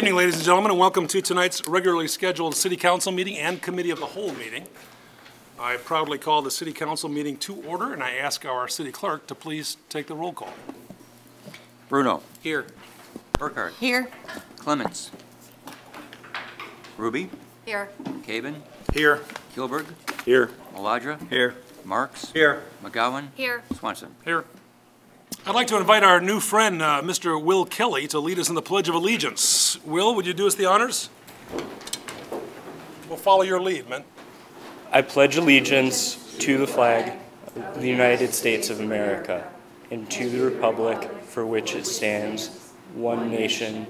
evening, ladies and gentlemen, and welcome to tonight's regularly scheduled City Council meeting and Committee of the Whole meeting. I proudly call the City Council meeting to order, and I ask our City Clerk to please take the roll call. Bruno. Here. Burkhardt. Here. Clements. Ruby. Here. Caven. Here. Kilberg. Here. Maladra. Here. Marks. Here. McGowan. Here. Swanson. Here. I'd like to invite our new friend, Mr. Will Kelly, to lead us in the Pledge of Allegiance. Will, would you do us the honors? We'll follow your lead, man. I pledge allegiance to the flag of the United States of America and to the republic for which it stands, one nation,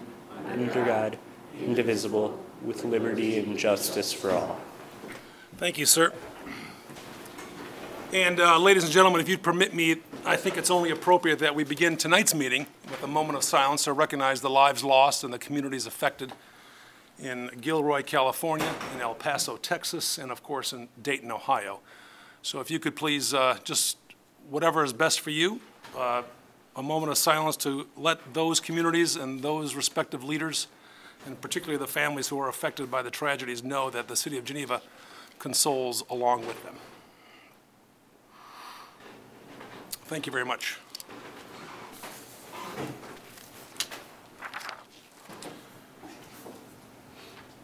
under God, indivisible, with liberty and justice for all. Thank you, sir. And ladies and gentlemen, if you'd permit me, I think it's only appropriate that we begin tonight's meeting with a moment of silence to recognize the lives lost and the communities affected in Gilroy, California, in El Paso, Texas, and of course in Dayton, Ohio. So if you could please, just whatever is best for you, a moment of silence to let those communities and those respective leaders, and particularly the families who are affected by the tragedies, know that the City of Geneva consoles along with them. Thank you very much.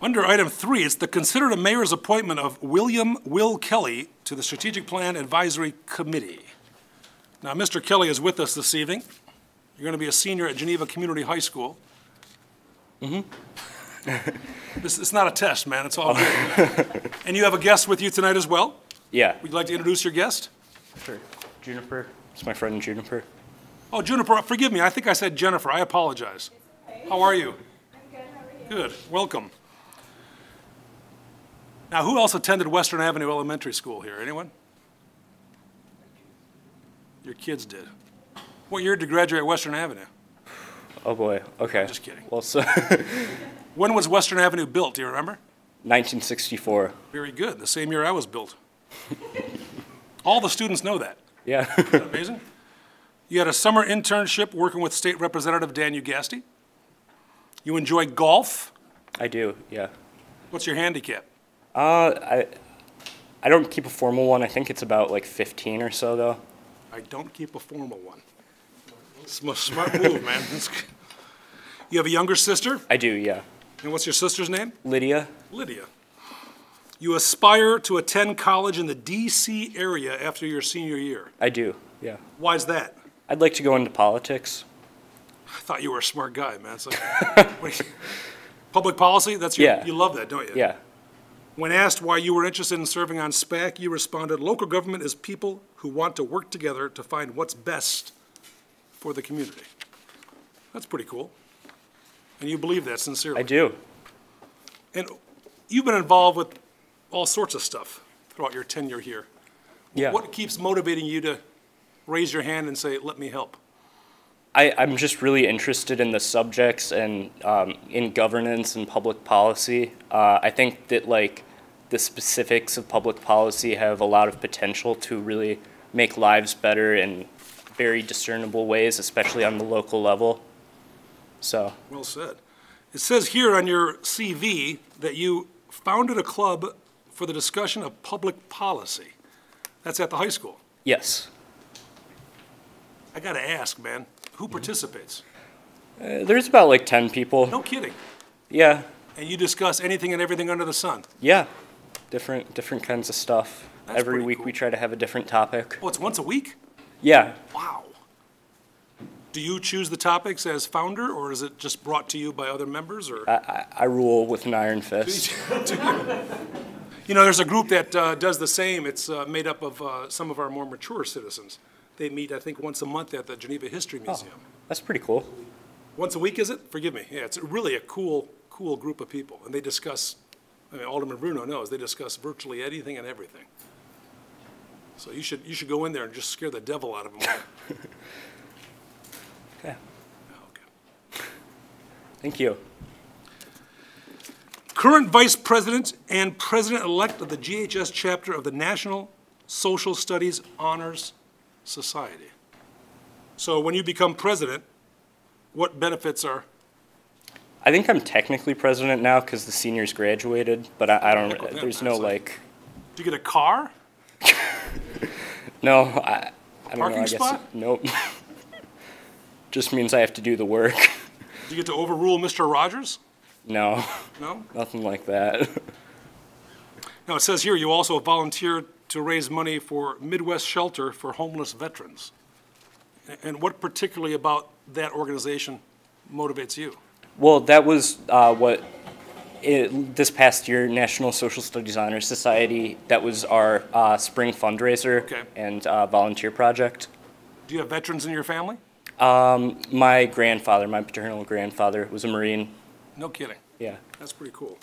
Under item 3, it's to consider the mayor's appointment of Will Kelly to the Strategic Plan Advisory Committee. Now, Mr. Kelly is with us this evening. You're going to be a senior at Geneva Community High School. It's not a test, man. It's all good. And you have a guest with you tonight as well? Yeah. Would you like to introduce your guest? Sure. Juniper. It's my friend Juniper. Oh, Juniper, forgive me. I think I said Jennifer. I apologize. How are you? I'm good. How are you? Good. Welcome. Now, who else attended Western Avenue Elementary School here? Anyone? Your kids did. What year did you graduate Western Avenue? Oh boy. Okay. Just kidding. Well, so When was Western Avenue built? Do you remember? 1964. Very good. The same year I was built. All the students know that. Yeah. Isn't that amazing? You had a summer internship working with State Representative Dan Ugasti. You enjoy golf. I do. Yeah. What's your handicap? I don't keep a formal one. I think it's about like 15 or so though. I don't keep a formal one. Smart move, man. You have a younger sister? I do. Yeah. And what's your sister's name? Lydia. Lydia. You aspire to attend college in the D.C. area after your senior year. I do. Yeah. Why is that? I'd like to go into politics. I thought you were a smart guy, man. It's like, public policy? That's your, Yeah. You love that, don't you? Yeah. When asked why you were interested in serving on SPAC, you responded, local government is people who want to work together to find what's best for the community. That's pretty cool. And you believe that sincerely. I do. And you've been involved with all sorts of stuff throughout your tenure here. Yeah. What keeps motivating you to raise your hand and say, let me help? I'm just really interested in the subjects and in governance and public policy. I think that like the specifics of public policy have a lot of potential to really make lives better in very discernible ways, especially on the local level. So. Well said. It says here on your CV that you founded a club for the discussion of public policy. That's at the high school. Yes. I got to ask, man, who participates? There's about like 10 people. No kidding. Yeah. And you discuss anything and everything under the sun? Yeah. Different kinds of stuff. That's Every pretty week cool. we try to have a different topic. Oh, it's once a week? Yeah. Wow. Do you choose the topics as founder, or is it just brought to you by other members? Or I rule with an iron fist. You know, there's a group that does the same. It's made up of some of our more mature citizens. They meet, I think, once a month at the Geneva History Museum. Oh, that's pretty cool. Once a week, is it? Forgive me. Yeah, it's really a cool group of people. And they discuss, I mean, Alderman Bruno knows, they discuss virtually anything and everything. So you should go in there and just scare the devil out of them. Okay. Okay. Thank you. Current Vice President and President-elect of the GHS chapter of the National Social Studies Honors Society. So when you become president, what benefits are I think I'm technically president now because the seniors graduated, but I don't, Heck with them, there's no honestly. like, Do you get a car? no, I don't know, Parking I guess, spot? nope. Just means I have to do the work. Do you get to overrule Mr. Rogers? No, No? nothing like that. Now, it says here you also volunteered to raise money for Midwest Shelter for Homeless Veterans. And what particularly about that organization motivates you? Well, that was this past year, National Social Studies Honor Society, that was our spring fundraiser Okay. and volunteer project. Do you have veterans in your family? My grandfather, my paternal grandfather, was a Marine. No kidding. Yeah. That's pretty cool.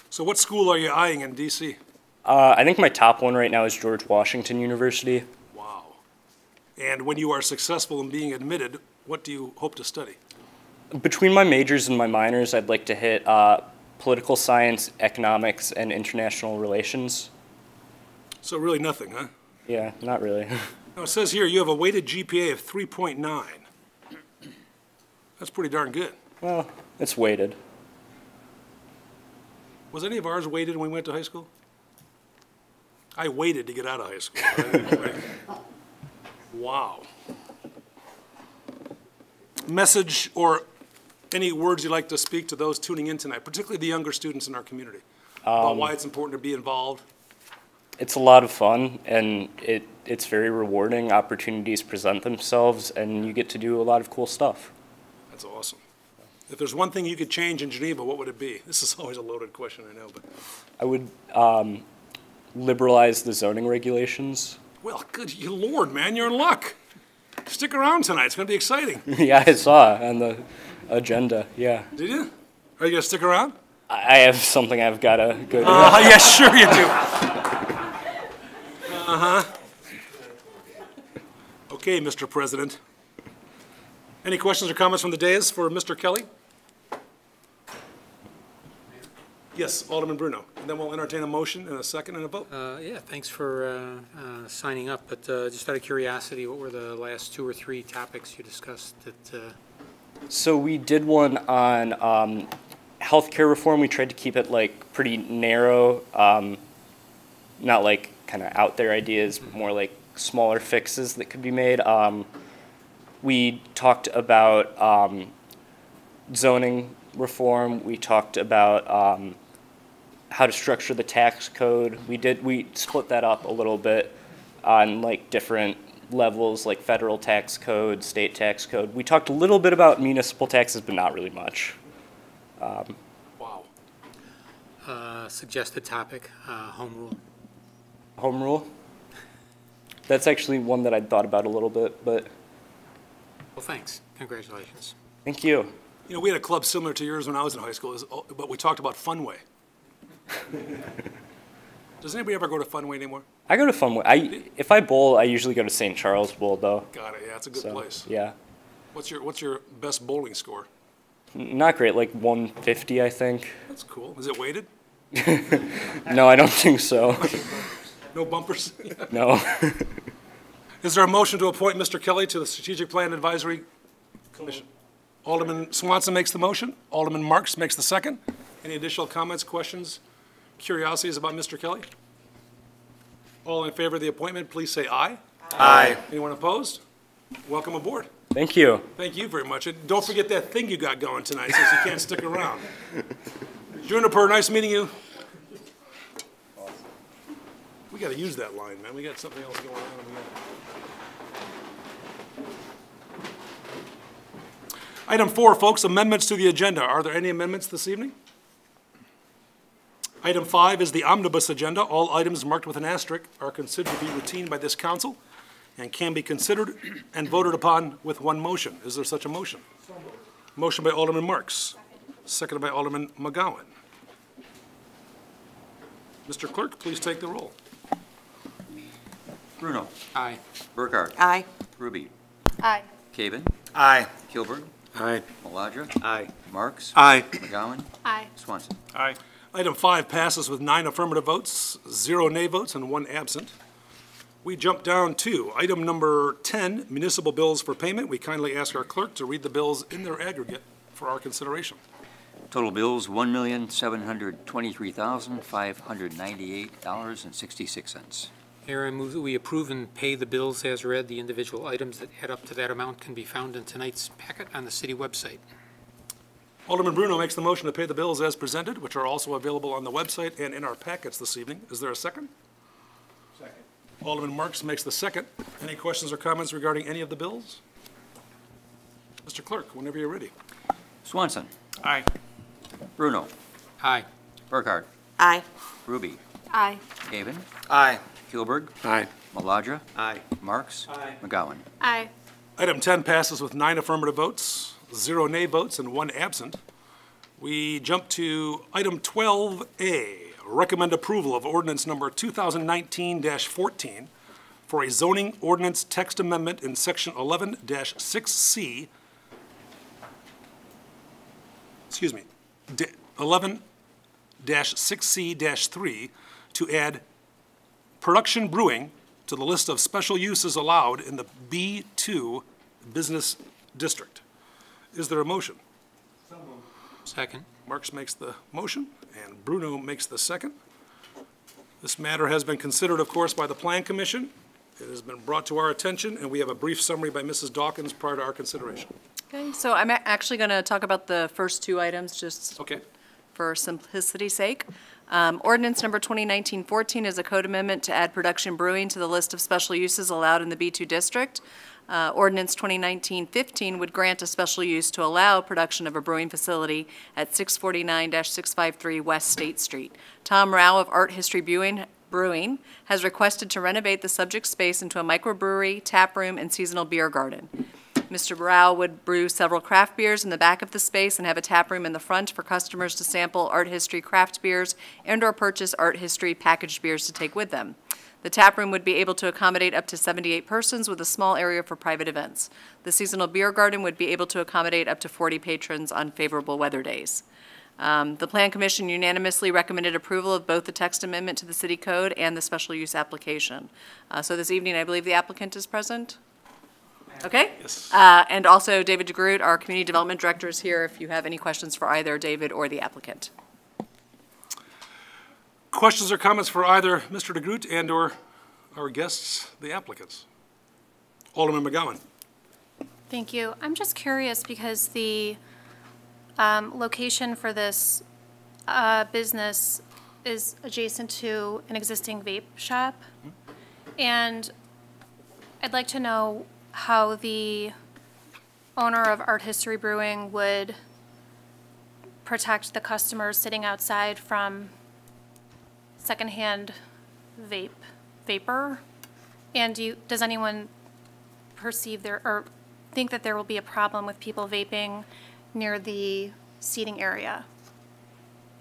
So what school are you eyeing in D.C.? I think my top one right now is George Washington University. Wow. And when you are successful in being admitted, what do you hope to study? Between my majors and my minors, I'd like to hit political science, economics, and international relations. So really nothing, huh? Yeah, not really. Now, it says here you have a weighted GPA of 3.9. That's pretty darn good. Well, it's weighted. Was any of ours weighted when we went to high school? I waited to get out of high school. Right? Wow. Message or any words you'd like to speak to those tuning in tonight, particularly the younger students in our community, about why it's important to be involved? It's a lot of fun, and it's very rewarding. Opportunities present themselves, and you get to do a lot of cool stuff. That's awesome. If there's one thing you could change in Geneva, what would it be? This is always a loaded question, I know, but, I would liberalize the zoning regulations. well, good Lord, man, you're in luck. Stick around tonight, it's gonna be exciting. Yeah, I saw on the agenda, yeah. Did you? Are you gonna stick around? I have something I've got to go do. Yeah, sure you do. Okay, Mr. President. Any questions or comments from the dais for Mr. Kelly? Yes, Alderman Bruno. And then we'll entertain a motion and a second and a vote. Yeah, thanks for signing up, but just out of curiosity, what were the last 2 or 3 topics you discussed that, So we did one on healthcare reform. We tried to keep it like pretty narrow, not like kind of out there ideas, but more like smaller fixes that could be made. We talked about zoning reform. We talked about how to structure the tax code. We split that up a little bit on like different levels, like federal tax code, state tax code. We talked a little bit about municipal taxes, but not really much. Wow. suggested topic, home rule? Home rule? That's actually one that I'd thought about a little bit, but Well, thanks. Congratulations. thank you. You know, we had a club similar to yours when I was in high school, but we talked about Funway. Does anybody ever go to Funway anymore? I go to Funway. If I bowl, I usually go to St. Charles Bowl, though. Got it, yeah, it's a good So, place. yeah. What's your best bowling score? Not great, like 150, I think. That's cool. Is it weighted? No, I don't think so. No bumpers? No. Is there a motion to appoint Mr. Kelly to the Strategic Plan Advisory Commission? Alderman Swanson makes the motion. Alderman Marks makes the second. Any additional comments, questions, curiosities about Mr. Kelly? All in favor of the appointment, please say aye. Aye. Anyone opposed? Welcome aboard. Thank you. Thank you very much. And don't forget that thing you got going tonight since you can't stick around. Juniper, nice meeting you. We got to use that line, man. We got something else going on over there. Item 4, folks, amendments to the agenda. Are there any amendments this evening? Item 5 is the omnibus agenda. All items marked with an asterisk are considered to be routine by this council and can be considered and voted upon with one motion. Is there such a motion? Motion by Alderman Marks, seconded by Alderman McGowan. Mr. Clerk, please take the roll. Bruno. Aye. Burkhardt. Aye. Ruby. Aye. Caven. Aye. Kilburn. Aye. Maladra. Aye. Marks. Aye. McGowan. Aye. Swanson. Aye. Item 5 passes with 9 affirmative votes, 0 nay votes, and 1 absent. We jump down to item number 10, municipal bills for payment. We kindly ask our clerk to read the bills in their aggregate for our consideration. Total bills, $1,723,598.66. Mayor, I move that we approve and pay the bills as read. The individual items that add up to that amount can be found in tonight's packet on the city website. Alderman Bruno makes the motion to pay the bills as presented, which are also available on the website and in our packets this evening. Is there a second? Second. Alderman Marks makes the second. Any questions or comments regarding any of the bills? Mr. Clerk, whenever you're ready. Swanson. Aye. Bruno. Aye. Burkhart. Aye. Ruby. Aye. Haven. Aye. Kilberg. Aye. Maladra. Aye. Marks. Aye. McGowan. Aye. Item 10 passes with 9 affirmative votes, 0 nay votes, and 1 absent. We jump to item 12A, recommend approval of ordinance number 2019-14 for a zoning ordinance text amendment in section 11-6C, 11-6C-3 to add production brewing to the list of special uses allowed in the B2 business district. Is there a motion? Second. Marks makes the motion, and Bruno makes the second. This matter has been considered, of course, by the Plan Commission. It has been brought to our attention, and we have a brief summary by Mrs. Dawkins prior to our consideration. Okay, so I'm actually going to talk about the first 2 items just Okay. for simplicity's sake. Ordinance number 2019-14 is a code amendment to add production brewing to the list of special uses allowed in the B2 district. Ordinance 2019-15 would grant a special use to allow production of a brewing facility at 649-653 West State Street. Tom Rao of Art History Brewing has requested to renovate the subject space into a microbrewery, tap room, and seasonal beer garden. Mr. Rao would brew several craft beers in the back of the space and have a tap room in the front for customers to sample art history craft beers and/or purchase art history packaged beers to take with them. The tap room would be able to accommodate up to 78 persons with a small area for private events. The seasonal beer garden would be able to accommodate up to 40 patrons on favorable weather days. The Plan Commission unanimously recommended approval of both the text amendment to the city code and the special use application. So this evening, I believe the applicant is present? Okay? Yes. And also David DeGroot, our Community Development Director, is here if you have any questions for either David or the applicant. Questions or comments for either Mr. DeGroot and/or our guests, the applicants? Alderman McGowan. Thank you. I'm just curious because the location for this business is adjacent to an existing vape shop. And I'd like to know how the owner of Art History Brewing would protect the customers sitting outside from secondhand vapor. And does anyone perceive or think that there will be a problem with people vaping near the seating area?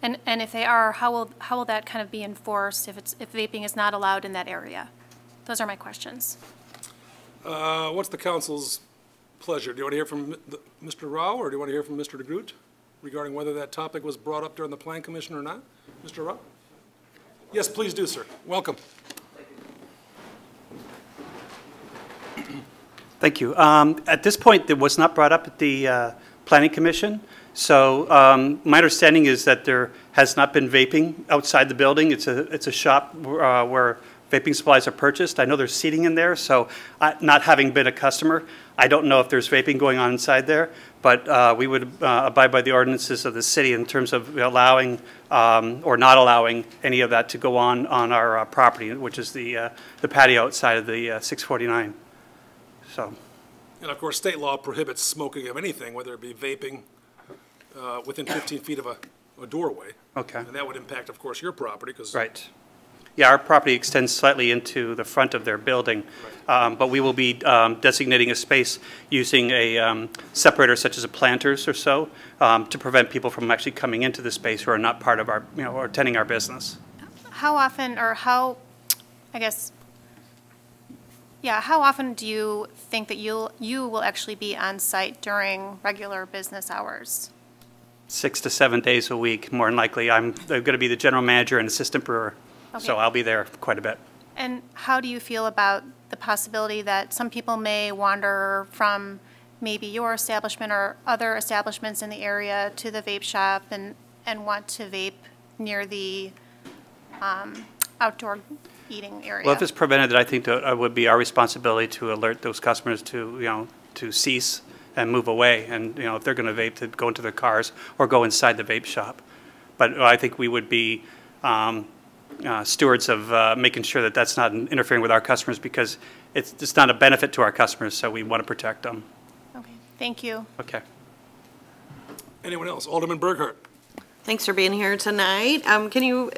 And if they are, how will that kind of be enforced if vaping is not allowed in that area? Those are my questions. What's the council's pleasure? Do you want to hear from Mr. Rao, or do you want to hear from Mr. DeGroot regarding whether that topic was brought up during the Plan Commission or not? Mr. Rao? Yes, please do, sir. Welcome. Thank you. At this point, it was not brought up at the Planning Commission. So my understanding is that there has not been vaping outside the building. It's a shop where vaping supplies are purchased. I know there's seating in there, so not having been a customer, I don't know if there's vaping going on inside there, but we would abide by the ordinances of the city in terms of allowing or not allowing any of that to go on our property, which is the patio outside of the 649. So. And of course, state law prohibits smoking of anything, whether it be vaping within 15 feet of a doorway. Okay. And that would impact, of course, your property because. Right. Yeah, our property extends slightly into the front of their building, right. But we will be designating a space using a separator such as a planters or so to prevent people from actually coming into the space who are not part of our, or attending our business. How often, or how, I guess, yeah, how often do you think that you will actually be on site during regular business hours? 6 to 7 days a week, more than likely. I'm going to be the general manager and assistant brewer. Okay. So I'll be there quite a bit. And how do you feel about the possibility that some people may wander from maybe your establishment or other establishments in the area to the vape shop and want to vape near the outdoor eating area? Well, if it's prevented, I think that it would be our responsibility to alert those customers to, to cease and move away. And, if they're going to vape, to go into their cars or go inside the vape shop. But I think we would be stewards of making sure that that's not interfering with our customers, because it's just not a benefit to our customers, so we want to protect them. Okay, thank you. Okay. Anyone else? Alderman Burghardt. Thanks for being here tonight. Can you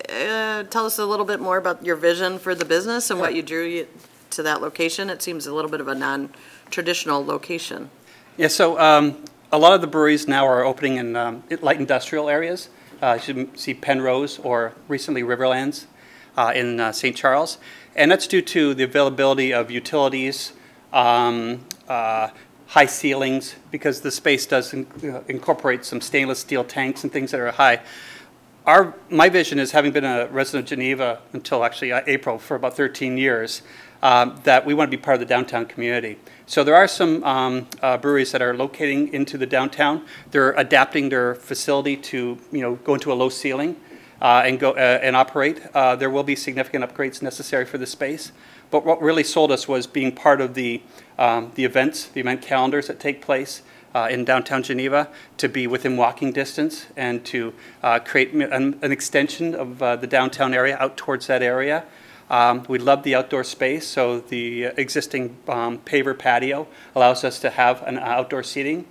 tell us a little bit more about your vision for the business and what you drew you to that location? It seems a little bit of a non-traditional location. Yeah, so a lot of the breweries now are opening in light industrial areas. You should see Penrose or recently Riverlands in St. Charles. And that's due to the availability of utilities, high ceilings, because the space does incorporate some stainless steel tanks and things that are high. My vision is, having been a resident of Geneva until actually April for about 13 years, that we want to be part of the downtown community. So there are some breweries that are locating into the downtown. They're adapting their facility to go into a low ceiling and operate. There will be significant upgrades necessary for the space. But what really sold us was being part of the events, the event calendars that take place in downtown Geneva, to be within walking distance and to create an extension of the downtown area out towards that area. We love the outdoor space, so the existing paver patio allows us to have an outdoor seating.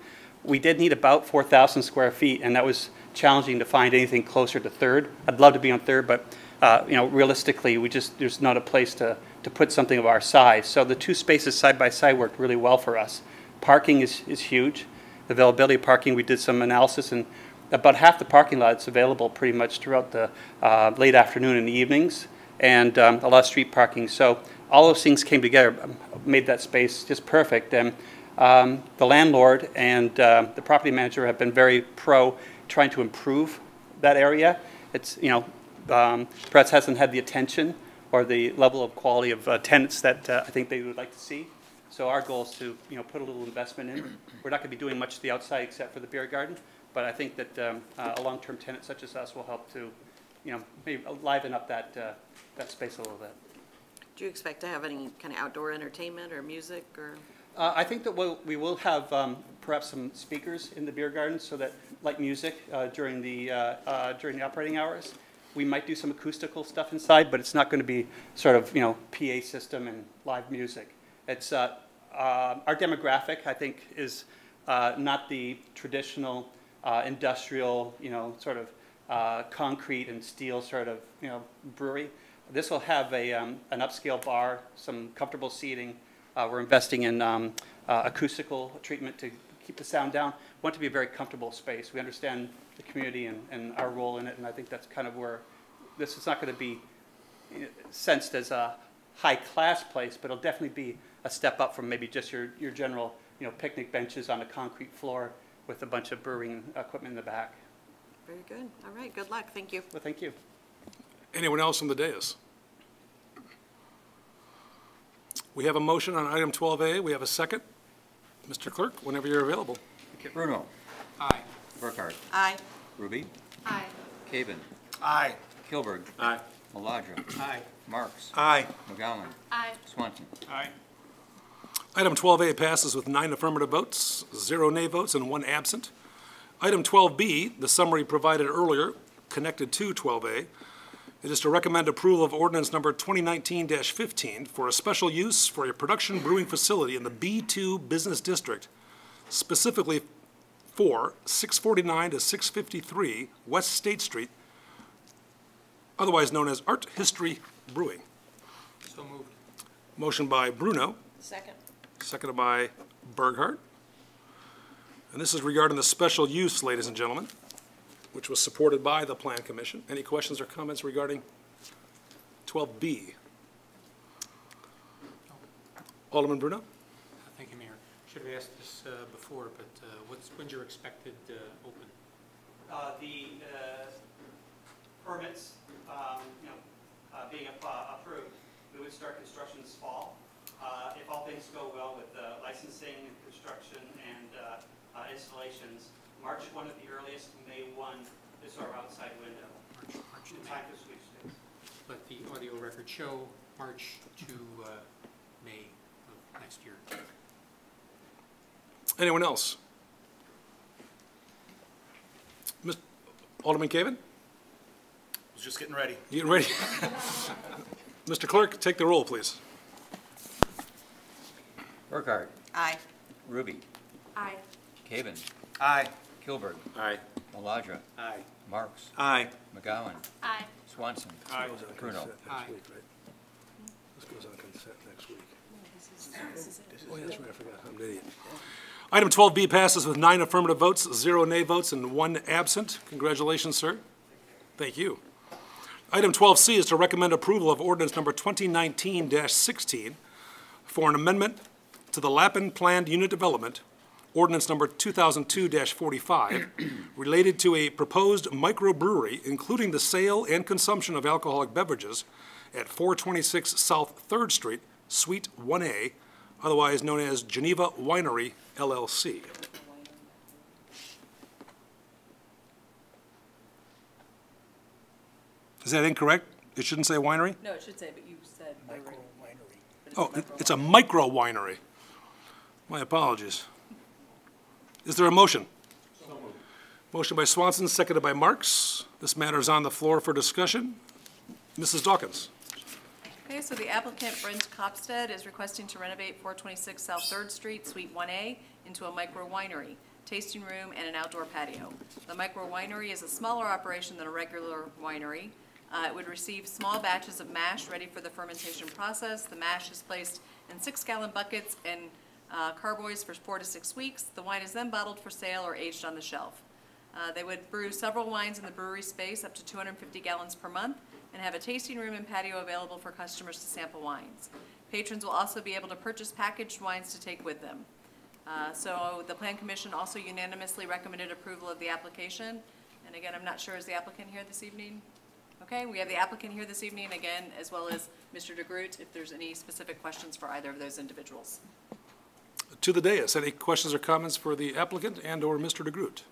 We did need about 4,000 square feet, and that was challenging to find anything closer to Third. I'd love to be on Third, but realistically, there's not a place to put something of our size. So the two spaces side by side worked really well for us. Parking is huge. The availability of parking, we did some analysis, and about half the parking lot is available pretty much throughout the late afternoon and evenings, and a lot of street parking. So all those things came together, made that space just perfect. And the landlord and the property manager have been very pro trying to improve that area. It's, perhaps hasn't had the attention or the level of quality of tenants that I think they would like to see. So our goal is to, put a little investment in. We're not going to be doing much to the outside except for the beer garden, but I think that a long-term tenant such as us will help to, maybe liven up that space a little bit. Do you expect to have any kind of outdoor entertainment or music or? I think that we will have perhaps some speakers in the beer garden, so that, like music, during the operating hours. We might do some acoustical stuff inside, but it's not going to be sort of PA system and live music. It's our demographic, I think, is not the traditional industrial, sort of concrete and steel sort of brewery. This will have an upscale bar, some comfortable seating. We're investing in acoustical treatment to keep the sound down. We want it to be a very comfortable space. We understand the community and our role in it, and I think that's kind of where this is not going to be sensed as a high-class place, but it'll definitely be a step up from maybe just your general picnic benches on a concrete floor with a bunch of brewing equipment in the back. Very good. All right. Good luck. Thank you. Well, thank you. Anyone else on the dais? We have a motion on item 12A. We have a second. Mr. Clerk, whenever you're available. Bruno. Aye. Burkhardt. Aye. Ruby. Aye. Caven. Aye. Kilberg. Aye. Maladra. Aye. Marks. Aye. McGowan. Aye. Swanson. Aye. Item 12A passes with 9 affirmative votes, 0 nay votes, and 1 absent. Item 12B, the summary provided earlier, connected to 12A. It is to recommend approval of ordinance number 2019-15 for a special use for a production brewing facility in the B2 Business District, specifically for 649 to 653 West State Street, otherwise known as Art History Brewing. So moved. Motion by Bruno, Second. seconded by Burghardt. And this is regarding the special use, ladies and gentlemen, which was supported by the Plan Commission. Any questions or comments regarding 12B? Alderman Bruno? Thank you, Mayor. Should have asked this before, but when's your expected open? The permits, being approved, we would start construction this fall. if all things go well with licensing, construction, and installations, March 1 at the earliest, May 1 is our outside window. March In to time May. for sweepstakes. Let the audio record show March to May of next year. Anyone else? Alderman Caven? Was just getting ready. You getting ready? Mr. Clerk, take the roll, please. Burkhart. Aye. Ruby. Aye. Caven. Aye. Kilburg. Aye. Maladra. Aye. Marks. Aye. McGowan. Aye. Swanson. Aye. Bruno. Aye. This goes on consent next week. Oh, yeah, that's right, I forgot, I'm an idiot. Item 12B passes with 9 affirmative votes, 0 nay votes, and 1 absent. Congratulations, sir. Thank you. Item 12C is to recommend approval of ordinance number 2019-16 for an amendment to the Lappin Planned Unit Development, ordinance number 2002-45, related to a proposed microbrewery, including the sale and consumption of alcoholic beverages at 426 South 3rd Street, Suite 1A, otherwise known as Geneva Winery, LLC. Is that incorrect? It shouldn't say winery? No, it should say, but you said. Micro winery. Oh, it's a micro winery. My apologies. Is there a motion? Motion by Swanson, seconded by Marks. This matter is on the floor for discussion. Mrs. Dawkins. Okay, so the applicant, Brent Kopstead, is requesting to renovate 426 South 3rd Street, Suite 1A, into a micro winery, tasting room, and an outdoor patio. The micro winery is a smaller operation than a regular winery. It would receive small batches of mash ready for the fermentation process. The mash is placed in 6-gallon buckets and carboys for 4 to 6 weeks. The wine is then bottled for sale or aged on the shelf. They would brew several wines in the brewery space, up to 250 gallons per month, and have a tasting room and patio available for customers to sample wines. Patrons will also be able to purchase packaged wines to take with them. So the Plan Commission also unanimously recommended approval of the application. And again, I'm not sure, is the applicant here this evening? Okay, we have the applicant here this evening again, as well as Mr. DeGroot, if there's any specific questions for either of those individuals. To the dais, any questions or comments for the applicant and/or Mr. DeGroot?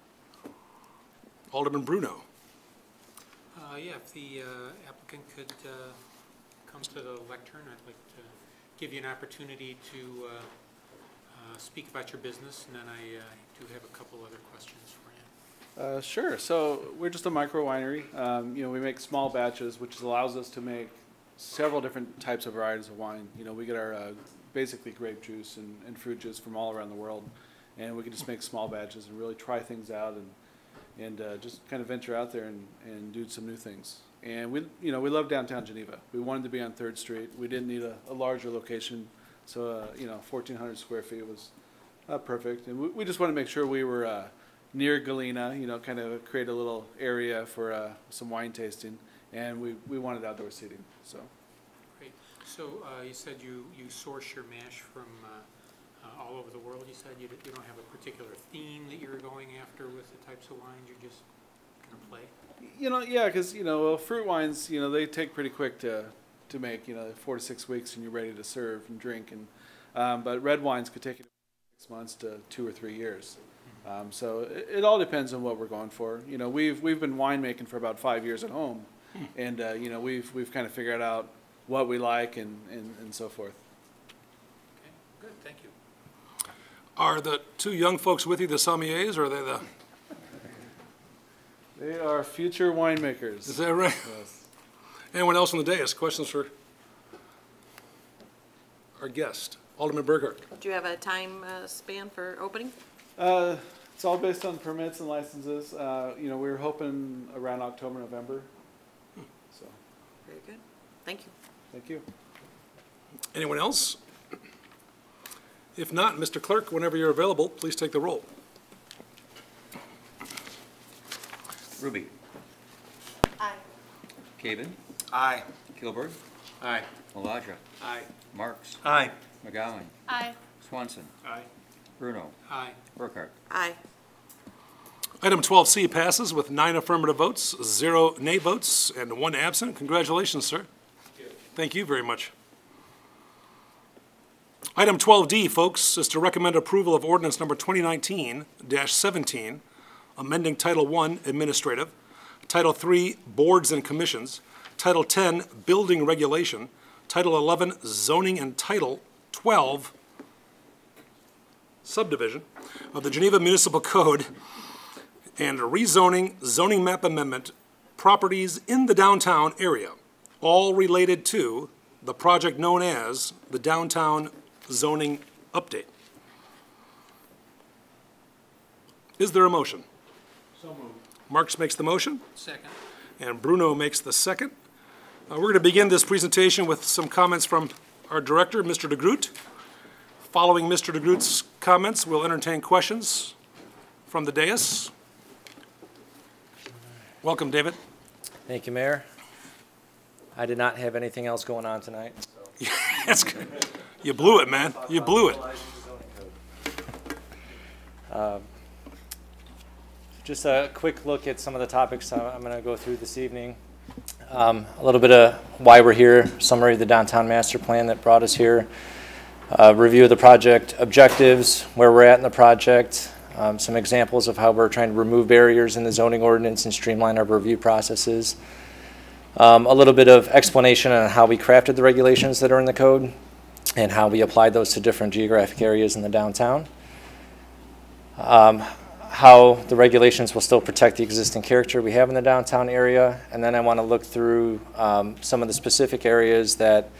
Alderman Bruno. Yeah, if the applicant could come to the lectern, I'd like to give you an opportunity to speak about your business, and then I do have a couple other questions for you. Sure. So we're just a micro winery. We make small batches, which allows us to make several different types of varieties of wine. We get our basically grape juice and fruit juice from all around the world, and we can just make small batches and really try things out and just kind of venture out there and do some new things. And we love downtown Geneva. We wanted to be on 3rd Street. We didn't need a larger location, so 1,400 square feet was perfect. And we just wanted to make sure we were near Galena, kind of create a little area for some wine tasting, and we wanted outdoor seating. So. Great. So you said you source your mash from all over the world. You said you don't have a particular theme that you're going after with the types of wines. You're just going to play. Yeah, because fruit wines, they take pretty quick to make. 4 to 6 weeks, and you're ready to serve and drink. And but red wines could take 6 months to 2 or 3 years. So it all depends on what we're going for. We've been winemaking for about 5 years at home, and we've kind of figured out what we like and so forth. Okay, good. Thank you. Are the 2 young folks with you the sommeliers, or are they the... They are future winemakers. Is that right? Yes. Anyone else on the dais? Questions for our guest? Alderman Burkhart. Do you have a time span for opening? It's all based on permits and licenses. We were hoping around October, November. So. Very good. Thank you. Thank you. Anyone else? If not, Mr. Clerk, whenever you're available, please take the roll. Ruby. Aye. Caven. Aye. Kilburg. Aye. Maladra. Aye. Marks. Aye. McGowan. Aye. Swanson. Aye. Bruno. Aye. Burkhart. Aye. Item 12C passes with 9 affirmative votes, 0 nay votes, and 1 absent. Congratulations, sir. Thank you very much. Item 12D, folks, is to recommend approval of ordinance number 2019-17, amending Title I, Administrative, Title III, Boards and Commissions, Title 10, Building Regulation, Title 11, Zoning, and Title 12, Subdivision of the Geneva Municipal Code, and rezoning, zoning map amendment, properties in the downtown area, all related to the project known as the Downtown Zoning Update. Is there a motion? So moved. Marks makes the motion, Second. and Bruno makes the second. We're going to begin this presentation with some comments from our director, Mr. DeGroot. Following Mr. DeGroot's comments, we'll entertain questions from the dais. Welcome, David. Thank you, Mayor. I did not have anything else going on tonight. So. That's good. You blew it, man. You blew it. Just a quick look at some of the topics I'm going to go through this evening. A little bit of why we're here, summary of the downtown master plan that brought us here, review of the project objectives, where we're at in the project, some examples of how we're trying to remove barriers in the zoning ordinance and streamline our review processes, a little bit of explanation on how we crafted the regulations that are in the code and how we applied those to different geographic areas in the downtown, how the regulations will still protect the existing character we have in the downtown area, and then I want to look through some of the specific areas that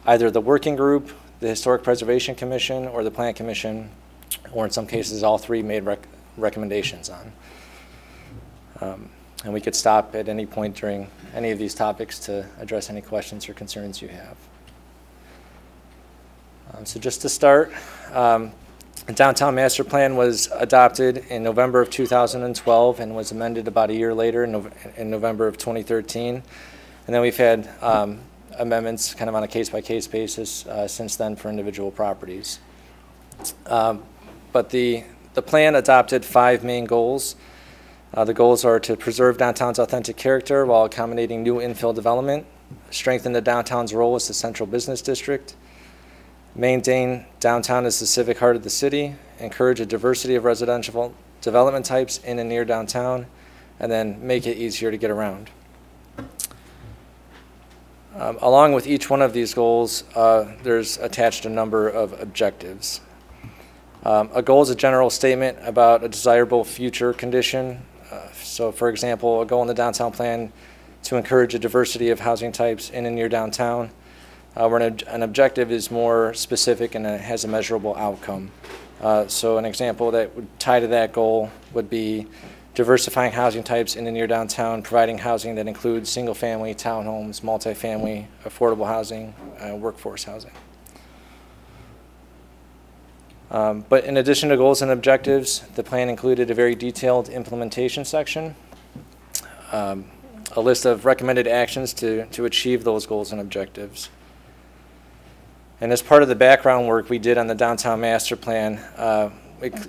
either the working group, the Historic Preservation Commission, or the Plan Commission, or in some cases all three, made recommendations on. And we could stop at any point during any of these topics to address any questions or concerns you have. So just to start, the Downtown Master Plan was adopted in November of 2012 and was amended about a year later in November of 2013. And then we've had amendments kind of on a case-by-case basis since then for individual properties. But the plan adopted 5 main goals. The goals are to preserve downtown's authentic character while accommodating new infill development, strengthen the downtown's role as the central business district, maintain downtown as the civic heart of the city, encourage a diversity of residential development types in and near downtown, and then make it easier to get around. Along with each one of these goals, there's attached a number of objectives. A goal is a general statement about a desirable future condition. So for example, a goal in the downtown plan to encourage a diversity of housing types in and near downtown, where an objective is more specific and it has a measurable outcome. So an example that would tie to that goal would be diversifying housing types in and near downtown, providing housing that includes single-family, townhomes, multifamily, affordable housing, workforce housing. But in addition to goals and objectives, the plan included a very detailed implementation section, a list of recommended actions to achieve those goals and objectives. And as part of the background work we did on the Downtown Master Plan,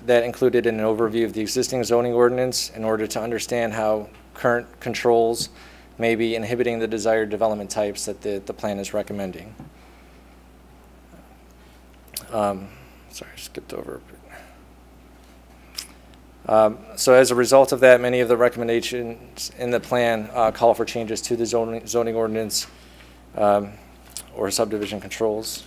that included an overview of the existing zoning ordinance in order to understand how current controls may be inhibiting the desired development types that the plan is recommending. Sorry, I skipped over a bit. So as a result of that, many of the recommendations in the plan call for changes to the zoning ordinance or subdivision controls.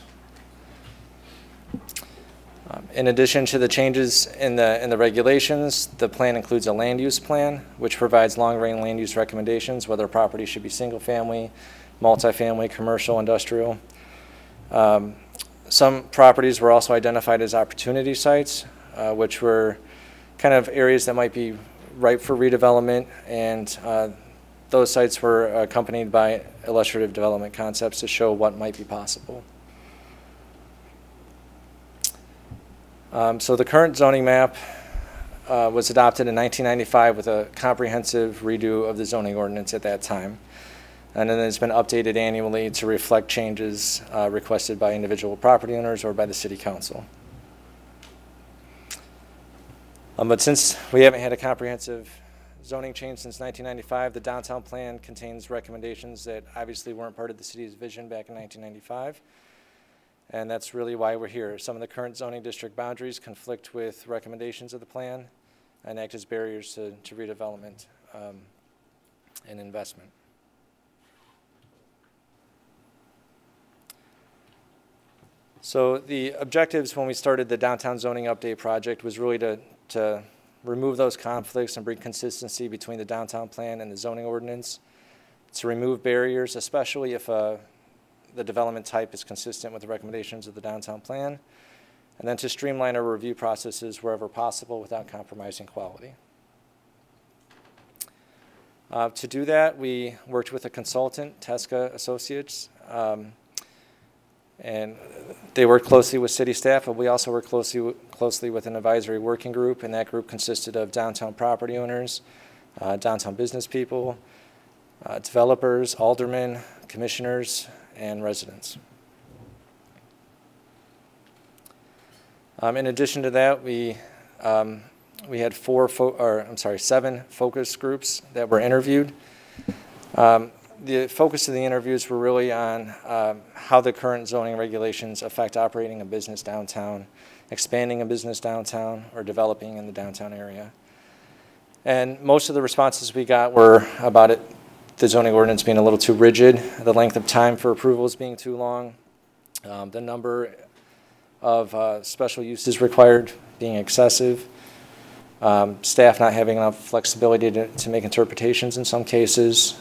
In addition to the changes in the regulations, the plan includes a land use plan, which provides long-range land use recommendations, whether a property should be single-family, multifamily, commercial, industrial. Some properties were also identified as opportunity sites, which were kind of areas that might be ripe for redevelopment, and those sites were accompanied by illustrative development concepts to show what might be possible. So the current zoning map was adopted in 1995 with a comprehensive redo of the zoning ordinance at that time. And then it's been updated annually to reflect changes requested by individual property owners or by the city council. But since we haven't had a comprehensive zoning change since 1995, the downtown plan contains recommendations that obviously weren't part of the city's vision back in 1995. And that's really why we're here. Some of the current zoning district boundaries conflict with recommendations of the plan and act as barriers to redevelopment and investment. So the objectives when we started the downtown zoning update project was really to remove those conflicts and bring consistency between the downtown plan and the zoning ordinance, to remove barriers, especially if the development type is consistent with the recommendations of the downtown plan, and then to streamline our review processes wherever possible without compromising quality. To do that, we worked with a consultant, Tesca Associates, and they worked closely with city staff, but we also worked closely with an advisory working group, and that group consisted of downtown property owners, downtown business people, developers, aldermen, commissioners, and residents. In addition to that, we had 7 focus groups that were interviewed. The focus of the interviews were really on how the current zoning regulations affect operating a business downtown, expanding a business downtown, or developing in the downtown area. And most of the responses we got were about the zoning ordinance being a little too rigid, the length of time for approvals being too long, the number of special uses required being excessive, staff not having enough flexibility to make interpretations in some cases,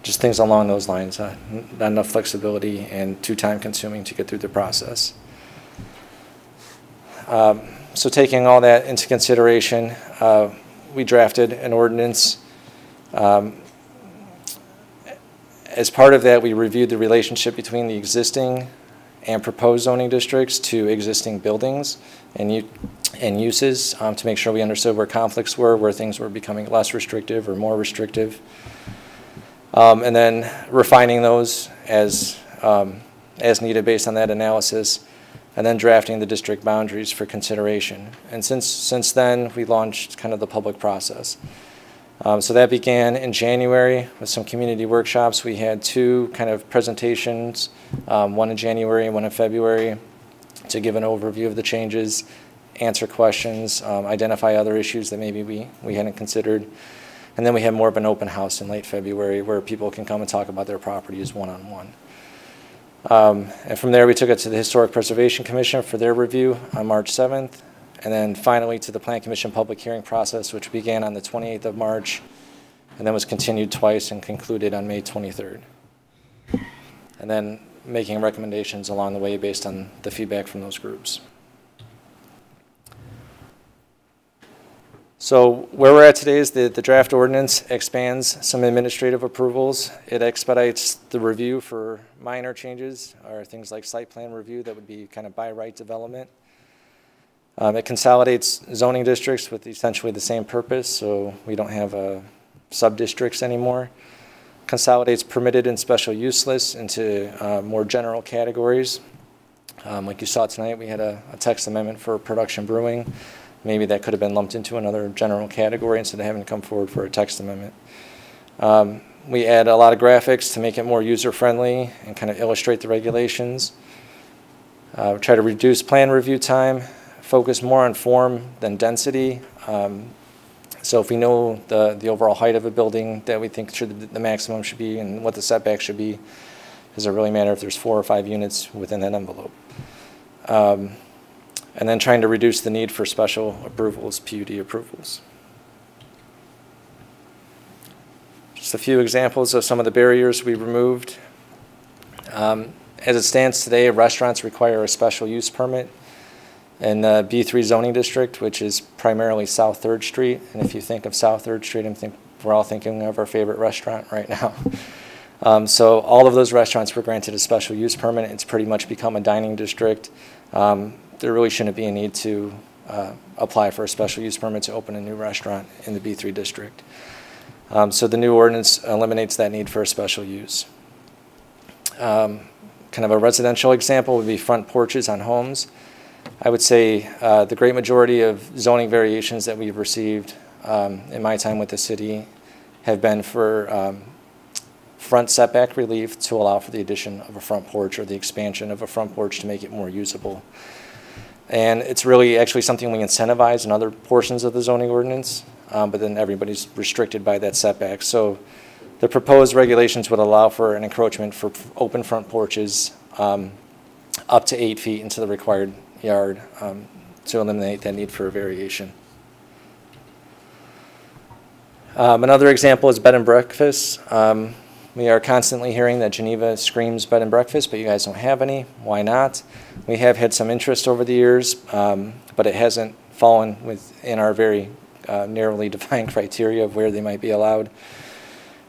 just things along those lines, not enough flexibility and too time consuming to get through the process. So taking all that into consideration, we drafted an ordinance. As part of that, we reviewed the relationship between the existing and proposed zoning districts to existing buildings and uses to make sure we understood where conflicts were, where things were becoming less restrictive or more restrictive, and then refining those as needed based on that analysis, and then drafting the district boundaries for consideration. And since then, we launched kind of the public process. So that began in January with some community workshops. We had 2 kind of presentations, one in January and one in February, to give an overview of the changes, answer questions, identify other issues that maybe we hadn't considered. And then we had more of an open house in late February where people can come and talk about their properties one-on-one. And from there, we took it to the Historic Preservation Commission for their review on March 7th. And then finally to the Plan Commission public hearing process, which began on the 28th of March, and then was continued twice and concluded on May 23rd. And then making recommendations along the way based on the feedback from those groups. So where we're at today is the draft ordinance expands some administrative approvals. It expedites the review for minor changes, or things like site plan review that would be kind of by right development. It consolidates zoning districts with essentially the same purpose, so we don't have sub-districts anymore. Consolidates permitted and special use lists into more general categories. Like you saw tonight, we had a text amendment for production brewing. Maybe that could have been lumped into another general category instead of having to come forward for a text amendment. We add a lot of graphics to make it more user-friendly and kind of illustrate the regulations. We try to reduce plan review time, focus more on form than density. So if we know the overall height of a building that we think the maximum should be and what the setback should be, does it really matter if there's 4 or 5 units within that envelope? And then trying to reduce the need for special approvals, PUD approvals. Just a few examples of some of the barriers we removed. As it stands today, restaurants require a special use permit in the B3 zoning district, which is primarily South 3rd Street. And if you think of South 3rd Street, we're all thinking of our favorite restaurant right now. So all of those restaurants were granted a special use permit. It's pretty much become a dining district. There really shouldn't be a need to apply for a special use permit to open a new restaurant in the B3 district. So the new ordinance eliminates that need for a special use. Kind of a residential example would be front porches on homes. I would say the great majority of zoning variations that we've received in my time with the city have been for front setback relief to allow for the addition of a front porch or the expansion of a front porch to make it more usable. And it's really actually something we incentivize in other portions of the zoning ordinance, but then everybody's restricted by that setback. So the proposed regulations would allow for an encroachment for open front porches up to 8 feet into the required yard to eliminate that need for a variation. Another example is bed and breakfast. We are constantly hearing that Geneva screams bed and breakfast, but you guys don't have any. Why not? We have had some interest over the years, but it hasn't fallen within our very narrowly defined criteria of where they might be allowed.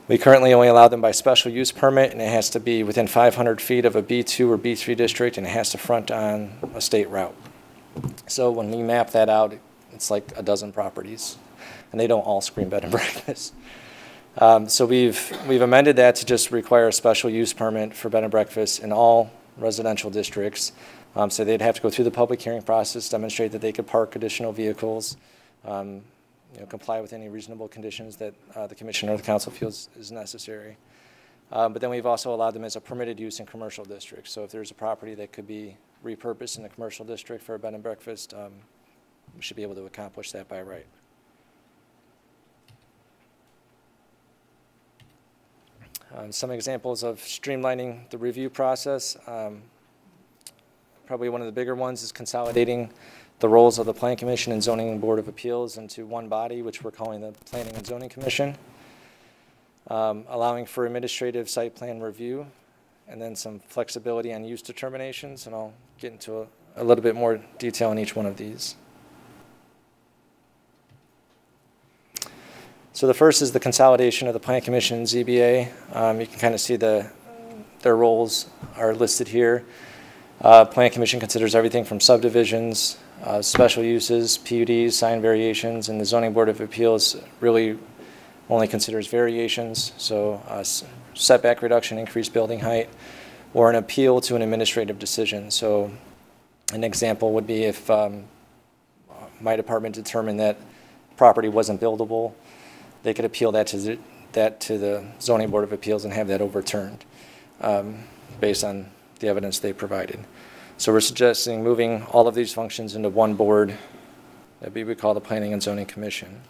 We currently only allow them by special use permit, and it has to be within 500 feet of a B2 or B3 district, and it has to front on a state route. So when we map that out, it's like a dozen properties, and they don't all scream bed and breakfast. So we've amended that to just require a special use permit for bed and breakfast in all residential districts. So they'd have to go through the public hearing process, demonstrate that they could park additional vehicles, comply with any reasonable conditions that the commission or the council feels is necessary. But then we've also allowed them as a permitted use in commercial districts. So if there's a property that could be repurposed in a commercial district for a bed and breakfast, we should be able to accomplish that by right. Some examples of streamlining the review process. Probably one of the bigger ones is consolidating the roles of the Plan Commission and Zoning Board of Appeals into one body, which we're calling the Planning and Zoning Commission. Allowing for administrative site plan review, and then some flexibility on use determinations, and I'll get into a little bit more detail on each one of these. So the first is the consolidation of the Plan Commission and ZBA. You can kind of see their roles are listed here. Plan Commission considers everything from subdivisions, special uses, PUDs, sign variations, and the Zoning Board of Appeals really only considers variations, so setback reduction, increased building height, or an appeal to an administrative decision. So an example would be if my department determined that property wasn't buildable, they could appeal that to the Zoning Board of Appeals and have that overturned based on the evidence they provided. So we're suggesting moving all of these functions into one board that we would call the Planning and Zoning Commission.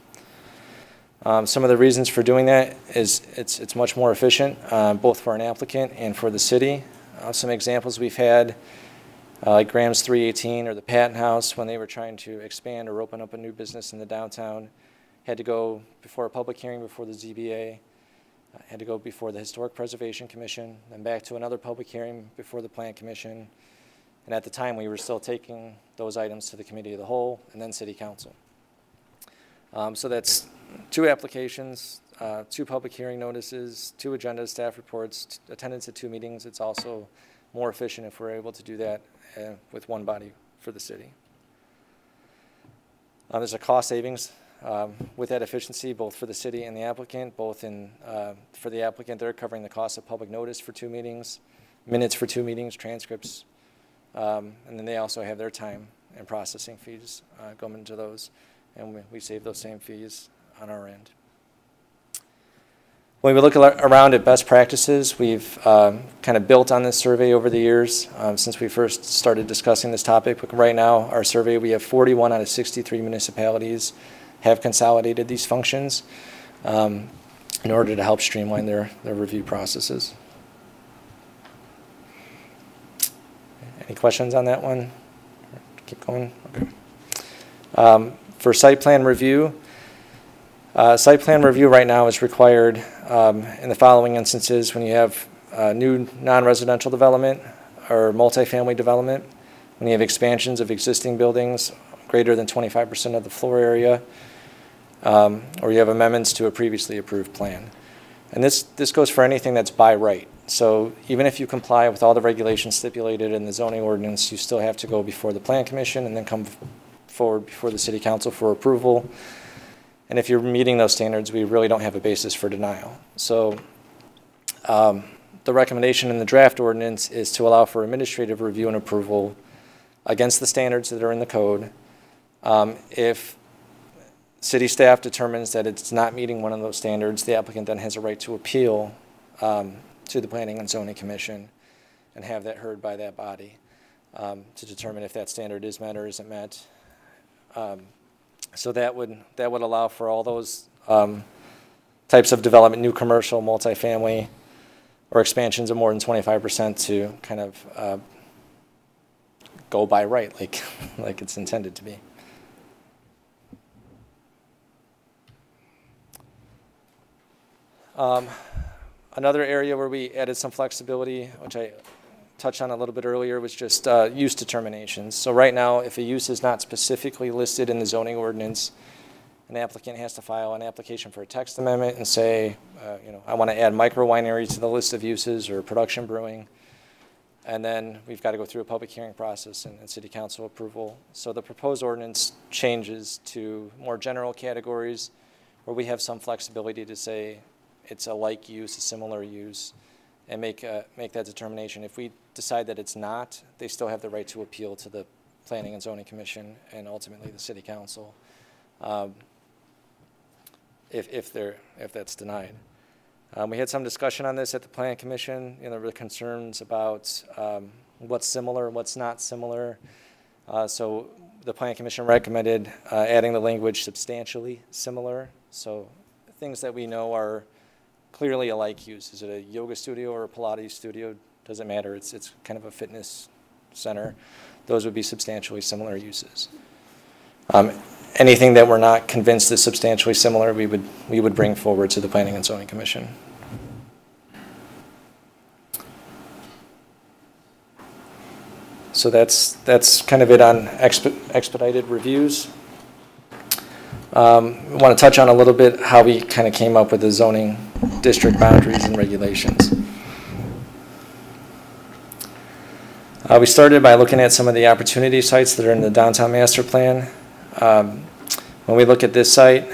Some of the reasons for doing that is it's much more efficient, both for an applicant and for the city. Some examples we've had, like Graham's 318 or the Patton House, when they were trying to expand or open up a new business in the downtown, had to go before a public hearing before the ZBA, had to go before the Historic Preservation Commission, then back to another public hearing before the Plan Commission. And at the time, we were still taking those items to the Committee of the Whole and then City Council. So that's 2 applications, 2 public hearing notices, 2 agendas, staff reports, attendance at 2 meetings. It's also more efficient if we're able to do that with one body for the city. There's a cost savings with that efficiency, both for the city and the applicant. Both in for the applicant, they're covering the cost of public notice for 2 meetings, minutes for 2 meetings, transcripts, and then they also have their time and processing fees going into those, and we save those same fees on our end. When we look around at best practices, we've kind of built on this survey over the years since we first started discussing this topic. But right now, our survey, we have 41 out of 63 municipalities have consolidated these functions in order to help streamline their review processes. Any questions on that one? Keep going? Okay. For site plan review right now is required in the following instances: when you have new non-residential development or multifamily development, when you have expansions of existing buildings greater than 25% of the floor area, or you have amendments to a previously approved plan. And this goes for anything that's by right. So even if you comply with all the regulations stipulated in the zoning ordinance, you still have to go before the Plan Commission and then come forward before the City Council for approval. And if you're meeting those standards, we really don't have a basis for denial. So the recommendation in the draft ordinance is to allow for administrative review and approval against the standards that are in the code. If city staff determines that it's not meeting one of those standards, the applicant then has a right to appeal to the Planning and Zoning Commission and have that heard by that body to determine if that standard is met or isn't met. So that would allow for all those types of development, new commercial, multifamily, or expansions of more than 25% to kind of go by right, like it's intended to be. Another area where we added some flexibility, which I touched on a little bit earlier, was just use determinations. So right now, if a use is not specifically listed in the zoning ordinance, an applicant has to file an application for a text amendment and say, I want to add micro winery to the list of uses or production brewing. And then we've got to go through a public hearing process and city council approval. So the proposed ordinance changes to more general categories where we have some flexibility to say it's a like use, a similar use, and make that determination. If we decide that it's not, they still have the right to appeal to the Planning and Zoning Commission and ultimately the city council if that's denied. We had some discussion on this at the Planning Commission. There were concerns about what's similar and what's not similar. So the Planning Commission recommended adding the language substantially similar. So things that we know are clearly a like use. Is it a yoga studio or a Pilates studio? Doesn't matter. It's kind of a fitness center. Those would be substantially similar uses. Anything that we're not convinced is substantially similar, we would bring forward to the Planning and Zoning Commission. So that's kind of it on expedited reviews. I want to touch on a little bit how we kind of came up with the zoning district boundaries and regulations. We started by looking at some of the opportunity sites that are in the downtown master plan. When we look at this site,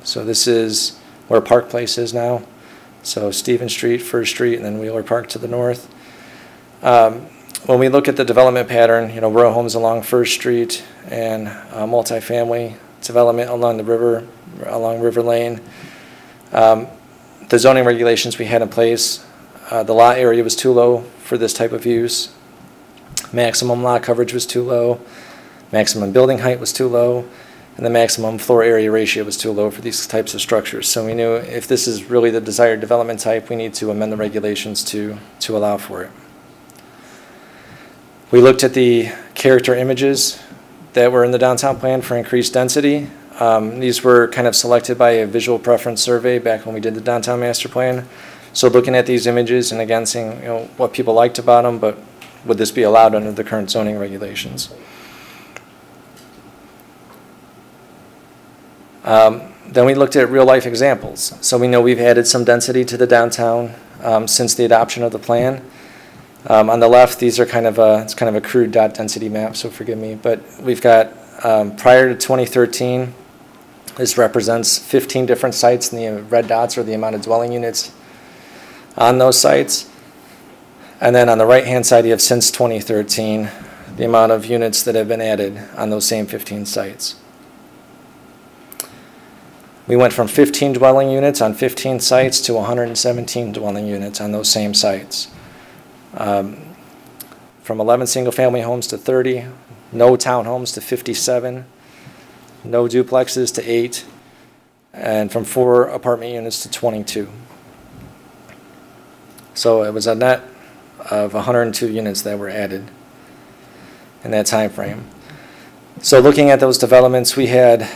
so this is where Park Place is now. So Stephen Street, First Street, and then Wheeler Park to the north. When we look at the development pattern, row homes along First Street and multifamily development along the river, along River Lane. The zoning regulations we had in place, the lot area was too low for this type of use. Maximum lot coverage was too low. Maximum building height was too low. And the maximum floor area ratio was too low for these types of structures. So we knew if this is really the desired development type, we need to amend the regulations to allow for it. We looked at the character images that were in the downtown plan for increased density. These were kind of selected by a visual preference survey back when we did the downtown master plan. So looking at these images and again seeing what people liked about them, but would this be allowed under the current zoning regulations? Then we looked at real life examples. So we know we've added some density to the downtown since the adoption of the plan. On the left, these are it's kind of a crude dot density map, so forgive me. But we've got, prior to 2013, this represents 15 different sites, and the red dots are the amount of dwelling units on those sites. And then on the right-hand side, you have since 2013, the amount of units that have been added on those same 15 sites. We went from 15 dwelling units on 15 sites to 117 dwelling units on those same sites. From 11 single-family homes to 30, no townhomes to 57, no duplexes to 8, and from 4 apartment units to 22. So it was a net of 102 units that were added in that time frame. So looking at those developments, we had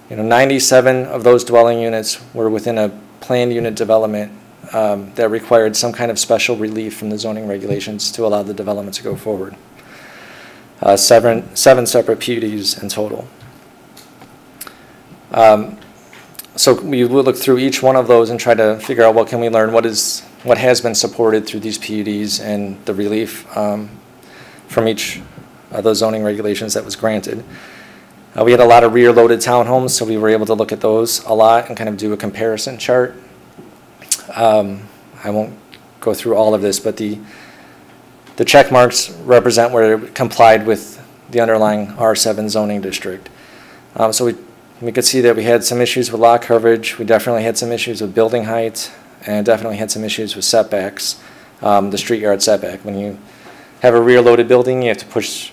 97 of those dwelling units were within a planned unit development that required some kind of special relief from the zoning regulations to allow the development to go forward. Seven separate PUDs in total. So we will look through each one of those and try to figure out what can we learn, what has been supported through these PUDs and the relief from each of those zoning regulations that was granted. We had a lot of rear-loaded townhomes, so we were able to look at those a lot and kind of do a comparison chart. I won't go through all of this, but the check marks represent where it complied with the underlying R7 zoning district. So we could see that we had some issues with lot coverage. We definitely had some issues with building height and definitely had some issues with setbacks, the street yard setback. When you have a rear-loaded building, you have to push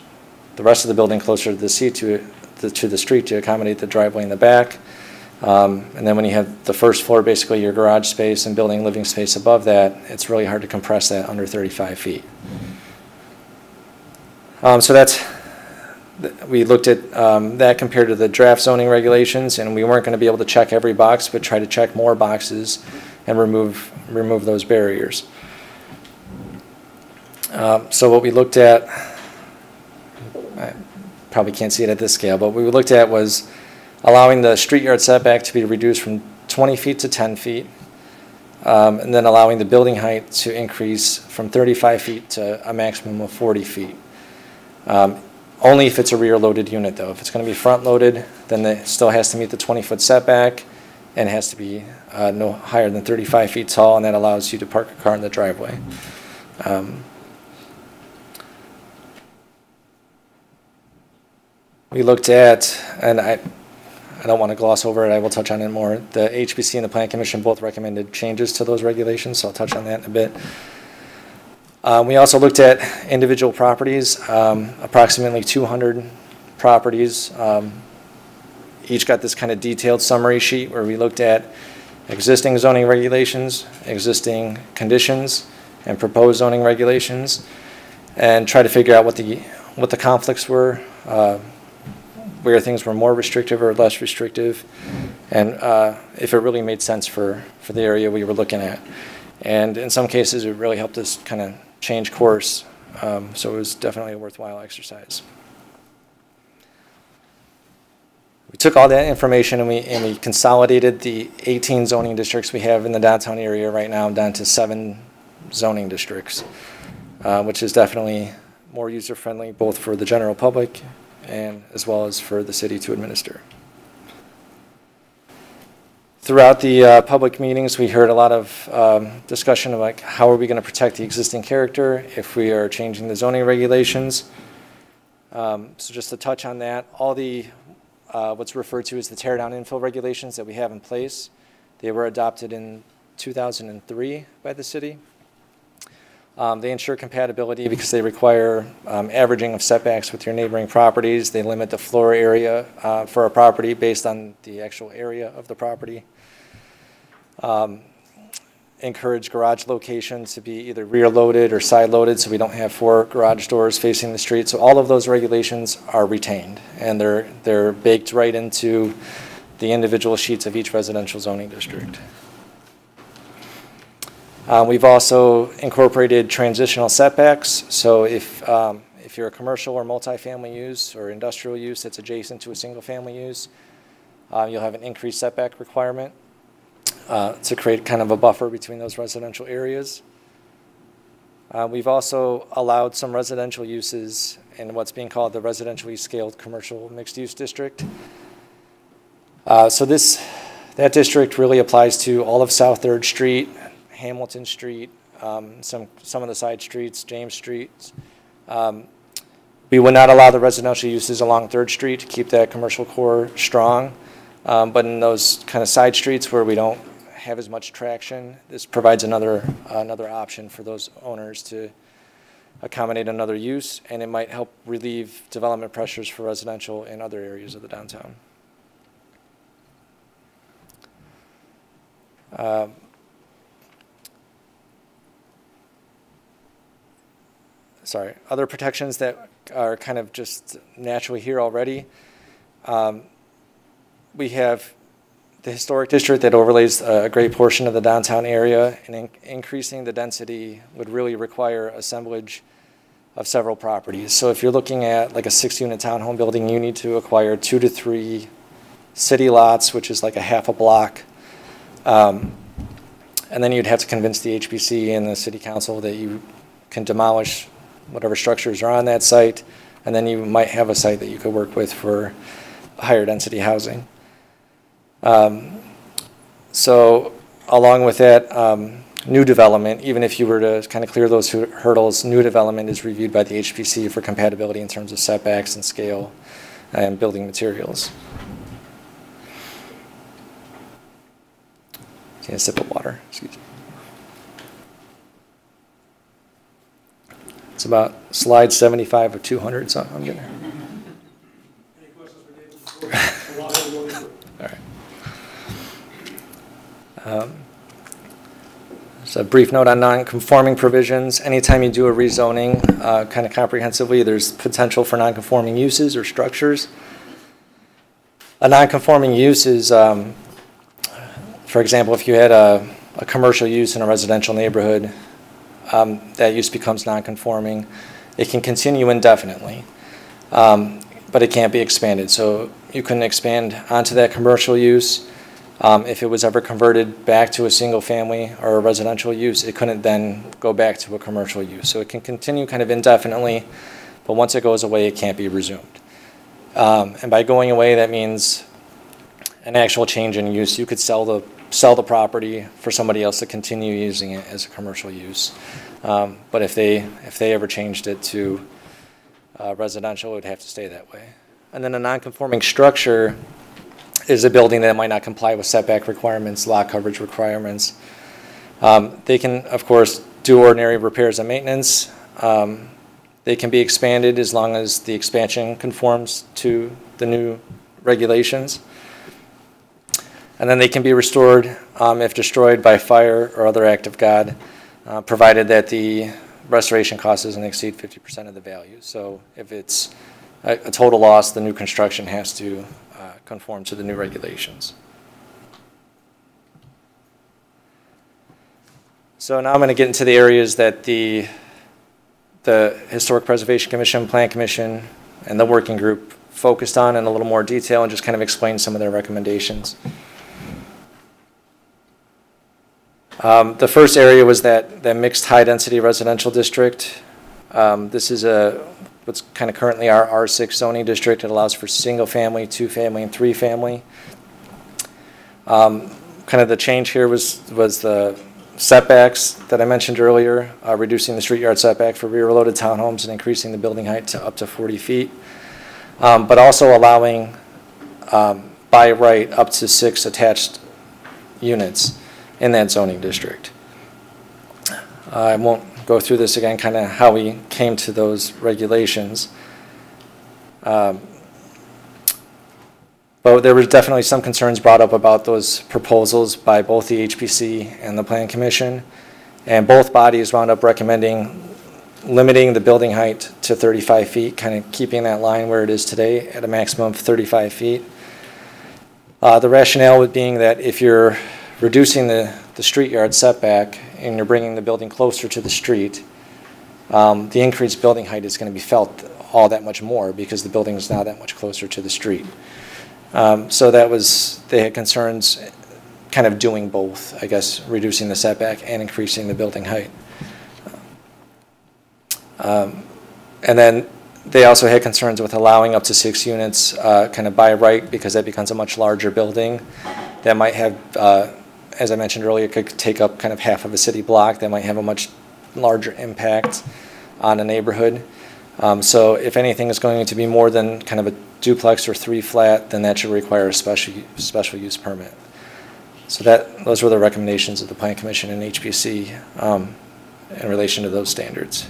the rest of the building closer to the street to accommodate the driveway in the back. And then when you have the first floor, basically your garage space and building living space above that, it's really hard to compress that under 35 feet. So we looked at that compared to the draft zoning regulations, and we weren't going to be able to check every box, but try to check more boxes and remove those barriers. So what we looked at, I probably can't see it at this scale, but what we looked at was allowing the street yard setback to be reduced from 20 feet to 10 feet, and then allowing the building height to increase from 35 feet to a maximum of 40 feet. Only if it's a rear-loaded unit, though. If it's going to be front-loaded, then it still has to meet the 20-foot setback and has to be no higher than 35 feet tall, and that allows you to park a car in the driveway. We looked at, and I don't want to gloss over it, I will touch on it more. The HPC and the Plan Commission both recommended changes to those regulations, so I'll touch on that in a bit. We also looked at individual properties, approximately 200 properties. Each got this kind of detailed summary sheet where we looked at existing zoning regulations, existing conditions, and proposed zoning regulations, and try to figure out what the conflicts were, where things were more restrictive or less restrictive, and if it really made sense for the area we were looking at. And in some cases, it really helped us kind of change course, so it was definitely a worthwhile exercise. We took all that information and we consolidated the 18 zoning districts we have in the downtown area right now down to 7 zoning districts, which is definitely more user-friendly both for the general public and as well as for the city to administer. Throughout the public meetings, we heard a lot of discussion of like how are we going to protect the existing character if we are changing the zoning regulations. So just to touch on that, all the what's referred to as the tear down infill regulations that we have in place, they were adopted in 2003 by the city. They ensure compatibility because they require averaging of setbacks with your neighboring properties. They limit the floor area for a property based on the actual area of the property. Encourage garage locations to be either rear loaded or side loaded so we don't have 4 garage doors facing the street. So all of those regulations are retained and they're baked right into the individual sheets of each residential zoning district. We've also incorporated transitional setbacks. So if you're a commercial or multifamily use or industrial use that's adjacent to a single family use, you'll have an increased setback requirement to create kind of a buffer between those residential areas. We've also allowed some residential uses in what's being called the residentially scaled commercial mixed use district. So that district really applies to all of South 3rd Street, Hamilton Street, some of the side streets, James Street. We would not allow the residential uses along 3rd Street to keep that commercial core strong. But in those kind of side streets where we don't have as much traction, this provides another option for those owners to accommodate another use, and it might help relieve development pressures for residential in other areas of the downtown. Sorry, other protections that are kind of just naturally here already. We have the historic district that overlays a great portion of the downtown area, and increasing the density would really require assemblage of several properties. So if you're looking at like a 6-unit townhome building, you need to acquire 2 to 3 city lots, which is like a half a block. And then you'd have to convince the HPC and the city council that you can demolish whatever structures are on that site, and then you might have a site that you could work with for higher density housing. So along with that, new development, even if you were to kind of clear those hurdles, new development is reviewed by the HPC for compatibility in terms of setbacks and scale and building materials. Take a sip of water, excuse me. It's about slide 75 of 200, so I'm getting there. Any questions for David? All right. Just a brief note on non-conforming provisions. Anytime you do a rezoning kind of comprehensively, there's potential for non-conforming uses or structures. A non-conforming use is, for example, if you had a commercial use in a residential neighborhood, that use becomes non-conforming. It can continue indefinitely, but it can't be expanded. So you couldn't expand onto that commercial use. If it was ever converted back to a single family or a residential use, it couldn't then go back to a commercial use. So it can continue kind of indefinitely, but once it goes away, it can't be resumed. And by going away, that means an actual change in use. You could sell the property for somebody else to continue using it as a commercial use. But if they ever changed it to residential, it would have to stay that way. And then a non-conforming structure is a building that might not comply with setback requirements, lot coverage requirements. They can, of course, do ordinary repairs and maintenance. They can be expanded as long as the expansion conforms to the new regulations. And then they can be restored if destroyed by fire or other act of God, provided that the restoration cost doesn't exceed 50% of the value. So if it's a total loss, the new construction has to conform to the new regulations. So now I'm going to get into the areas that the Historic Preservation Commission, Plan Commission, and the working group focused on in a little more detail and just kind of explain some of their recommendations. The first area was that mixed high-density residential district. This is what's kind of currently our R6 zoning district. It allows for single-family, two-family, and three-family. Kind of the change here was the setbacks that I mentioned earlier, reducing the street yard setback for rear-loaded townhomes and increasing the building height to up to 40 feet, but also allowing by right up to 6 attached units in that zoning district. I won't go through this again, kind of how we came to those regulations. But there was definitely some concerns brought up about those proposals by both the HPC and the Plan Commission. And both bodies wound up recommending limiting the building height to 35 feet, kind of keeping that line where it is today at a maximum of 35 feet. The rationale being that if you're reducing the street yard setback and you're bringing the building closer to the street, the increased building height is going to be felt all that much more because the building is now that much closer to the street. So they had concerns kind of doing both, I guess, reducing the setback and increasing the building height. And then they also had concerns with allowing up to 6 units kind of by right because that becomes a much larger building that might have, as I mentioned earlier, could take up kind of half of a city block. That might have a much larger impact on a neighborhood. So if anything is going to be more than kind of a duplex or 3 flat, then that should require a special use permit. So those were the recommendations of the Plan Commission and HPC in relation to those standards.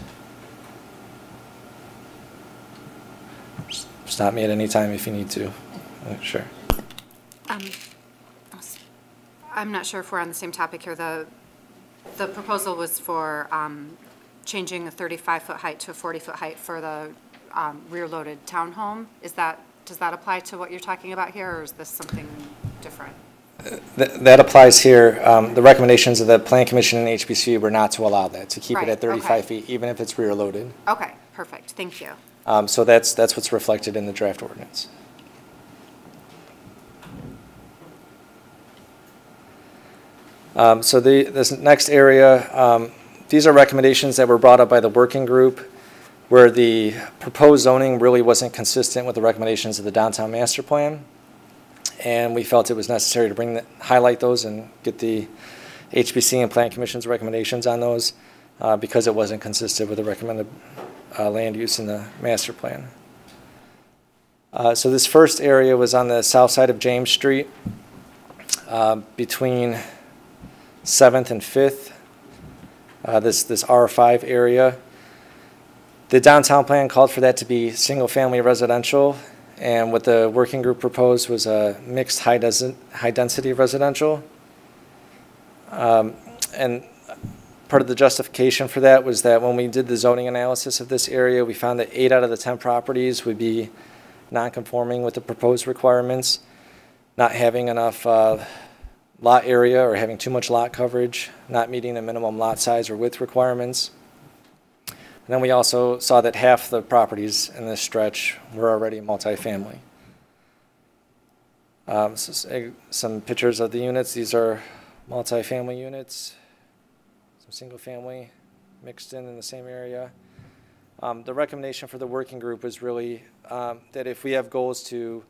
Stop me at any time if you need to. Sure. I'm not sure if we're on the same topic here. The proposal was for changing a 35-foot height to a 40-foot height for the rear-loaded townhome. Does that apply to what you're talking about here, or is this something different? That applies here. The recommendations of the Plan Commission and HPC were not to allow that, to keep it at 35 feet, even if it's rear-loaded. Okay, perfect. Thank you. So that's what's reflected in the draft ordinance. So this next area, these are recommendations that were brought up by the working group where the proposed zoning really wasn't consistent with the recommendations of the downtown master plan. And we felt it was necessary to highlight those and get the HPC and Plan Commission's recommendations on those because it wasn't consistent with the recommended land use in the master plan. So this first area was on the south side of James Street between 7th and 5th, this R5 area. The downtown plan called for that to be single-family residential, and what the working group proposed was a mixed high-density residential. And part of the justification for that was that when we did the zoning analysis of this area, we found that 8 out of the 10 properties would be non-conforming with the proposed requirements, not having enough lot area or having too much lot coverage, not meeting the minimum lot size or width requirements. And then we also saw that half the properties in this stretch were already multifamily. Some pictures of the units. These are multifamily units, some single family mixed in the same area. The recommendation for the working group was really that if we have goals to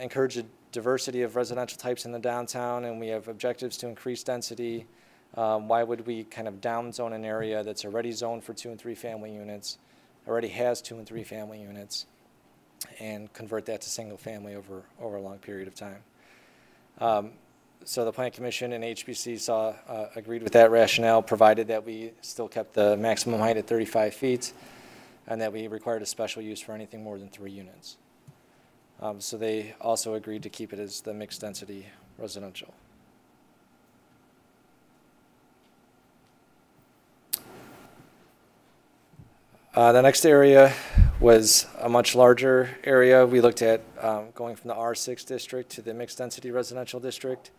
encourage a diversity of residential types in the downtown and we have objectives to increase density, why would we kind of down zone an area that's already zoned for 2 and 3 family units, already has 2 and 3 family units, and convert that to single family over a long period of time. So the Plan Commission and HBC agreed with that rationale, provided that we still kept the maximum height at 35 feet and that we required a special use for anything more than 3 units. So they also agreed to keep it as the mixed density residential. The next area was a much larger area. We looked at going from the R6 district to the mixed density residential district.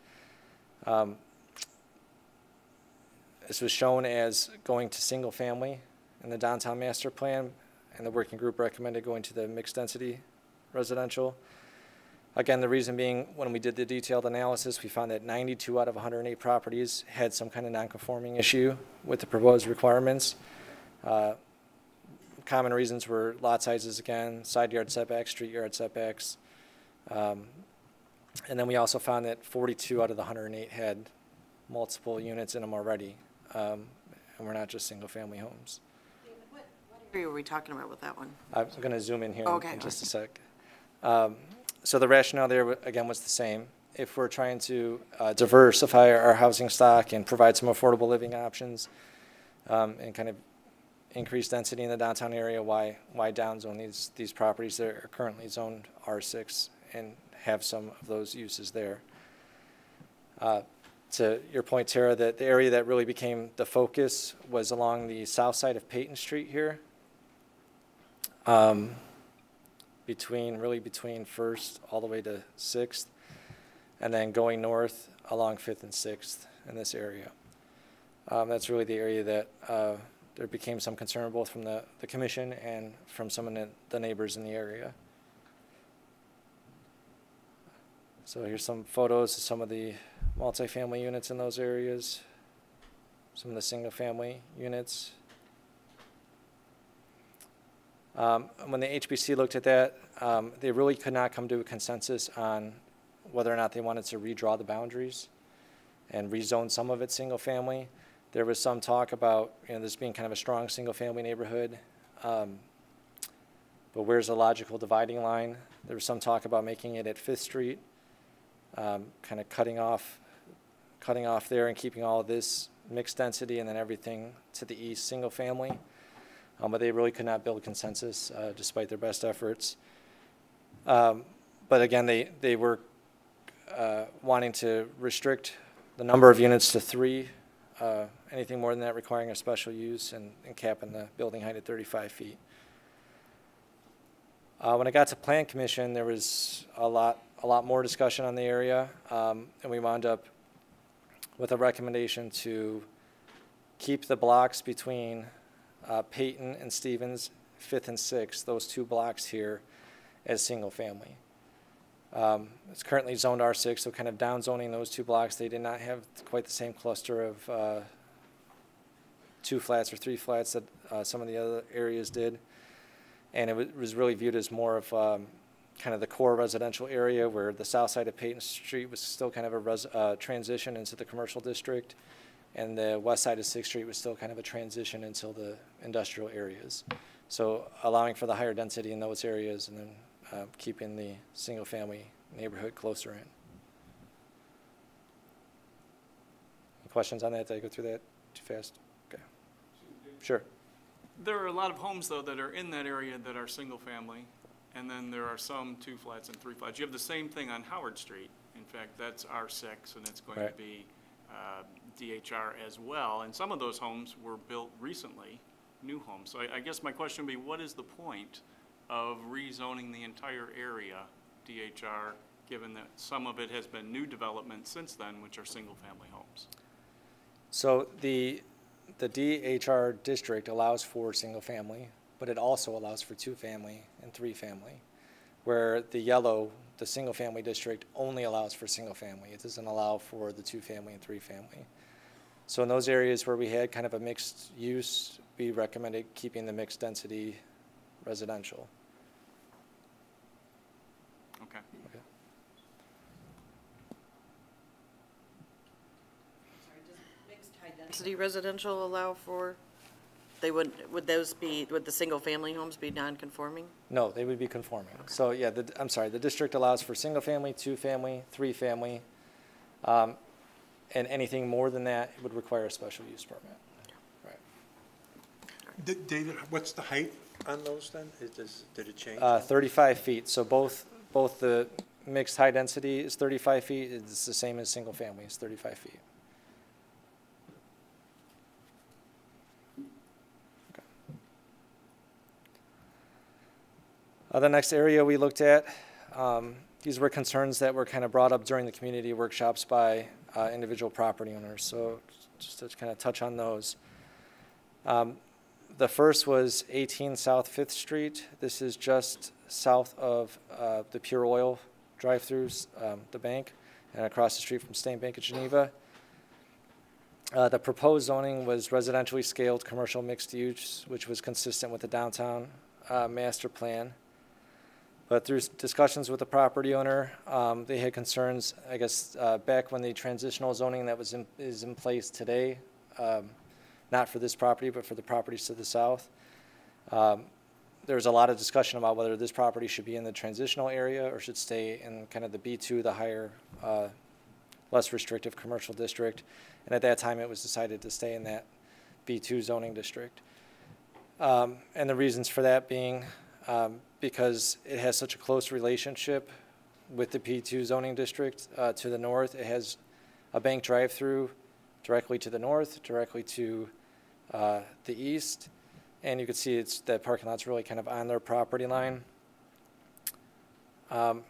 This was shown as going to single family in the downtown master plan, and the working group recommended going to the mixed density residential. Again, the reason being, when we did the detailed analysis, we found that 92 out of 108 properties had some kind of non-conforming issue with the proposed requirements. Common reasons were lot sizes again, side yard setbacks, street yard setbacks. And then we also found that 42 out of the 108 had multiple units in them already. And we're not just single family homes. What area were we talking about with that one? I'm going to zoom in here in just a sec. So the rationale there, again, was the same. If we're trying to diversify our housing stock and provide some affordable living options and kind of increase density in the downtown area, why dowenzone these properties that are currently zoned R6 and have some of those uses there. To your point, Tara, that the area that really became the focus was along the south side of Peyton Street here. Between First all the way to 6th, and then going north along 5th and 6th in this area. That's really the area that there became some concern both from the commission and from some of the neighbors in the area. So here's some photos of some of the multifamily units in those areas, some of the single family units. When the HBC looked at that, they really could not come to a consensus on whether or not they wanted to redraw the boundaries and rezone some of it single family. There was some talk about this being kind of a strong single family neighborhood, but where's the logical dividing line? There was some talk about making it at 5th Street, kind of cutting off there and keeping all of this mixed density and then everything to the east single family. But they really could not build consensus despite their best efforts. But again, they were wanting to restrict the number of units to 3, anything more than that requiring a special use, and capping the building height at 35 feet. When I got to Plan Commission, there was a lot more discussion on the area, and we wound up with a recommendation to keep the blocks between Peyton and Stevens, 5th and 6th, those 2 blocks here, as single family. It's currently zoned R6, so kind of down zoning those 2 blocks. They did not have quite the same cluster of 2 flats or 3 flats that some of the other areas did. And it was really viewed as more of kind of the core residential area, where the south side of Peyton Street was still kind of a transition into the commercial district, and the west side of 6th Street was still kind of a transition into the industrial areas. So allowing for the higher density in those areas and then keeping the single family neighborhood closer in. Any questions on that? Did I go through that too fast? Okay. Sure. There are a lot of homes, though, that are in that area that are single-family, and then there are some 2 flats and 3 flats. You have the same thing on Howard Street. In fact, that's R6, and it's going to be D-MHR as well. And some of those homes were built recently, new homes. So I guess my question would be, what is the point of rezoning the entire area D-MHR, given that some of it has been new development since then, which are single-family homes? So the D-MHR district allows for single-family, but it also allows for 2-family and 3-family, where the yellow, the single-family district, only allows for single-family. It doesn't allow for the 2-family and 3-family. So in those areas where we had kind of a mixed use, we recommended keeping the mixed density residential. Okay. Okay. Sorry, does mixed high density residential allow for, they would the single-family homes be non-conforming? No, they would be conforming. So yeah, I'm sorry, the district allows for single-family, 2-family, 3-family, and anything more than that would require a special use permit. Right. David, what's the height on those then? Did it change? 35 feet. So both the mixed high density is 35 feet. It's the same as single family. It's 35 feet. Okay. The next area we looked at, these were concerns that were kind of brought up during the community workshops by individual property owners. So just to kind of touch on those. The first was 18 South 5th Street. This is just south of the Pure Oil drive-throughs, the bank, and across the street from State Bank of Geneva. The proposed zoning was residentially scaled commercial mixed use, which was consistent with the downtown master plan. But through discussions with the property owner, they had concerns, I guess, back when the transitional zoning that is in place today, not for this property, but for the properties to the south. There was a lot of discussion about whether this property should be in the transitional area or should stay in kind of the B2, the higher, less restrictive commercial district. And at that time, it was decided to stay in that B2 zoning district. And the reasons for that being because it has such a close relationship with the B2 zoning district to the north. It has a bank drive-through directly to the north, directly to the east, and you can see that parking lot's really kind of on their property line. And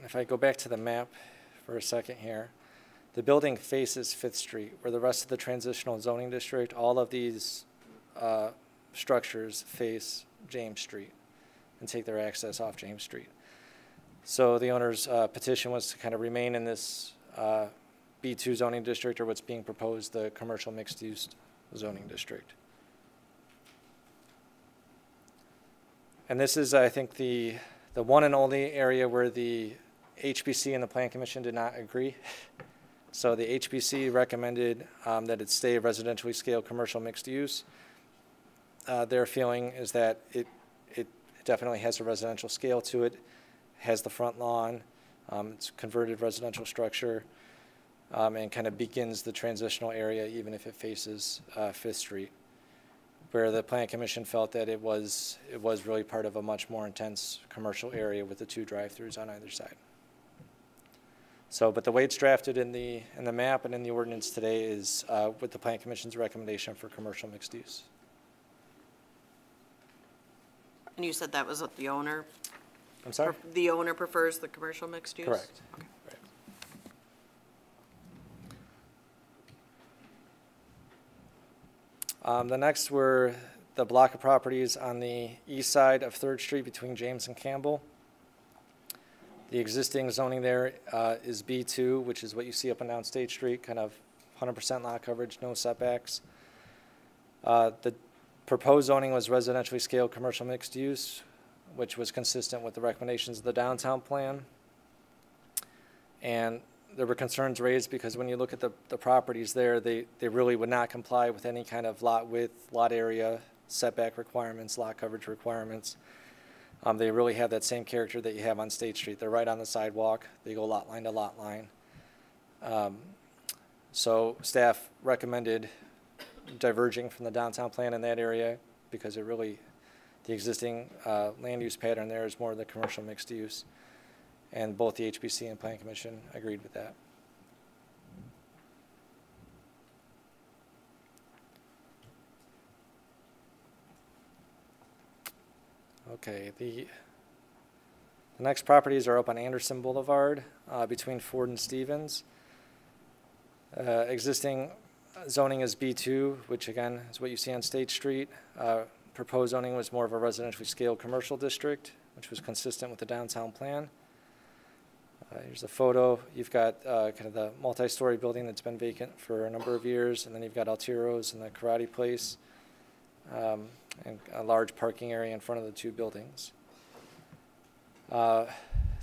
if I go back to the map for a second here, the building faces 5th Street, where the rest of the transitional zoning district, all of these structures face James Street and take their access off James Street. So the owner's petition was to kind of remain in this B2 zoning district, or what's being proposed, the commercial mixed-use zoning district. And this is, I think, the one and only area where the HPC and the Plan Commission did not agree. So the HPC recommended that it stay residentially scaled commercial mixed use. Their feeling is that it definitely has a residential scale to it, has the front lawn, it's converted residential structure, and kind of begins the transitional area even if it faces 5th Street, where the Plan Commission felt that it was really part of a much more intense commercial area with the 2 drive-throughs on either side. So, but the way it's drafted in the map and in the ordinance today is with the Plan Commission's recommendation for commercial mixed use. And you said that was what the owner? I'm sorry? The owner prefers the commercial mixed use? Correct. Okay. Right. The next were the block of properties on the east side of 3rd Street between James and Campbell. The existing zoning there is B2, which is what you see up and down State Street, kind of 100% lot coverage, no setbacks. The proposed zoning was residentially scaled commercial mixed use, which was consistent with the recommendations of the downtown plan. And there were concerns raised because when you look at the properties there, they really would not comply with any kind of lot width, lot area, setback requirements, lot coverage requirements. They really have that same character that you have on State Street. They're right on the sidewalk. They go lot line to lot line. So staff recommended diverging from the downtown plan in that area, because it really, the existing land use pattern there is more of the commercial mixed use. And both the HPC and Plan Commission agreed with that. Okay, the next properties are up on Anderson Boulevard between Ford and Stevens. Existing zoning is B2, which again is what you see on State Street. Proposed zoning was more of a residentially scaled commercial district, which was consistent with the downtown plan. Here's a photo. You've got kind of the multi-story building that's been vacant for a number of years, and then you've got Altiro's and the karate place, and a large parking area in front of the two buildings. The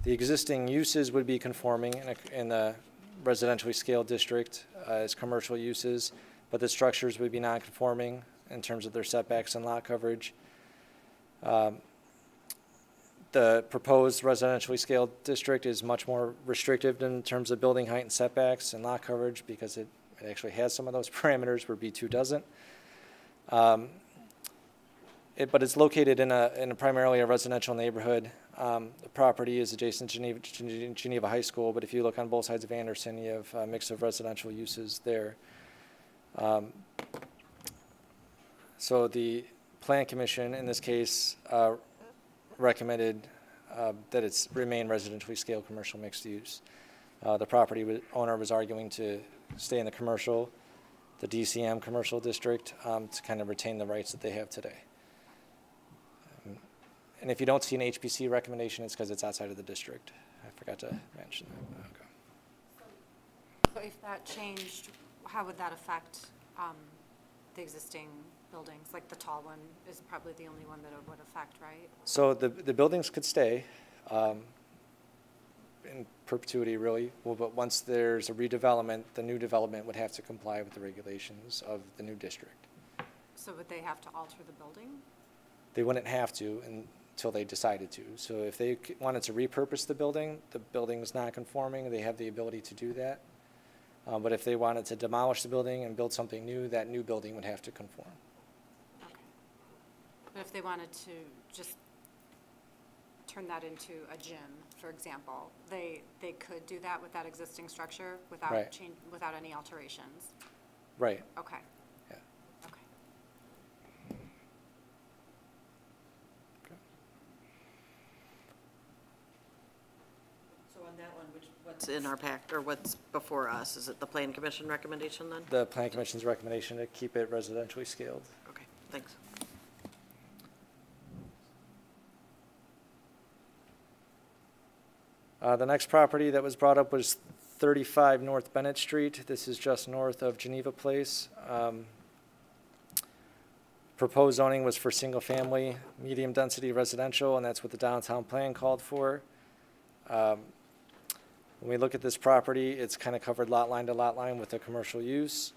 existing uses would be conforming in the residentially scaled district as commercial uses, but the structures would be non-conforming in terms of their setbacks and lot coverage. The proposed residentially scaled district is much more restrictive in terms of building height and setbacks and lot coverage because it actually has some of those parameters where B2 doesn't. But it's located in a primarily a residential neighborhood. The property is adjacent to Geneva High School, but if you look on both sides of Anderson, you have a mix of residential uses there. So the Plan Commission, in this case, recommended that it's remain residentially scaled commercial mixed use. The property owner was arguing to stay in the commercial, the DCM commercial district, to kind of retain the rights that they have today. And if you don't see an HPC recommendation, it's because it's outside of the district. I forgot to mention that. Okay. So if that changed, how would that affect the existing buildings? Like the tall one is probably the only one that it would affect, right? So the buildings could stay in perpetuity, really. Well, but once there's a redevelopment, the new development would have to comply with the regulations of the new district. So would they have to alter the building? They wouldn't have to until they decided to. So if they wanted to repurpose the building is not conforming, they have the ability to do that. But if they wanted to demolish the building and build something new, that new building would have to conform. Okay. But if they wanted to just turn that into a gym, for example, they could do that with that existing structure without Right. without any alterations? Right. Okay. Yeah. Okay. So on that one, what's in our pact, or what's before us? Is it the Plan Commission recommendation then? The Plan Commission's recommendation to keep it residentially scaled. Okay, thanks. The next property that was brought up was 35 North Bennett Street. This is just north of Geneva Place. Proposed zoning was for single-family, medium-density residential, and that's what the downtown plan called for. When we look at this property, it's kind of covered lot line to lot line with a commercial use.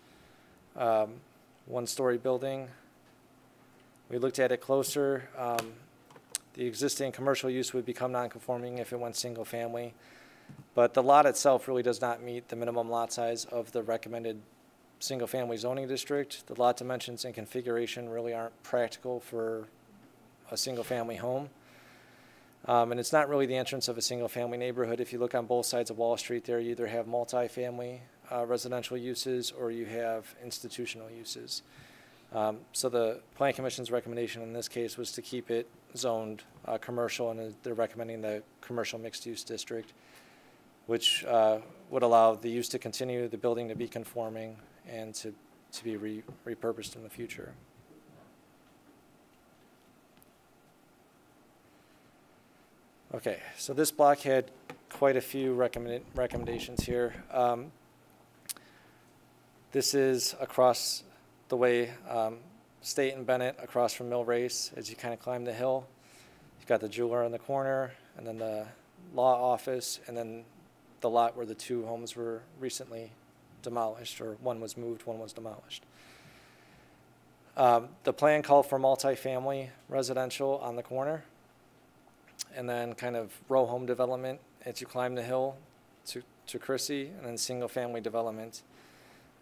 One-story building. We looked at it closer. The existing commercial use would become non-conforming if it went single-family. But the lot itself really does not meet the minimum lot size of the recommended single-family zoning district. The lot dimensions and configuration really aren't practical for a single-family home. And it's not really the entrance of a single-family neighborhood. If you look on both sides of Wall Street there, you either have multifamily residential uses or you have institutional uses. So the Plan Commission's recommendation in this case was to keep it zoned commercial, and they're recommending the commercial mixed-use district, which would allow the use to continue, the building to be conforming, and to be repurposed in the future. Okay, so this block had quite a few recommendations here. This is across the way, State and Bennett, across from Mill Race, as you kind of climb the hill. You've got the jeweler in the corner, and then the law office, and then the lot where the two homes were recently demolished, or one was moved, one was demolished. The plan called for multifamily residential on the corner, and then kind of row home development as you climb the hill to Chrissy, and then single family development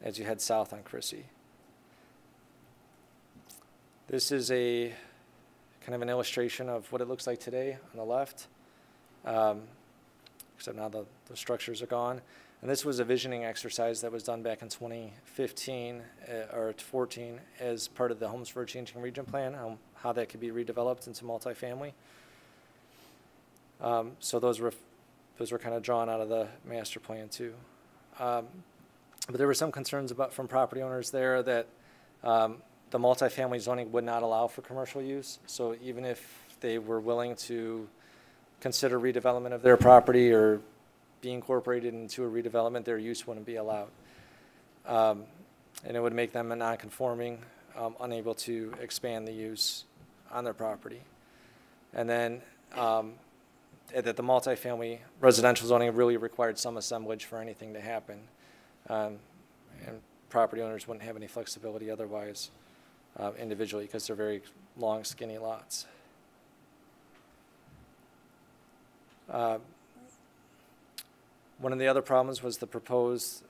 as you head south on Chrissy. This is a kind of an illustration of what it looks like today on the left, except now the structures are gone. And this was a visioning exercise that was done back in 2015 or 14 as part of the Homes for a Changing Region plan, how that could be redeveloped into multifamily. So those were kind of drawn out of the master plan too. But there were some concerns from property owners there that the multifamily zoning would not allow for commercial use. So even if they were willing to consider redevelopment of their property or be incorporated into a redevelopment, their use wouldn't be allowed. And it would make them a non-conforming, unable to expand the use on their property. And then that the multifamily residential zoning really required some assemblage for anything to happen. And property owners wouldn't have any flexibility otherwise individually because they're very long, skinny lots. One of the other problems was the proposed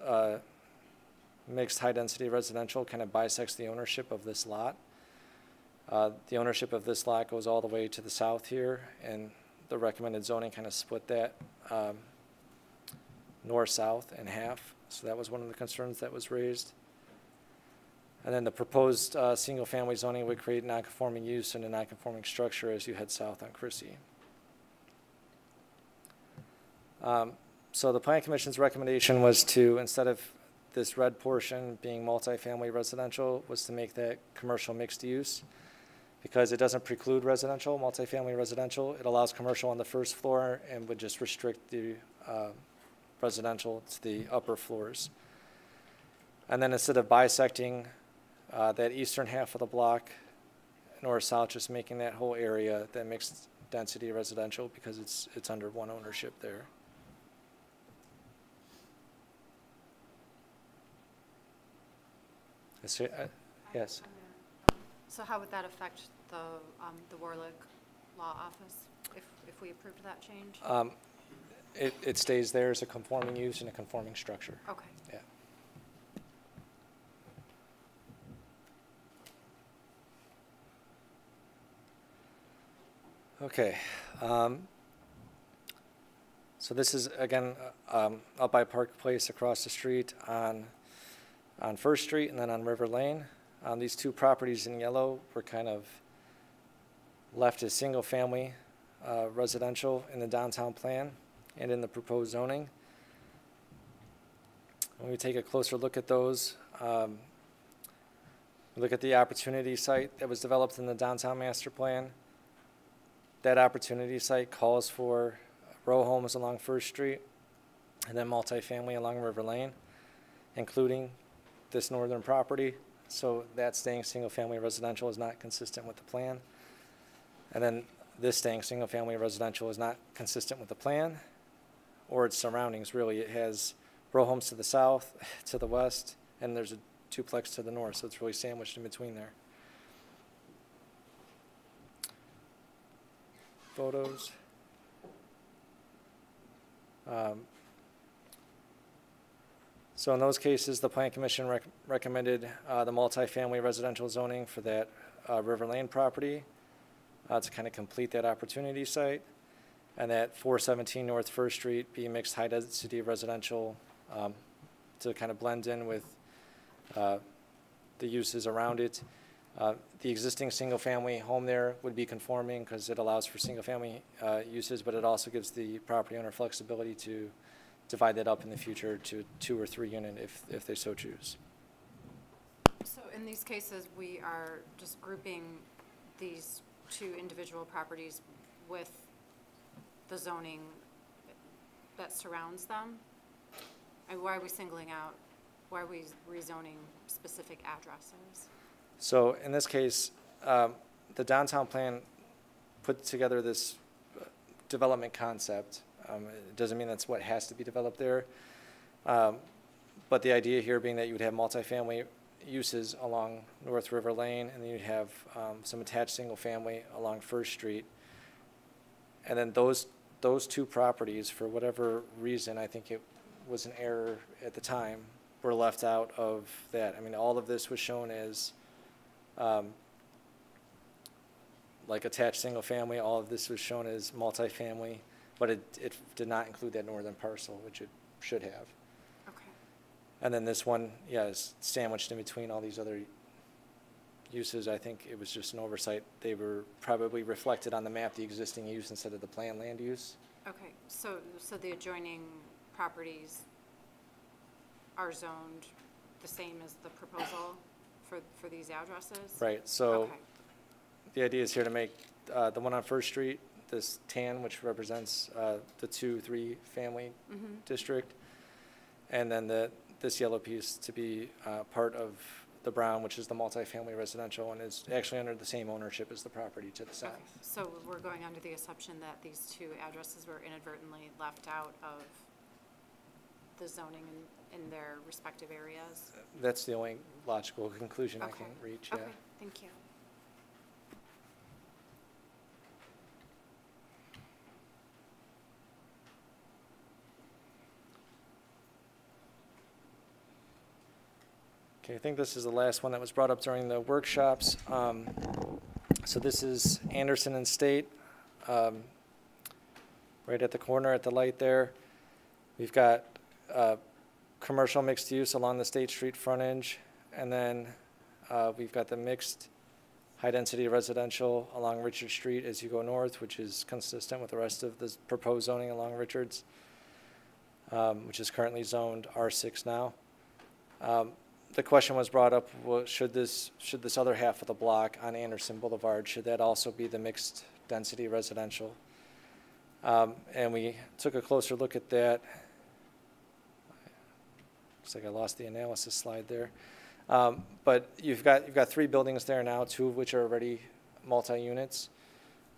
mixed high-density residential kind of bisects the ownership of this lot. The ownership of this lot goes all the way to the south here, and the recommended zoning kind of split that north-south in half. So that was one of the concerns that was raised. And then the proposed single-family zoning would create non-conforming use and a non-conforming structure as you head south on Chrissy. So the Planning Commission's recommendation was to, instead of this red portion being multifamily residential, was to make that commercial mixed use. Because it doesn't preclude residential, multifamily residential, it allows commercial on the first floor and would just restrict the residential to the upper floors. And then instead of bisecting that eastern half of the block north-south, just making that whole area that mixed density residential because it's under one ownership there. Yes. So how would that affect the Warlick Law Office if we approved that change? It stays there as a conforming use and a conforming structure. Okay. Yeah. Okay. So this is, again, up by Park Place across the street on First Street and then on River Lane. These two properties in yellow were kind of left as single-family residential in the downtown plan and in the proposed zoning. When we take a closer look at those, look at the opportunity site that was developed in the downtown master plan. That opportunity site calls for row homes along First Street and then multifamily along River Lane, including this northern property. So that staying single-family residential is not consistent with the plan. And then this staying single-family residential is not consistent with the plan or its surroundings, really. It has row homes to the south, to the west, and there's a duplex to the north, so it's really sandwiched in between there. Photos. So in those cases, the Plan Commission recommended the multifamily residential zoning for that River Lane property to kind of complete that opportunity site, and that 417 North First Street be mixed high-density residential to kind of blend in with the uses around it. The existing single-family home there would be conforming because it allows for single-family uses, but it also gives the property owner flexibility to divide that up in the future to 2 or 3 unit if they so choose. So in these cases, we are just grouping these two individual properties with the zoning that surrounds them? And why are we singling out, why are we rezoning specific addresses? So in this case, the downtown plan put together this development concept. It doesn't mean that's what has to be developed there. But the idea here being that you would have multifamily uses along North River Lane, and then you'd have some attached single family along First Street. And then those two properties, for whatever reason, I think it was an error at the time, were left out of that. I mean, all of this was shown as like attached single family. All of this was shown as multifamily, but it did not include that northern parcel, which it should have. Okay. And then this one, yeah, is sandwiched in between all these other uses. I think it was just an oversight. They were probably reflected on the map, the existing use instead of the planned land use. Okay, so the adjoining properties are zoned the same as the proposal for these addresses? Right, so Okay. the idea is here to make the one on First Street, this tan, which represents the 2-3 family district, and then this yellow piece to be part of the brown, which is the multifamily residential, and is actually under the same ownership as the property to the south. Okay, so we're going under the assumption that these two addresses were inadvertently left out of the zoning in their respective areas? That's the only logical conclusion I Okay. can reach, yeah. Okay, thank you. Okay, I think this is the last one that was brought up during the workshops. So this is Anderson and State, right at the corner at the light there. We've got commercial mixed use along the State Street frontage, and then we've got the mixed high-density residential along Richard Street as you go north, which is consistent with the rest of the proposed zoning along Richards, which is currently zoned R6 now. The question was brought up, well, should this other half of the block on Anderson Boulevard, should that also be the mixed density residential? And we took a closer look at that. Looks like I lost the analysis slide there. But you've got 3 buildings there now, 2 of which are already multi-units.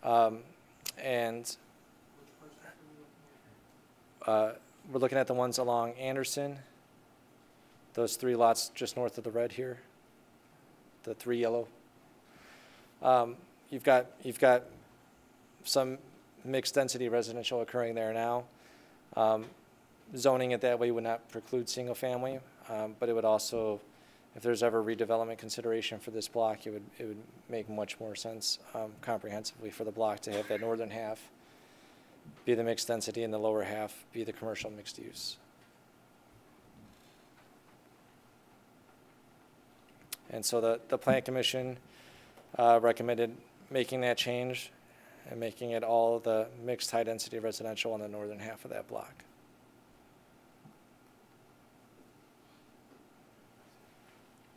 And we're looking at the ones along Anderson. Those 3 lots just north of the red here, the 3 yellow. You've got some mixed density residential occurring there now. Zoning it that way would not preclude single family, but it would also, if there's ever redevelopment consideration for this block, it would make much more sense comprehensively for the block to have that northern half be the mixed density and the lower half be the commercial mixed use. And so the Plan Commission recommended making that change and making it all the mixed high-density residential on the northern half of that block.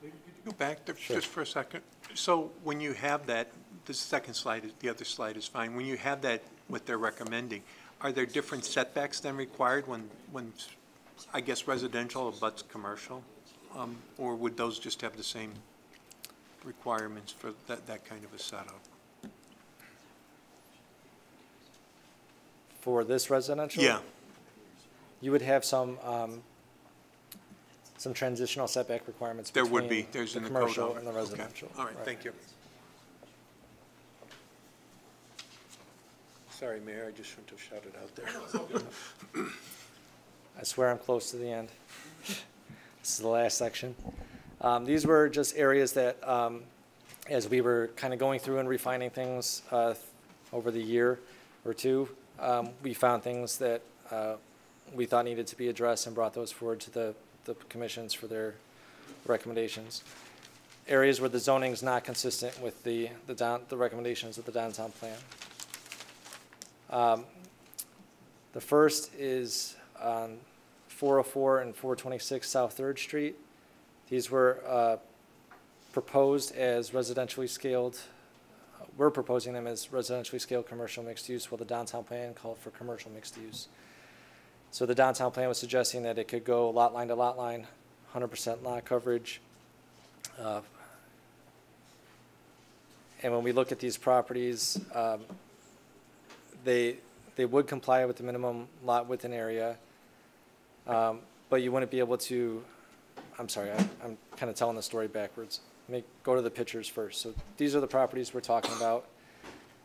Could you go back just for a second? So when you have that, the second slide, the other slide is fine. When you have that, what they're recommending, are there different setbacks than required when I guess residential abuts commercial? Or would those just have the same requirements for that kind of a setup? For this residential? Yeah. You would have some transitional setback requirements There between would be. There's the in the commercial code. and the residential. Okay. All right, thank you. Sorry, Mayor, I just shouldn't have shouted out there. I swear I'm close to the end. This is the last section. These were just areas that, as we were kind of going through and refining things over the year or two, we found things that we thought needed to be addressed and brought those forward to the commissions for their recommendations. Areas where the zoning is not consistent with the recommendations of the downtown plan. The first is on 404 and 426 South 3rd Street. These were proposed as residentially scaled. We're proposing them as residentially scaled commercial mixed use, while the downtown plan called for commercial mixed use. So the downtown plan was suggesting that it could go lot line to lot line, 100% lot coverage. And when we look at these properties, they would comply with the minimum lot width and area, but you wouldn't be able to, I'm sorry, I'm kind of telling the story backwards. Go to the pictures first. So these are the properties we're talking about.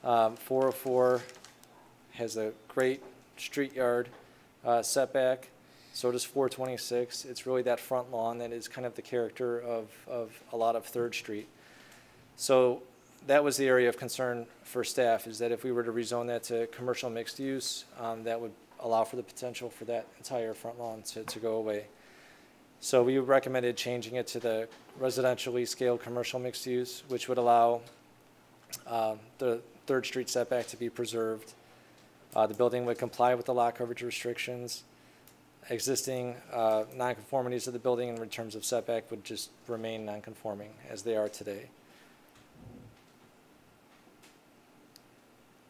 404 has a great street yard setback. So does 426. It's really that front lawn that is kind of the character of a lot of 3rd Street. So that was the area of concern for staff, is that if we were to rezone that to commercial mixed use, that would allow for the potential for that entire front lawn to go away. So we recommended changing it to the residentially scaled commercial mixed use, which would allow the 3rd Street setback to be preserved. The building would comply with the lot coverage restrictions. Existing nonconformities of the building in terms of setback would just remain nonconforming as they are today.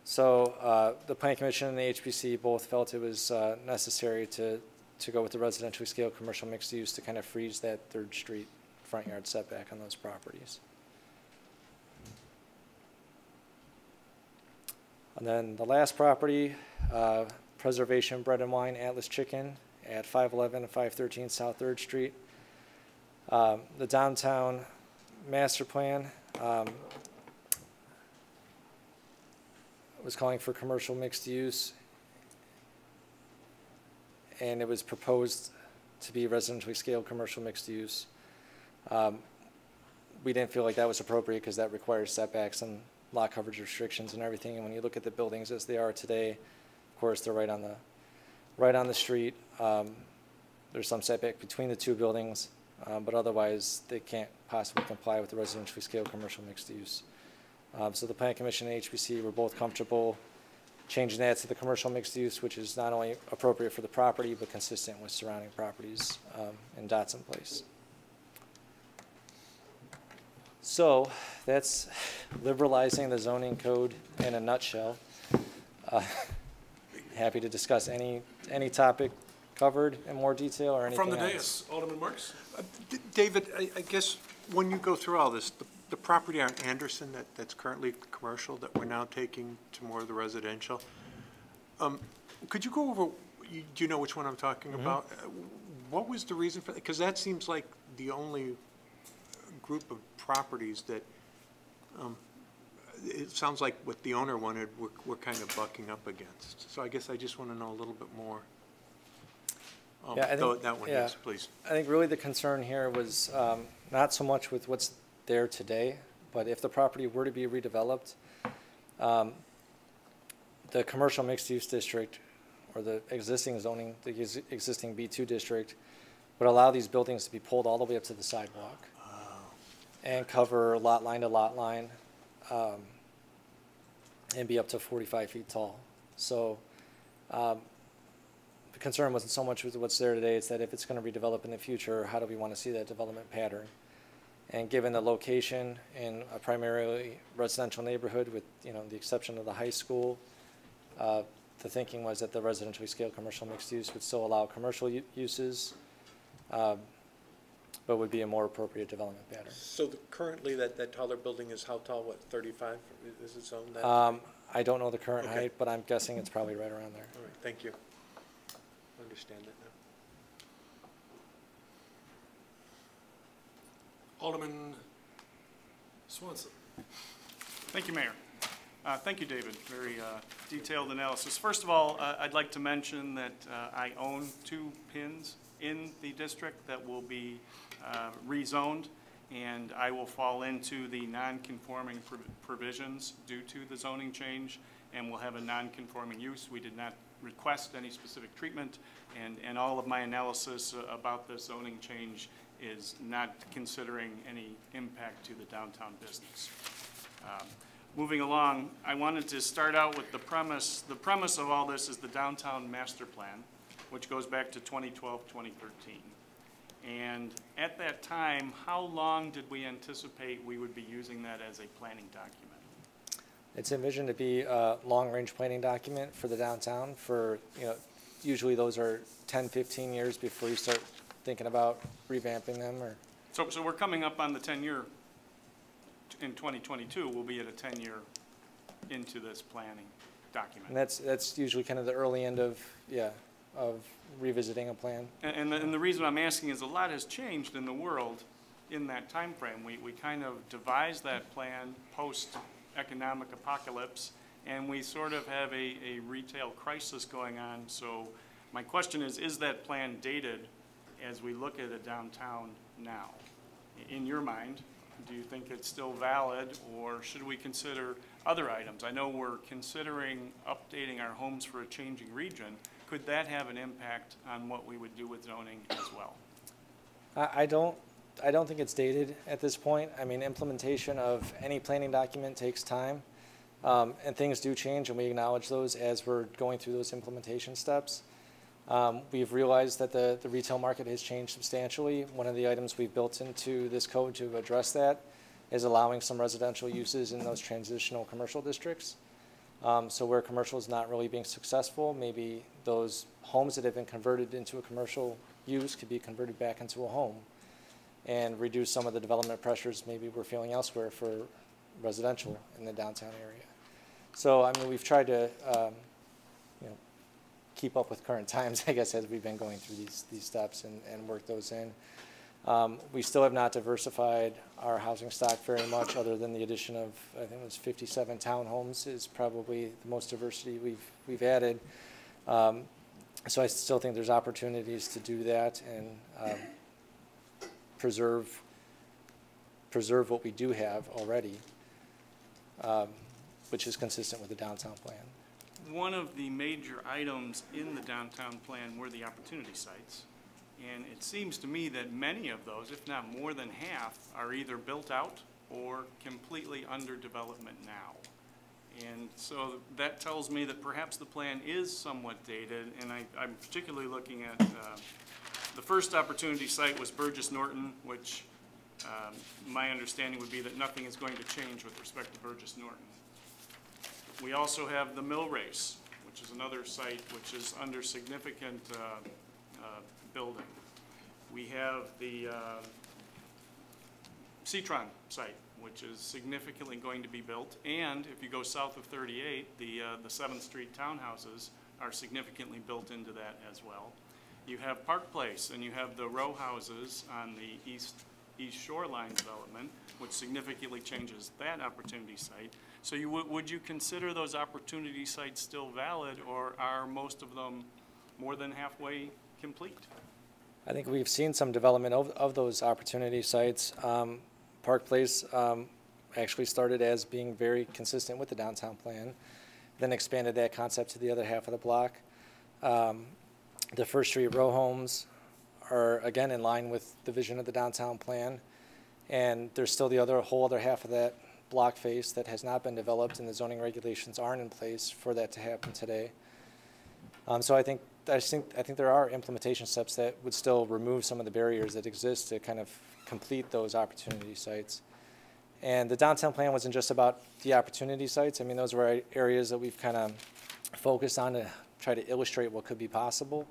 So the Planning Commission and the HPC both felt it was necessary to go with the residentially scaled commercial mixed use to kind of freeze that 3rd Street front yard setback on those properties. And then the last property, Preservation Bread and Wine Atlas Chicken at 511 and 513 South 3rd Street. The downtown master plan was calling for commercial mixed use, and it was proposed to be residentially scaled commercial mixed use. We didn't feel like that was appropriate because that requires setbacks and lot coverage restrictions and everything. And when you look at the buildings as they are today, of course, they're right on the street. There's some setback between the 2 buildings, but otherwise they can't possibly comply with the residentially scaled commercial mixed use. So the Planning Commission and HPC were both comfortable changing that to the commercial mixed use, which is not only appropriate for the property, but consistent with surrounding properties in Dotson Place. So that's liberalizing the zoning code in a nutshell. Happy to discuss any topic covered in more detail or anything From the else. dais, Alderman Marks? David, I guess when you go through all this, the property on Anderson that's currently commercial that we're now taking to more of the residential, could you go over, do you know which one I'm talking about? What was the reason for that? Because that seems like the only group of properties that it sounds like what the owner wanted we're kind of bucking up against. So I guess I just want to know a little bit more. Yeah, I think, that one, yeah, yes, please. I think really the concern here was not so much with what's there today, but if the property were to be redeveloped, the commercial mixed-use district or the existing zoning, the existing B2 district would allow these buildings to be pulled all the way up to the sidewalk and cover lot line to lot line and be up to 45 feet tall. So the concern wasn't so much with what's there today, it's that if it's going to redevelop in the future, how do we want to see that development pattern? And given the location in a primarily residential neighborhood with, the exception of the high school, the thinking was that the residentially scaled commercial mixed use would still allow commercial uses, but would be a more appropriate development pattern. So currently that taller building is how tall, what, 35? Is it zoned that? I don't know the current Okay. height, but I'm guessing it's probably right around there. All right, thank you. I understand that now. Alderman Swanson. Thank you, Mayor. Thank you, David. Very detailed analysis. First of all, I'd like to mention that I own 2 pins in the district that will be rezoned, and I will fall into the non-conforming provisions due to the zoning change, and will have a non-conforming use. We did not request any specific treatment, and all of my analysis about the zoning change is not considering any impact to the downtown business. Moving along, I wanted to start out with the premise. The premise of all this is the downtown master plan, which goes back to 2012, 2013. And at that time, how long did we anticipate we would be using that as a planning document? It's envisioned to be a long-range planning document for the downtown for, usually those are 10, 15 years before you start thinking about revamping them or. So we're coming up on the 10-year, in 2022, we'll be at a 10-year into this planning document. And that's usually kind of the early end of revisiting a plan. And the reason I'm asking is a lot has changed in the world in that time frame. We kind of devised that plan post-economic apocalypse, and we sort of have a retail crisis going on. So my question is that plan dated as we look at a downtown now? In your mind, Do you think it's still valid, or should we consider other items? I know we're considering updating our homes for a changing region. Could that have an impact on what we would do with zoning as well? I don't think it's dated at this point. I mean, implementation of any planning document takes time, and things do change, and we acknowledge those as we're going through those implementation steps. We've realized that the retail market has changed substantially. One of the items we've built into this code to address that is allowing some residential uses in those transitional commercial districts. So where commercial is not really being successful, maybe those homes that have been converted into a commercial use could be converted back into a home and reduce some of the development pressures maybe we're feeling elsewhere for residential in the downtown area. So, I mean, we've tried to, you know, keep up with current times, I guess, as we've been going through these steps and work those in. We still have not diversified our housing stock very much, other than the addition of, I think it was 57 townhomes is probably the most diversity we've added. So I still think there's opportunities to do that and preserve what we do have already, which is consistent with the downtown plan. One of the major items in the downtown plan were the opportunity sites. And it seems to me that many of those, if not more than half, are either built out or completely under development now. And so that tells me that perhaps the plan is somewhat dated, and I'm particularly looking at the first opportunity site was Burgess Norton, which my understanding would be that nothing is going to change with respect to Burgess Norton. We also have the Mill Race, which is another site which is under significant building. We have the Citron site, which is significantly going to be built. And if you go south of 38, the 7th Street townhouses are significantly built into that as well. You have Park Place, and you have the row houses on the East Shoreline development, which significantly changes that opportunity site. So would you consider those opportunity sites still valid, or are most of them more than halfway complete? I think we've seen some development of those opportunity sites. Park Place actually started as being very consistent with the downtown plan, then expanded that concept to the other half of the block. The First Street row homes are, again, in line with the vision of the downtown plan, and there's still the whole other half of that block face that has not been developed, and the zoning regulations aren't in place for that to happen today. So I think there are implementation steps that would still remove some of the barriers that exist to kind of complete those opportunity sites. And the downtown plan wasn't just about the opportunity sites. I mean, those were areas that we've kind of focused on to try to illustrate what could be possible.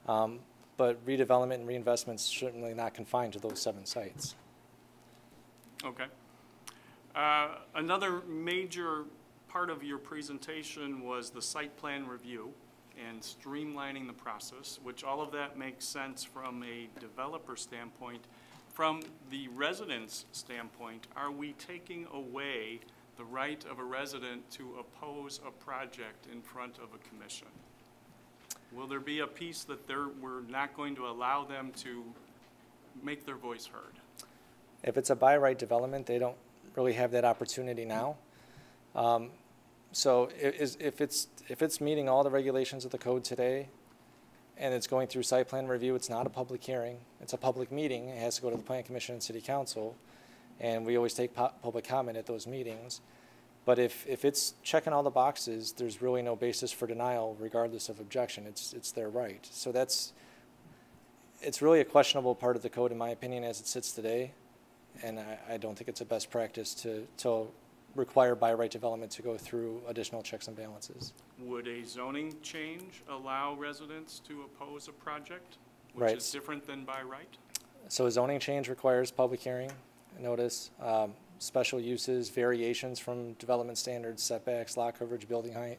But redevelopment and reinvestment's certainly not confined to those 7 sites. Okay. Another major part of your presentation was the site plan review and streamlining the process, which all of that makes sense from a developer standpoint. From the resident's standpoint, are we taking away the right of a resident to oppose a project in front of a commission? Will there be a piece that we're not going to allow them to make their voice heard? If it's a by right development, they don't really have that opportunity now. So if it's meeting all the regulations of the code today, and it's going through site plan review, it's not a public hearing. It's a public meeting. It has to go to the Plan Commission and City Council, and we always take public comment at those meetings. But if it's checking all the boxes, there's really no basis for denial, regardless of objection. It's their right. So it's really a questionable part of the code, in my opinion, as it sits today, and I don't think it's a best practice to require by right development to go through additional checks and balances. Would a zoning change allow residents to oppose a project, which Right. is different than by right? So a zoning change requires public hearing, notice, special uses, variations from development standards, setbacks, lot coverage, building height.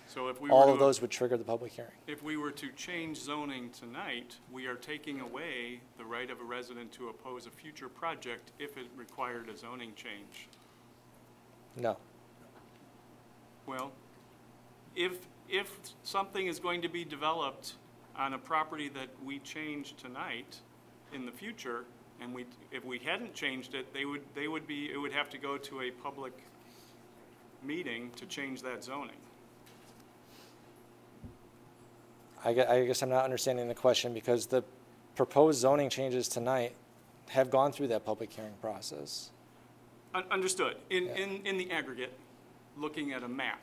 So if we All of those would trigger the public hearing. If we were to change zoning tonight, we are taking away the right of a resident to oppose a future project if it required a zoning change. No. Well, if something is going to be developed on a property that we change tonight, in the future, And if we hadn't changed it, it would have to go to a public meeting to change that zoning. I guess I'm not understanding the question, because the proposed zoning changes tonight have gone through that public hearing process. Understood. In the aggregate, looking at a map,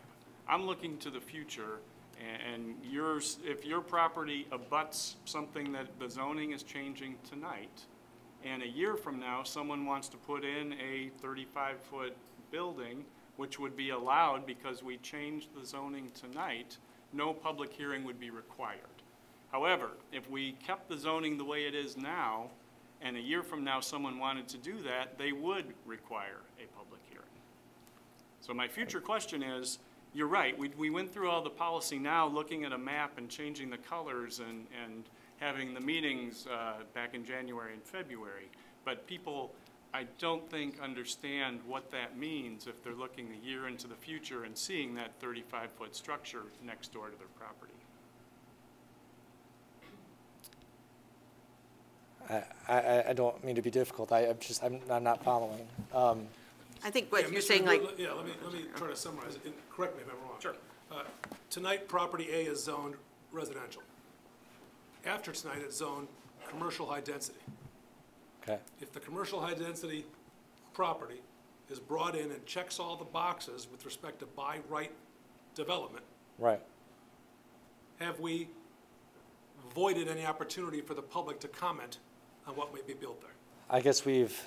I'm looking to the future, and if your property abuts something that the zoning is changing tonight, and a year from now, someone wants to put in a 35-foot building, which would be allowed because we changed the zoning tonight, no public hearing would be required. However, if we kept the zoning the way it is now, and a year from now someone wanted to do that, they would require a public hearing. So my future question is, you're right, we went through all the policy now, looking at a map and changing the colors and having the meetings back in January and February. But people, I don't think, understand what that means if they're looking a year into the future and seeing that 35-foot structure next door to their property. I don't mean to be difficult. I'm not following. I think what Yeah, you're Mr. saying, like, Yeah, let me try to summarize it, and correct me if I'm wrong. Sure. Tonight, property A is zoned residential. After tonight, it's zoned commercial high density. Okay. If the commercial high density property is brought in and checks all the boxes with respect to by right development, Right. have we voided any opportunity for the public to comment on what may be built there? I guess if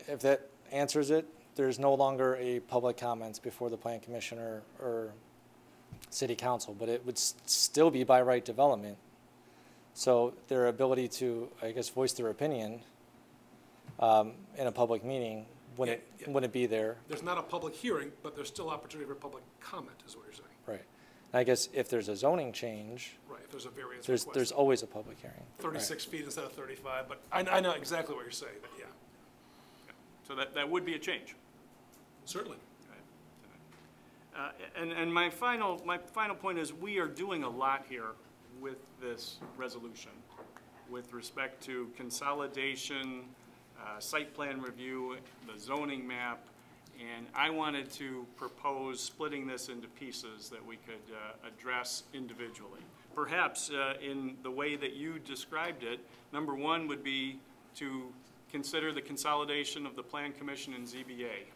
that answers it, there's no longer a public comments before the Plan Commission or City Council, but it would still be by right development. So their ability to, I guess, voice their opinion in a public meeting wouldn't be there. There's not a public hearing, but there's still opportunity for public comment, is what you're saying. Right. And I guess if there's a zoning change, Right, if there's a variance there's request. always a public hearing. 36 feet instead of 35, but I know exactly what you're saying, but yeah, So that would be a change. certainly. And my final point is, we are doing a lot here with this resolution with respect to consolidation, site plan review, the zoning map, and I wanted to propose splitting this into pieces that we could address individually. Perhaps in the way that you described it, number one would be to consider the consolidation of the Plan Commission and ZBA.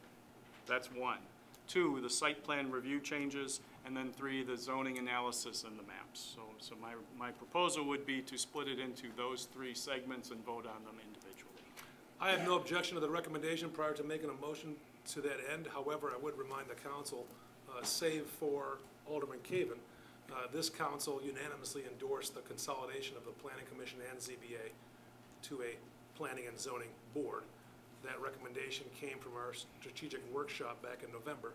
That's one. Two, the site plan review changes, and then three, the zoning analysis and the maps. So my proposal would be to split it into those three segments and vote on them individually. I have no objection to the recommendation prior to making a motion to that end. However, I would remind the council, save for Alderman Caven, this council unanimously endorsed the consolidation of the Planning Commission and ZBA to a Planning and Zoning Board. That recommendation came from our strategic workshop back in November,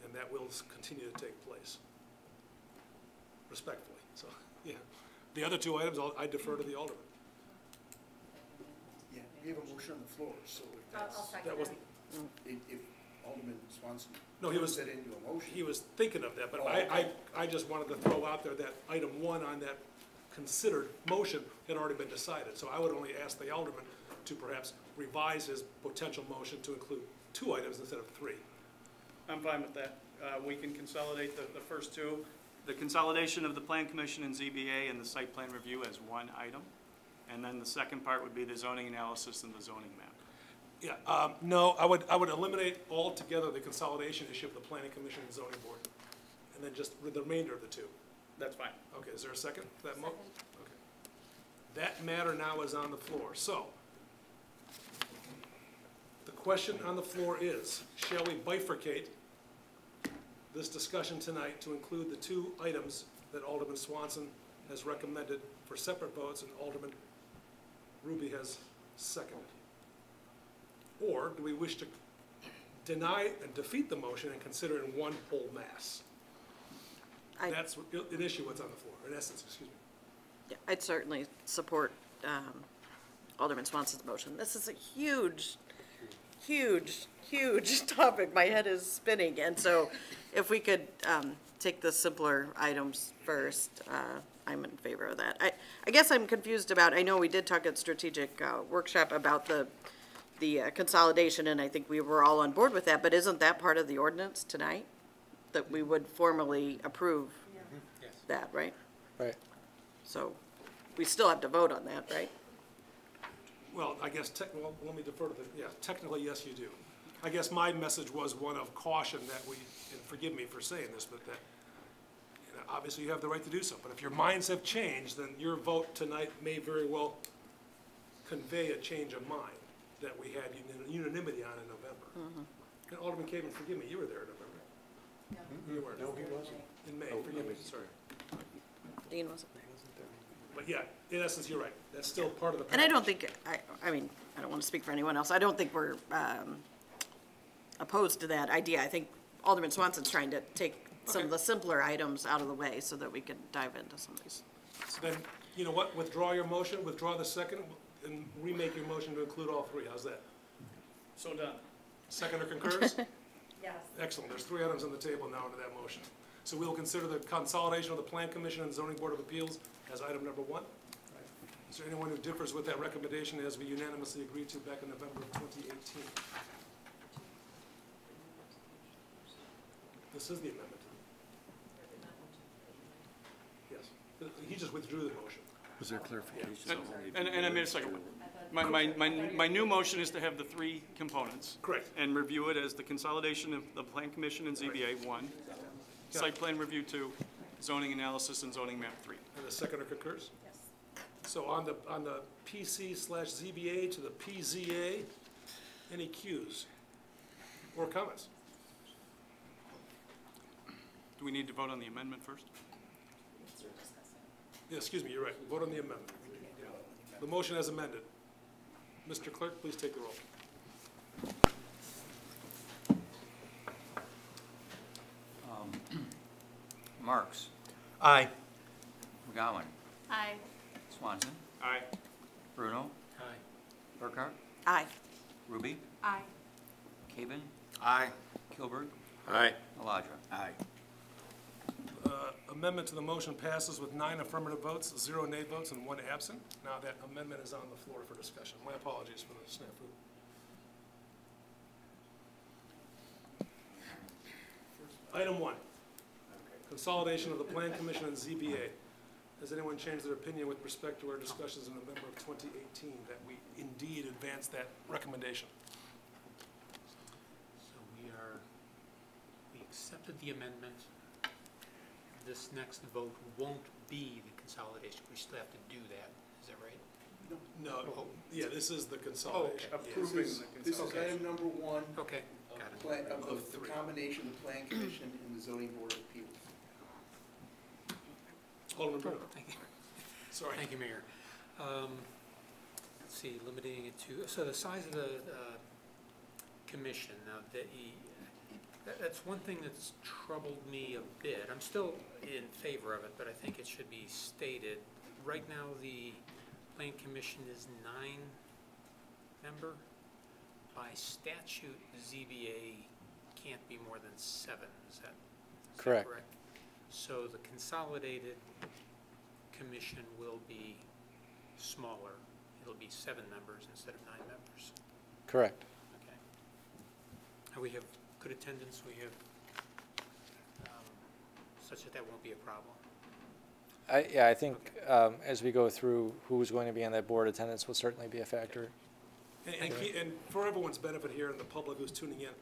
and that will continue to take place, respectfully. So, yeah. The other two items, I defer to the Alderman. Yeah, we have a motion on the floor, so if that's, That wasn't, if Alderman Swanson no, he was, puts that into a motion. he was thinking of that, but Oh, okay. I just wanted to throw out there that item one on that considered motion had already been decided. So I would only ask the Alderman to perhaps revise his potential motion to include two items instead of three. I'm fine with that. We can consolidate the first two. The consolidation of the Plan Commission and ZBA and the site plan review as one item. And then the second part would be the zoning analysis and the zoning map. Yeah, no, I would eliminate altogether the consolidation issue of the Planning Commission and Zoning Board, and then just the remainder of the two. That's fine. Okay, is there a second to that motion? Okay. That matter now is on the floor. So, the question on the floor is, shall we bifurcate this discussion tonight to include the two items that Alderman Swanson has recommended for separate votes and Alderman Ruby has seconded? Or do we wish to deny and defeat the motion and consider it in one whole mass? That's an issue what's on the floor, in essence, excuse me. Yeah, I'd certainly support Alderman Swanson's motion. This is a huge, huge, huge topic. My head is spinning. And so if we could take the simpler items first, I'm in favor of that. I guess I'm confused about, I know we did talk at strategic workshop about the consolidation, and I think we were all on board with that, but isn't that part of the ordinance tonight? That we would formally approve that, right? Right. So we still have to vote on that, right? Well, I guess, well, let me defer to technically, yes, you do. I guess my message was one of caution that we, and forgive me for saying this, but that, you know, obviously you have the right to do so, but if your minds have changed, then your vote tonight may very well convey a change of mind that we had unanimity on in November. And Alderman Caven, forgive me, you were there in November. You weren't. No, he wasn't. In May, forgive me, sorry. Dean wasn't. But yeah, in essence, you're right. That's still part of the package. And I don't think, I mean, I don't want to speak for anyone else. I don't think we're opposed to that idea. I think Alderman Swanson's trying to take some of the simpler items out of the way so that we can dive into some of these. So then, you know what, withdraw your motion, withdraw the second, and remake your motion to include all three. How's that? So done. Seconder concurs? Yes. Excellent. There's three items on the table now under that motion. So we will consider the consolidation of the Plan Commission and Zoning Board of Appeals as item number one. Is there anyone who differs with that recommendation as we unanimously agreed to back in November of 2018? This is the amendment. Yes. He just withdrew the motion. Was there clarification? And I made a second one. My new motion is to have the three components. Correct. And review it as the consolidation of the Plan Commission and ZBA, 1, site plan review, 2, zoning analysis and zoning map, 3. And the seconder concurs? Yes. So on the PC/ZBA to the PZA, any cues or comments? Do we need to vote on the amendment first? Yeah, excuse me, you're right. Vote on the amendment. The motion as amended. Mr. Clerk, please take the roll. Marks. Aye. McGowan. Aye. Swanson. Aye. Bruno. Aye. Burkhart. Aye. Ruby. Aye. Caven. Aye. Kilberg. Aye. Maladra. Aye. Amendment to the motion passes with 9 affirmative votes, 0 nay votes, and 1 absent. Now that amendment is on the floor for discussion. My apologies for the snafu. Item 1, consolidation of the Plan Commission and ZBA. Has anyone changed their opinion with respect to our discussions in November of 2018 that we indeed advanced that recommendation? So we accepted the amendment. This next vote won't be the consolidation. We still have to do that. Is that right? No, yeah, this is the consolidation. Approving, this is item number one. Okay, got it. Of the combination of the Plan Commission and the Zoning Board of Appeals. Alderman Bruno. Thank you. Sorry. Thank you, Mayor. Let's see, limiting it to, so the size of the commission, now that's one thing that's troubled me a bit. I'm still in favor of it, but I think it should be stated. Right now, the Plan Commission is 9-member. By statute, the ZBA can't be more than 7. Is that Correct. correct? So the consolidated commission will be smaller. It'll be 7 members instead of 9 members. Correct. Okay. And we have good attendance. We have such that won't be a problem. I think as we go through who's going to be on that board, attendance will certainly be a factor. And for everyone's benefit here and the public who's tuning in,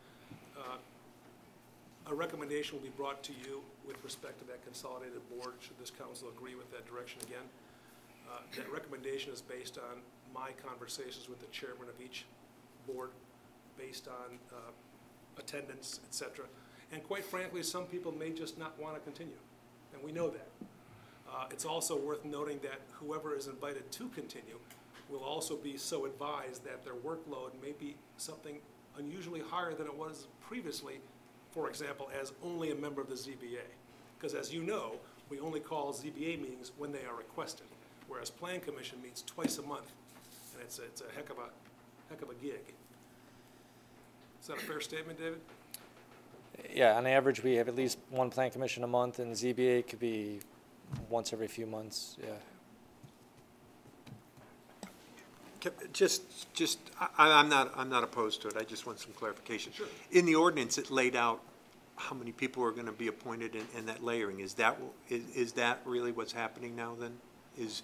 a recommendation will be brought to you with respect to that consolidated board, should this council agree with that direction again. That recommendation is based on my conversations with the chairman of each board, based on attendance, et cetera. And quite frankly, some people may just not want to continue, and we know that. It's also worth noting that whoever is invited to continue will also be so advised that their workload may be something unusually higher than it was previously, for example, as only a member of the ZBA. Because as you know, we only call ZBA meetings when they are requested, whereas Plan Commission meets twice a month, and it's a heck of a gig. Is that a fair statement, David? Yeah, on average, we have at least one plan commission a month, and ZBA could be once every few months, yeah. I'm not opposed to it, I just want some clarification. Sure. In the ordinance, it laid out how many people are going to be appointed in that layering. Is that really what's happening now then? Is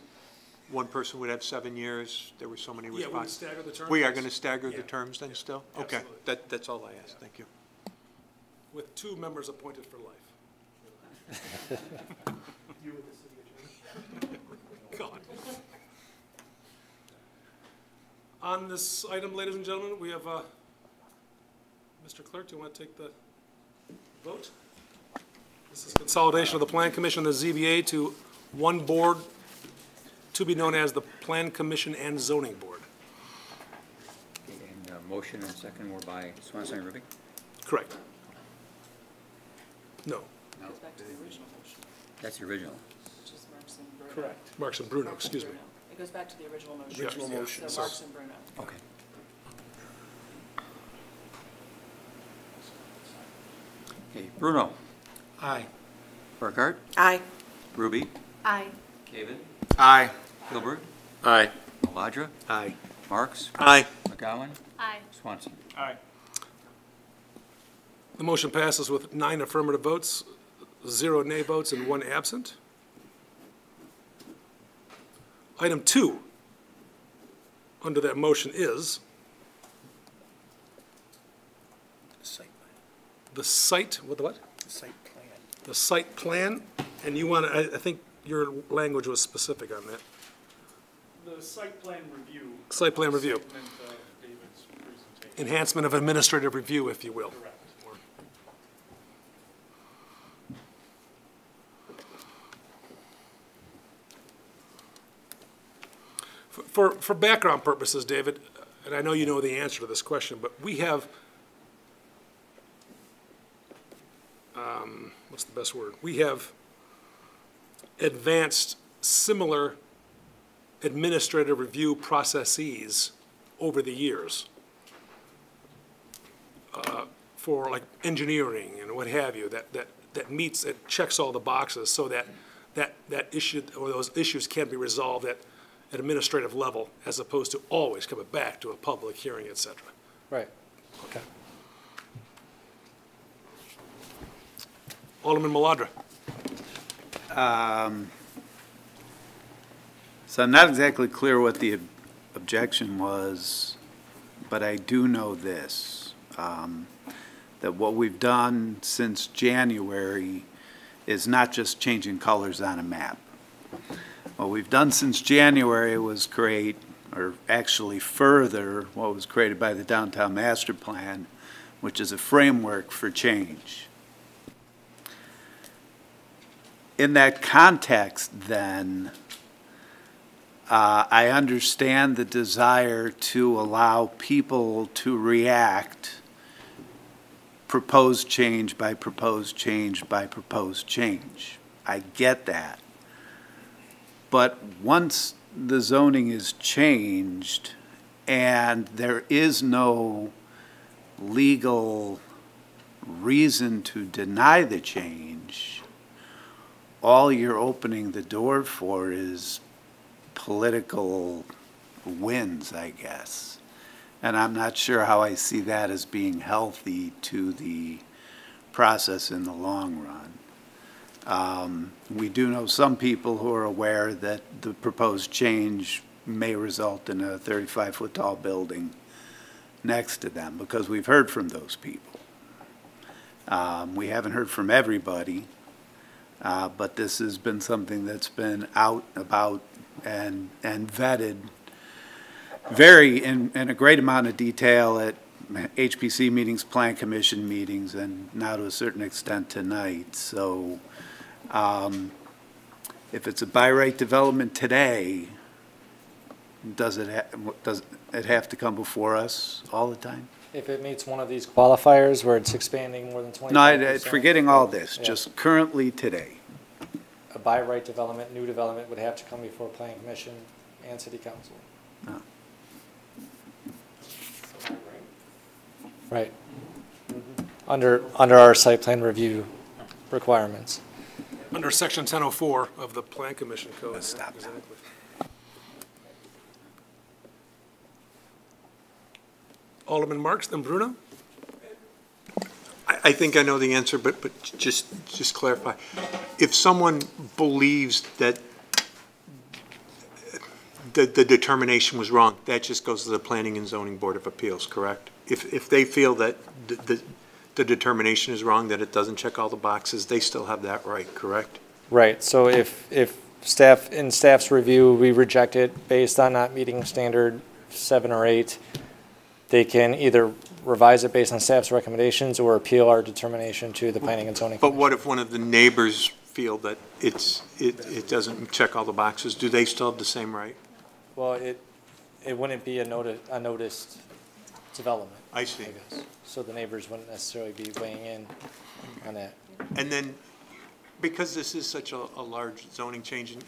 one person would have 7 years, there were so many responses? Yeah, we would stagger the terms. We are going to stagger the terms then still? Okay, absolutely. that's all I asked, thank you. With 2 members appointed for life. You with the city attorney? God. On this item, ladies and gentlemen, we have, Mr. Clerk, do you want to take the vote? This is consolidation of the Plan Commission and the ZBA to one board to be known as the Plan Commission and Zoning Board. And motion and second were by Swanson and Ruby? Correct. No. No. That's the original. Which is Marks and Bruno. Correct. Marks and Bruno, excuse me. It goes back to the original motion. Original motion, So Marks and Bruno. Okay. Okay, Bruno. Aye. Burkhart. Aye. Ruby. Aye. Caven. Aye. Gilbert. Aye. Maladra. Aye. Marks. Aye. McGowan. Aye. Swanson. Aye. The motion passes with 9 affirmative votes, 0 nay votes, and 1 absent. Item 2 under that motion is the site, what the what? Site plan. The site plan, and you want to, I think your language was specific on that. The site plan review. Site plan review. Segment of David's presentation. Enhancement of administrative review, if you will. Correct. For background purposes, David, and I know you know the answer to this question, but we have, what's the best word? We have advanced similar administrative review processes over the years for like engineering and what have you, that meets, it checks all the boxes so that issue or those issues can be resolved at administrative level as opposed to always coming back to a public hearing, et cetera. Right. Okay. Alderman Maladra. So I'm not exactly clear what the objection was, but I do know this, that what we've done since January is not just changing colors on a map. What we've done since January was create, or actually further, what was created by the Downtown Master Plan, which is a framework for change. In that context, then, I understand the desire to allow people to react proposed change by proposed change by proposed change. I get that. But once the zoning is changed and there is no legal reason to deny the change, all you're opening the door for is political wins, I guess. And I'm not sure how I see that as being healthy to the process in the long run. We do know some people who are aware that the proposed change may result in a 35-foot tall building next to them, because we've heard from those people. We haven't heard from everybody, but this has been something that's been out about and vetted in a great amount of detail at HPC meetings, Plan Commission meetings, and now to a certain extent tonight. So if it's a by right development today, does it have to come before us all the time? If it meets one of these qualifiers where it's expanding more than 25%. No, forgetting all this, yeah. Just currently today. A by right development, new development would have to come before Plan Commission and City Council. No. Right. under our site plan review requirements. Under section 1004 of the Plan Commission Code. Exactly. Alderman Marks, then Bruno? I think I know the answer, but just clarify. If someone believes that the determination was wrong, that just goes to the Planning and Zoning Board of Appeals, correct? If they feel that the determination is wrong, that it doesn't check all the boxes, they still have that right, correct? Right, so if staff, in staff's review, we reject it based on not meeting standard 7 or 8, they can either revise it based on staff's recommendations or appeal our determination to the Planning and Zoning But Commission. what if one of the neighbors feel that it doesn't check all the boxes? Do they still have the same right? Well, it wouldn't be a noticed development. I see. guess. So the neighbors wouldn't necessarily be weighing in on that. And then, because this is such a large zoning change, and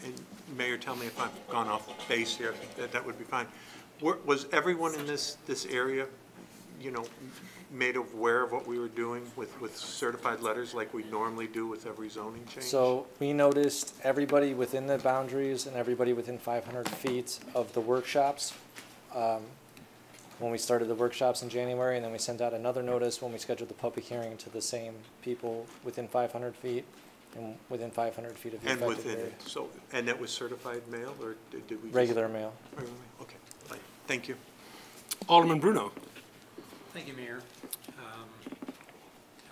Mayor, tell me if I've gone off base here, that would be fine. Was everyone in this area, you know, made aware of what we were doing with certified letters like we normally do with every zoning change? So we noticed everybody within the boundaries and everybody within 500 feet of the workshops when we started the workshops in January, and then we sent out another notice when we scheduled the public hearing to the same people within 500 feet and within 500 feet of the affected within area. it. So, and that was certified mail, or did we? Regular mail. Regular mail, okay, fine. Thank you. Alderman Bruno? Thank you, Mayor.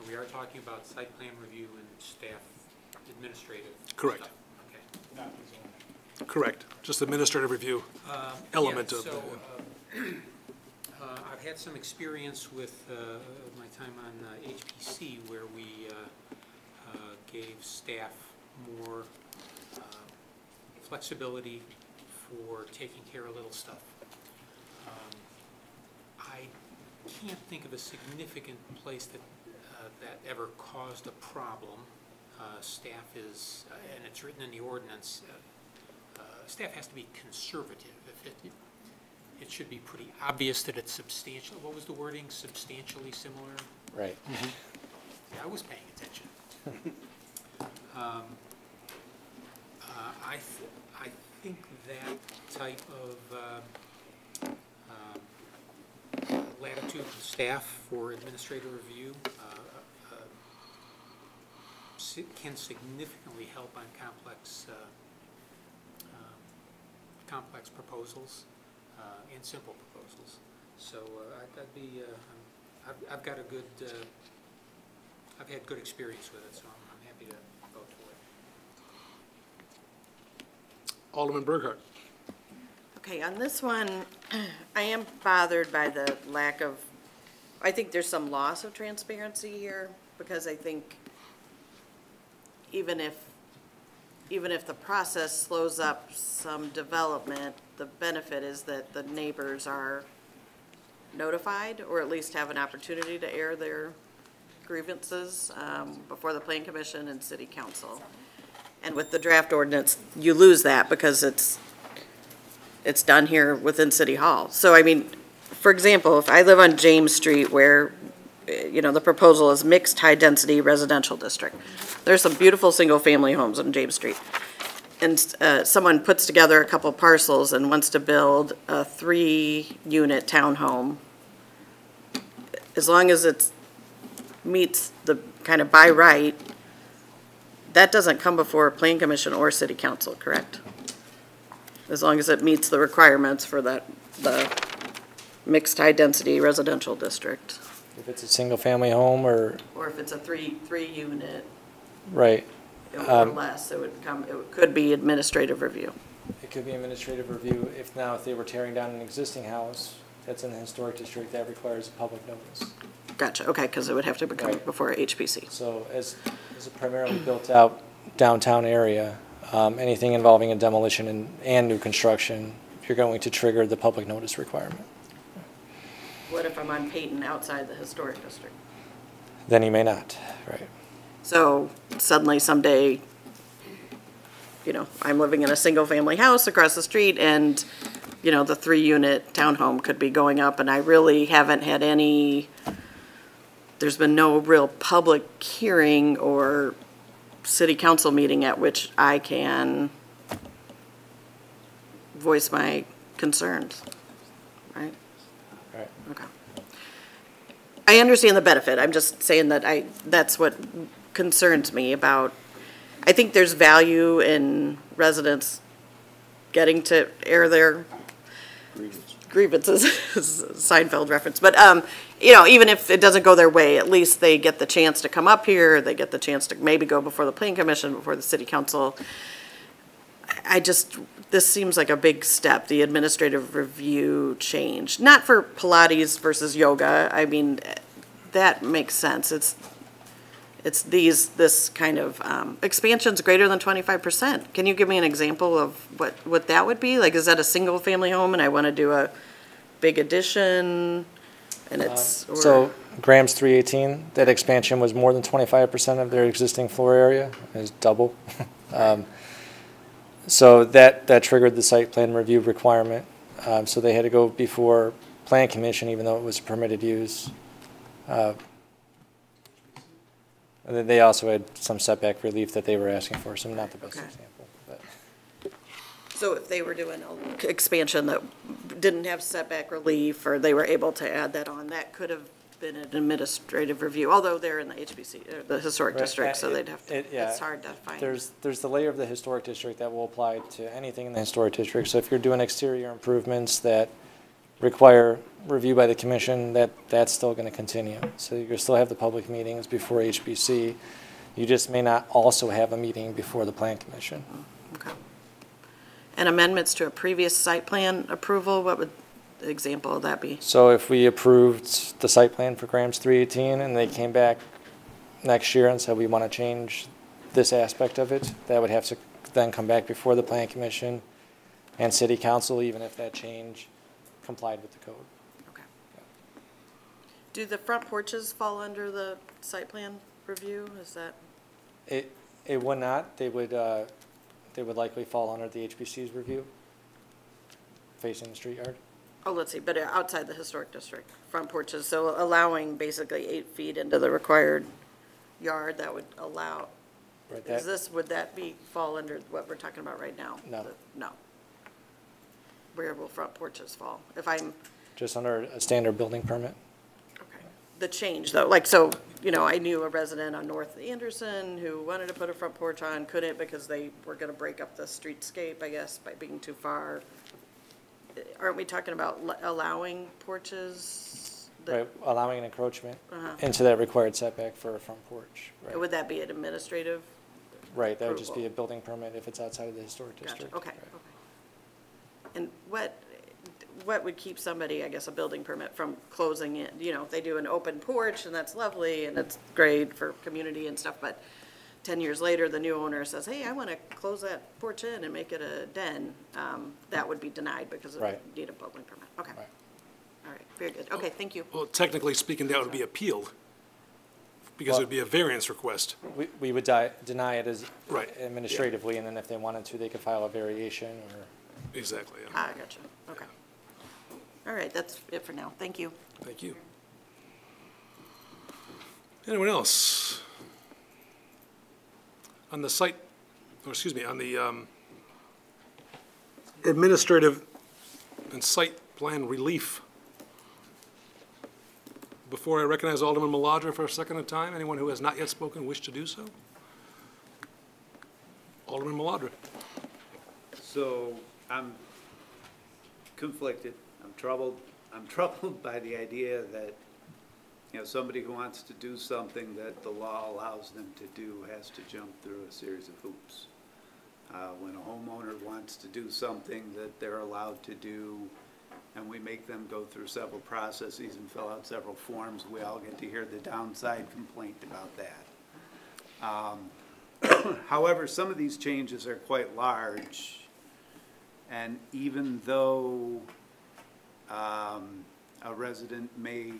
We are talking about site plan review and staff administrative Correct. stuff. Okay. Correct. Just administrative review element Yeah, of so, it. I've had some experience with my time on HPC where we gave staff more flexibility for taking care of little stuff. I can't think of a significant place that that ever caused a problem. Staff is, and it's written in the ordinance, staff has to be conservative. If it should be pretty obvious that it's substantial. What was the wording? Substantially similar? Right. Yeah, I was paying attention. I think that type of latitude of staff for administrative review can significantly help on complex proposals and simple proposals. So I'd be, I've got a good, I've had good experience with it, so I'm happy to vote for it. Alderman Burkhart? Okay, on this one, I am bothered by the lack of, I think there's some loss of transparency here, because I think even if the process slows up some development, the benefit is that the neighbors are notified, or at least have an opportunity to air their grievances before the Plan Commission and City Council. And with the draft ordinance, you lose that because it's done here within City Hall. So, I mean, for example, if I live on James Street where, you know, the proposal is mixed high-density residential district, there's some beautiful single-family homes on James Street. And someone puts together a couple parcels and wants to build a 3-unit townhome. As long as it meets the kind of by right, that doesn't come before Plan Commission or City Council, correct? As long as it meets the requirements for the mixed high-density residential district. If it's a single-family home or if it's a three-unit. right. Or less, it could be administrative review. It could be administrative review if they were tearing down an existing house that's in the historic district, that requires a public notice. Gotcha, okay, because it would have to come before HPC. So as a primarily built-out downtown area, anything involving a demolition and new construction, you're going to trigger the public notice requirement. What if I'm on Peyton outside the historic district? Then you may not, right. So suddenly someday, you know, I'm living in a single-family house across the street and, you know, the 3-unit townhome could be going up and I really haven't had any there's been no real public hearing or city council meeting at which I can voice my concerns, right? Right. Okay. I understand the benefit. I'm just saying that that's what concerns me about, I think there's value in residents getting to air their grievances, Seinfeld reference, but, you know, even if it doesn't go their way, at least they get the chance to come up here, they get the chance to maybe go before the planning commission, before the city council. This seems like a big step, the administrative review change, not for Pilates versus yoga, I mean, that makes sense, it's this kind of, expansions greater than 25%. Can you give me an example of what that would be? Like, is that a single family home and I want to do a big addition and it's, or? So Graham's 318, that expansion was more than 25% of their existing floor area, is double. So that triggered the site plan review requirement. So they had to go before Plan Commission, even though it was a permitted use. And then they also had some setback relief that they were asking for, so not the best example. But. So if they were doing an expansion that didn't have setback relief, or they were able to add that on, that could have been an administrative review, although they're in the HBC, or the historic district, so they'd have to, it's hard to find. There's the layer of the historic district that will apply to anything in the historic district. So if you're doing exterior improvements that require review by the commission, that's still going to continue. So you still have the public meetings before HBC. You just may not also have a meeting before the plan commission. Okay. And amendments to a previous site plan approval, what would the example of that be? So if we approved the site plan for Graham's 318 and they came back next year and said we want to change this aspect of it, that would have to then come back before the plan commission and city council, even if that change complied with the code. Okay. Do the front porches fall under the site plan review? Is that? It would not. They would likely fall under the HBC's review, facing the street yard. Oh, let's see, but outside the historic district, front porches, so allowing basically 8 feet into the required yard, that would allow. Right, would that fall under what we're talking about right now? No. No. Where will front porches fall? If I'm. Just under a standard building permit. Okay. The change though, like, so, you know, I knew a resident on North Anderson who wanted to put a front porch on, couldn't because they were gonna break up the streetscape, I guess, by being too far. Aren't we talking about allowing porches? Right, allowing an encroachment into that required setback for a front porch. Right. Would that be an administrative? Right, that would just be a building permit if it's outside of the historic district. Okay, right. okay. And what would keep somebody, I guess, a building permit from closing it? You know, if they do an open porch and that's lovely and it's great for community and stuff, but 10 years later, the new owner says, hey, I want to close that porch in and make it a den, that would be denied because it would need a building permit. Okay. Right. All right, very good. Okay, thank you. Well, technically speaking, that would be appealed, because it would be a variance request. We would deny it as administratively, and then if they wanted to, they could file a variation or. Exactly, yeah. I gotcha. Okay. All right, that's it for now. Thank you. Thank you. Anyone else? On the site, or excuse me, on the administrative and site plan relief. Before I recognize Alderman Maladra for a second time, anyone who has not yet spoken wish to do so? Alderman Maladra. So I'm conflicted. I'm troubled by the idea that, you know, somebody who wants to do something that the law allows them to do has to jump through a series of hoops. When a homeowner wants to do something that they're allowed to do, and we make them go through several processes and fill out several forms, we all get to hear the downside complaint about that. However, some of these changes are quite large, and even though a resident may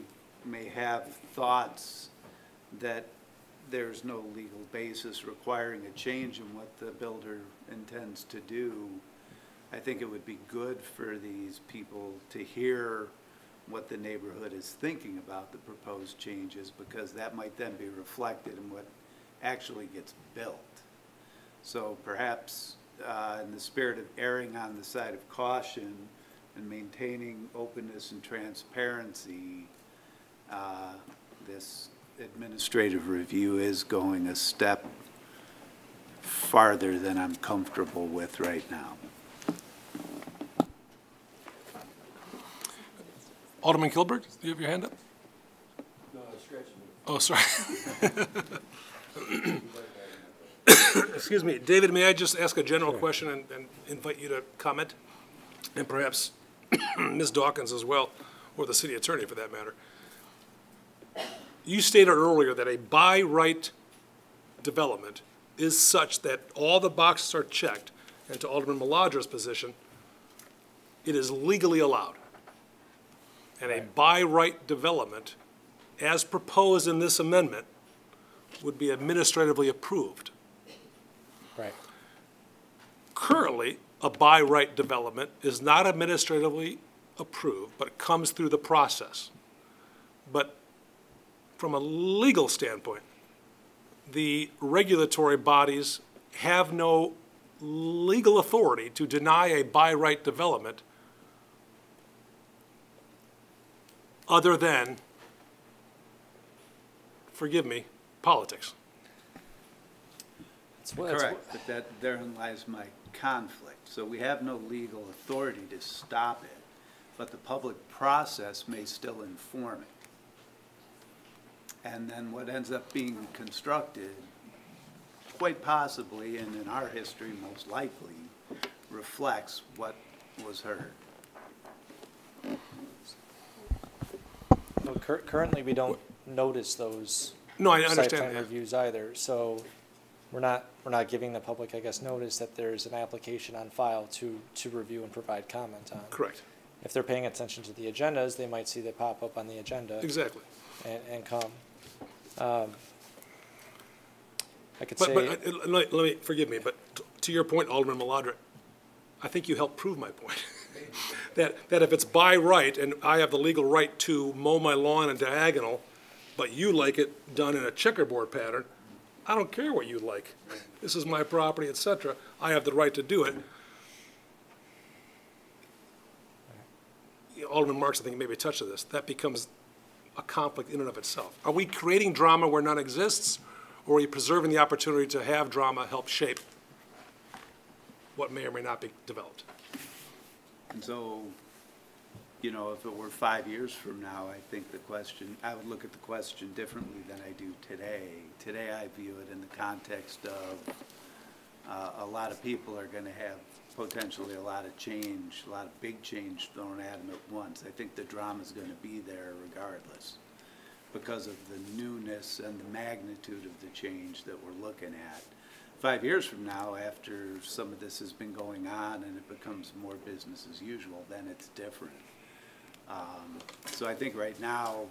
have thoughts that there's no legal basis requiring a change in what the builder intends to do, I think it would be good for these people to hear what the neighborhood is thinking about the proposed changes, because that might then be reflected in what actually gets built. So perhaps in the spirit of erring on the side of caution and maintaining openness and transparency, this administrative review is going a step farther than I'm comfortable with right now. Alderman Kilberg, do you have your hand up? No, I was scratching. Oh, sorry. Excuse me. David, may I just ask a general question and invite you to comment? And perhaps Ms. Dawkins as well, or the city attorney for that matter. You stated earlier that a by right development is such that all the boxes are checked, and to Alderman Maladra's position, it is legally allowed. And a by right development, as proposed in this amendment, would be administratively approved. Right. Currently, a by right development is not administratively approved, but it comes through the process. But from a legal standpoint, the regulatory bodies have no legal authority to deny a by right development other than, forgive me, politics. Correct, but therein lies my conflict. So we have no legal authority to stop it, but the public process may still inform it. And then what ends up being constructed, quite possibly, and in our history most likely, reflects what was heard. Well, currently, we don't notice those No, I site understand plan that. reviews either. So we're not giving the public, I guess, notice that there's an application on file to review and provide comment on. Correct. If they're paying attention to the agendas, they might see they pop up on the agenda. Exactly. And come. I could But say. let me, forgive me, but to your point, Alderman Maladra, I think you helped prove my point. that if it's by right and I have the legal right to mow my lawn in diagonal, but you like it done in a checkerboard pattern, I don't care what you like. This is my property, etc. I have the right to do it. Alderman Marks, I think, maybe touched on this. That becomes a conflict in and of itself. Are we creating drama where none exists, or are we preserving the opportunity to have drama help shape what may or may not be developed? And so, you know, if it were 5 years from now, I think the question, I would look at the question differently than I do today. Today I view it in the context of a lot of people are going to have potentially a lot of change, a lot of big change thrown at them at once. I think the drama is going to be there regardless because of the newness and the magnitude of the change that we're looking at. 5 years from now, after some of this has been going on and it becomes more business as usual, then it's different. So I think right now,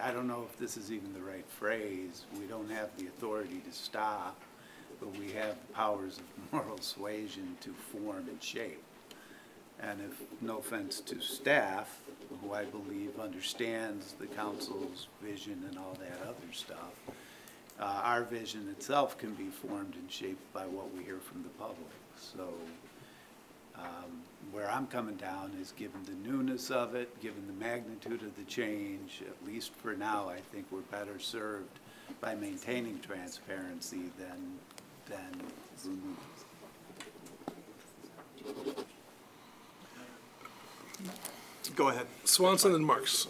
I don't know if this is even the right phrase. We don't have the authority to stop, but we have the powers of moral suasion to form and shape. And if, no offense to staff, who I believe understands the council's vision and all that other stuff, our vision itself can be formed and shaped by what we hear from the public. So where I'm coming down is given the newness of it, given the magnitude of the change, at least for now, I think we're better served by maintaining transparency than removing. Go ahead. Swanson and Marks.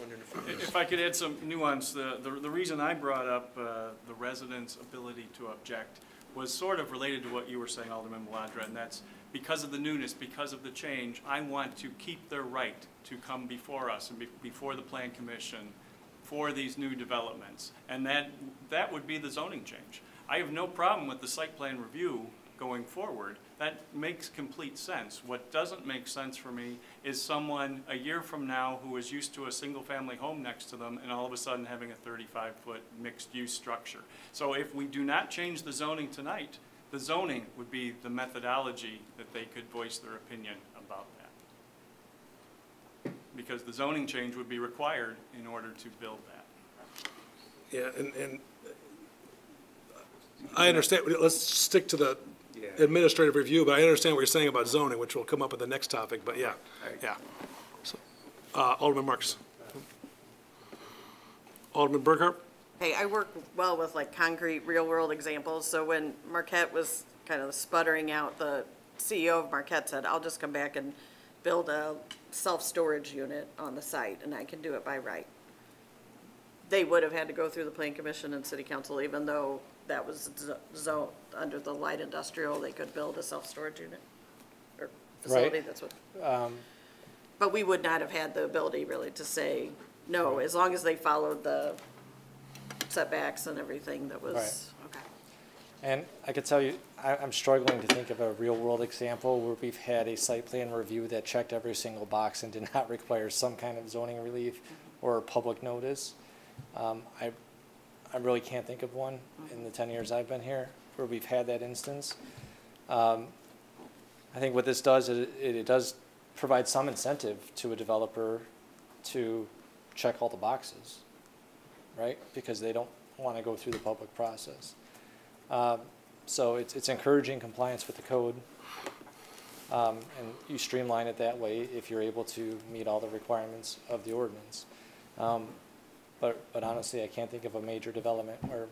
If I could add some nuance, the reason I brought up the residents' ability to object was sort of related to what you were saying, Alderman Maladra, and that's because of the newness, because of the change, I want to keep their right to come before us and before the Plan Commission for these new developments. And that would be the zoning change. I have no problem with the site plan review going forward. That makes complete sense. What doesn't make sense for me is someone a year from now who is used to a single-family home next to them and all of a sudden having a 35-foot mixed-use structure. So if we do not change the zoning tonight, the zoning would be the methodology that they could voice their opinion about that. because the zoning change would be required in order to build that. Yeah, and I understand, let's stick to the administrative review, but I understand what you're saying about zoning, which will come up in the next topic, but yeah, yeah. So, Alderman Marks. Alderman Burkhart? Hey, I work well with like concrete, real-world examples, so when Marquette was kind of sputtering out, the CEO of Marquette said, I'll just come back and build a self-storage unit on the site, and I can do it by right. They would have had to go through the Plan Commission and City Council, even though that was zoned under the light industrial, they could build a self-storage unit or facility, that's what. But we would not have had the ability really to say, no, as long as they followed the setbacks and everything that was, okay. And I could tell you, I'm struggling to think of a real-world example where we've had a site plan review that checked every single box and did not require some kind of zoning relief or public notice. I really can't think of one in the 10 years I've been here where we've had that instance. I think what this does is it does provide some incentive to a developer to check all the boxes, right? Because they don't want to go through the public process. So it's encouraging compliance with the code, and you streamline it that way if you're able to meet all the requirements of the ordinance. But honestly, I can't think of a major development where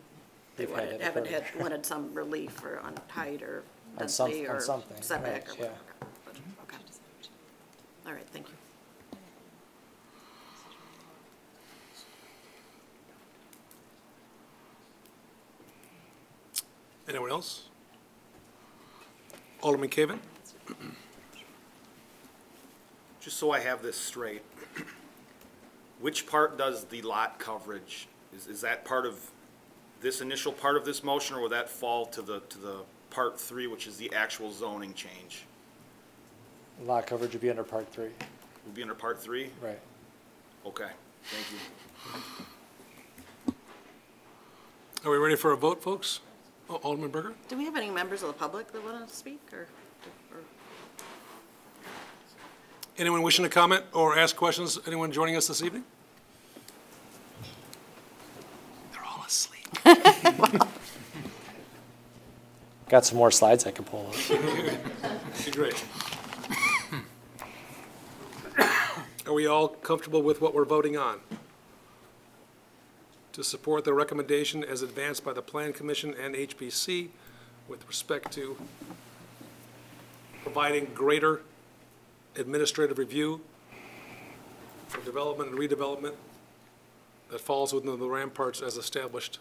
They we've had that occur. wanted some relief or on height or density or something, setback or right, whatever. Okay. All right, thank you. Anyone else? Alderman Caven? Just so I have this straight, which part does the lot coverage, is that part of this initial part of this motion, or will that fall to the part 3, which is the actual zoning change? Lot coverage would be under Part 3. Would be under part 3? Right. Okay, thank you. Are we ready for a vote, folks? Alderman Berger? Do we have any members of the public that want to speak or? Anyone wishing to comment or ask questions? Anyone joining us this evening? They're all asleep. Got some more slides I could pull up. Great. Are we all comfortable with what we're voting on? To support the recommendation as advanced by the Plan Commission and HPC with respect to providing greater administrative review for development and redevelopment that falls within the ramparts as established.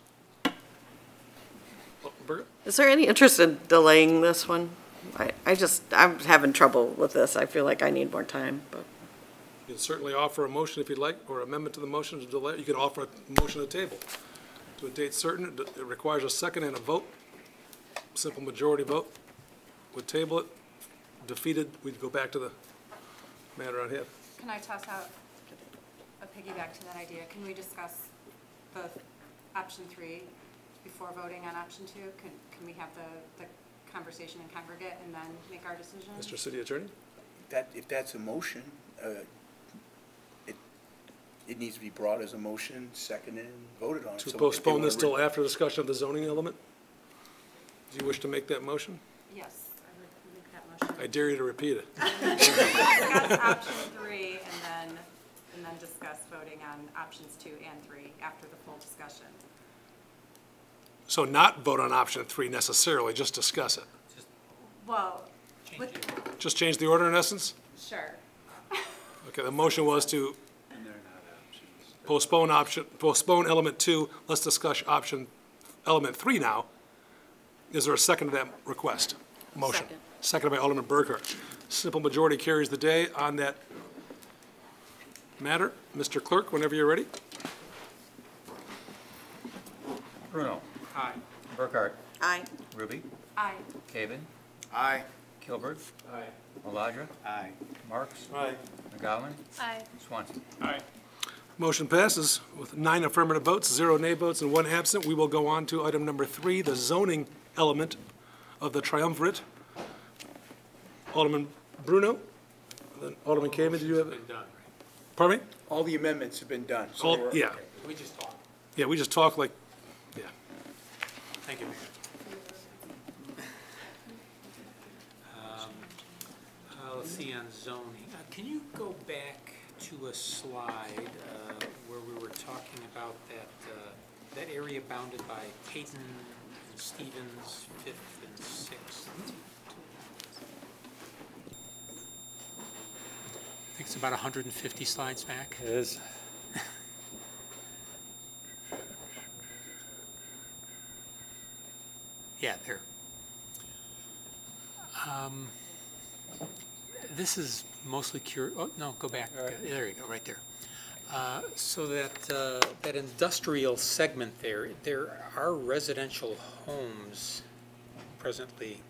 Birgit? Is there any interest in delaying this one? I'm having trouble with this. I feel like I need more time, but. You can certainly offer a motion if you'd like, or amendment to the motion to delay. You can offer a motion to table to a date certain. It requires a second and a vote. Simple majority vote. Would table it. Defeated, we'd go back to the matter on hand. Can I toss out a piggyback to that idea? Can we discuss the option 3 before voting on option 2? Can we have the conversation in congregate and then make our decision? Mr. City Attorney? If that's a motion, it needs to be brought as a motion, seconded, and voted on. To postpone this till after discussion of the zoning element? Do you wish to make that motion? Yes, I would make that motion. I dare you to repeat it. Discuss option 3 and then discuss voting on options 2 and 3 after the full discussion. So not vote on option 3 necessarily, just discuss it. Well, Just change the order in essence? sure. Okay, the motion was to postpone element 2. Let's discuss element 3 now. Is there a second to that request? Motion. Second. Seconded by Alderman Burkhart. Simple majority carries the day on that matter. Mr. Clerk, whenever you're ready. Bruno. Aye. Burkhart. Aye. Ruby. Aye. Caven. Aye. Kilberg. Aye. Maladra. Aye. Marks. Aye. McGowan. Aye. Swanson. Aye. Motion passes with 9 affirmative votes, 0 nay votes, and 1 absent. We will go on to item number 3, the zoning element of the triumvirate. Alderman Bruno, then Alderman Caven, did you have it? Pardon me? All the amendments have been done. so All- we're- yeah. okay. We just talked. Yeah, we just talk like, yeah. Thank you, Mayor. Let's see, on zoning, can you go back to a slide where we were talking about that area bounded by Peyton and Stevens, 5th and 6th? I think it's about 150 slides back. It is. Yeah, there. This is mostly oh, no, go back. There you go, right there. So that industrial segment there are residential homes presently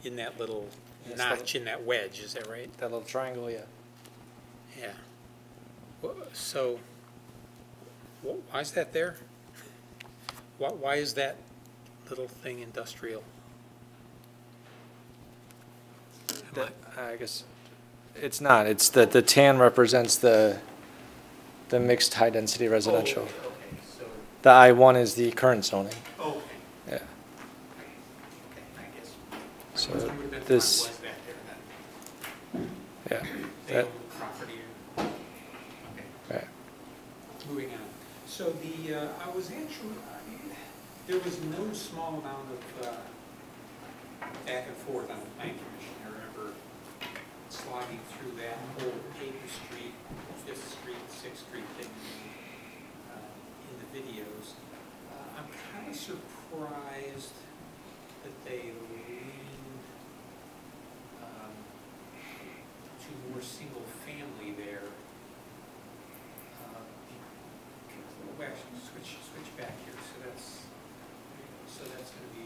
in that little notch, in that wedge, is that right? That little triangle, yeah. Yeah. So, why is that there? Why is that little thing industrial? I guess it's not. It's that the tan represents the mixed high-density residential. Okay, so. The I-1 is the current zoning. Okay. Yeah. Okay, I guess. So Would have been this, fine, was that there then? yeah. They That, own the property. Okay. right. Moving on. So I was actually, there was no small amount of back and forth on the planning commission. I remember slogging through that whole 8th Street, 5th Street, 6th Street thing in the videos. I'm kind of surprised that they leaned to more single family there. Well, actually, switch back here. So that's going to be.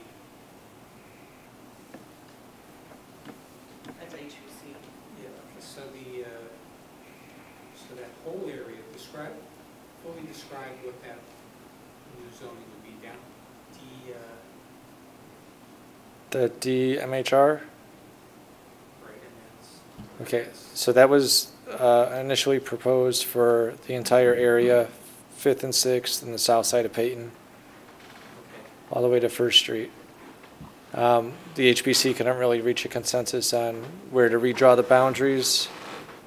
That's HBC. Yeah. Okay. So that whole area fully describe what that new zoning would be down. The D-MHR? Right, and that's. Okay, so that was initially proposed for the entire area, 5th and 6th, and the south side of Peyton, all the way to First Street. The HBC couldn't really reach a consensus on where to redraw the boundaries.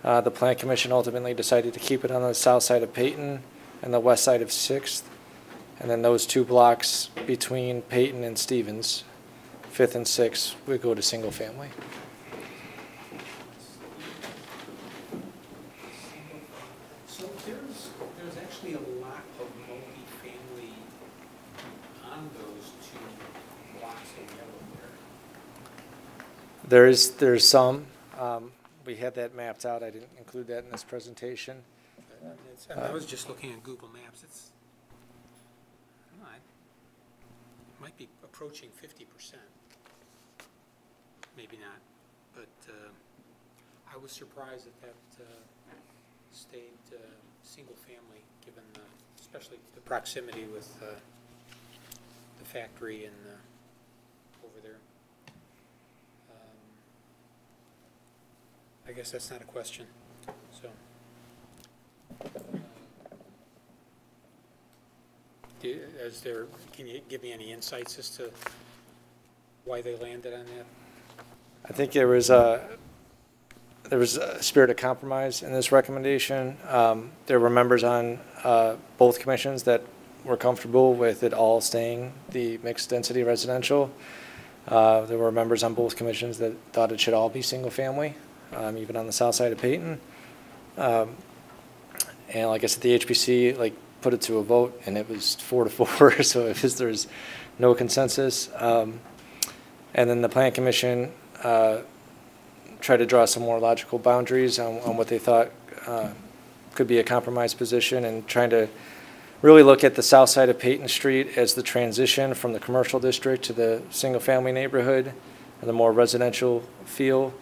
The Plan Commission ultimately decided to keep it on the south side of Peyton and the west side of 6th, and then those 2 blocks between Peyton and Stevens, 5th and 6th, would go to single family. So there's actually a lot of multifamily on those 2 blocks of yellow there. There's some. We had that mapped out. I didn't include that in this presentation. I was just looking at Google Maps. It might be approaching 50%. Maybe not, but I was surprised that stayed single family, given especially the proximity with the factory and over there. I guess that's not a question. So, can you give me any insights as to why they landed on that? I think there was a spirit of compromise in this recommendation. There were members on both commissions that were comfortable with it all staying the mixed density residential. There were members on both commissions that thought it should all be single family, even on the south side of Peyton. And like I said, the HPC put it to a vote, and it was 4-4, so there was no consensus. And then the Plan Commission tried to draw some more logical boundaries on what they thought could be a compromise position, and trying to really look at the south side of Peyton Street as the transition from the commercial district to the single-family neighborhood and the more residential feel,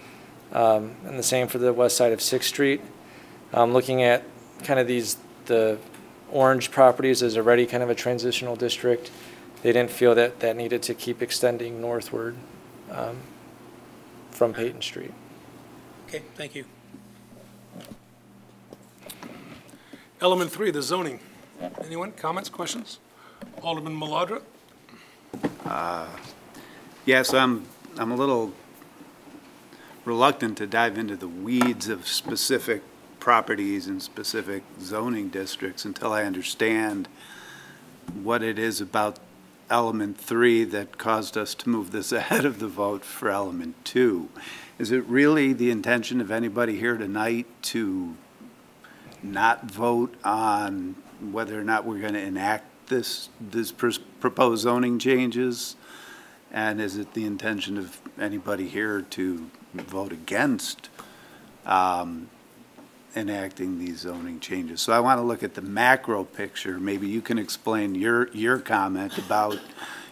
and the same for the west side of 6th Street. Looking at kind of the orange properties as already kind of a transitional district, they didn't feel that that needed to keep extending northward from Peyton Street. Okay, thank you. Element 3, the zoning. Anyone, comments, questions? Alderman Maladra? Yes, I'm a little reluctant to dive into the weeds of specific properties and specific zoning districts until I understand what it is about element 3 that caused us to move this ahead of the vote for element 2. Is it really the intention of anybody here tonight to not vote on whether or not we're going to enact this proposed zoning changes? And is it the intention of anybody here to vote against enacting these zoning changes? So I want to look at the macro picture. Maybe you can explain your comment about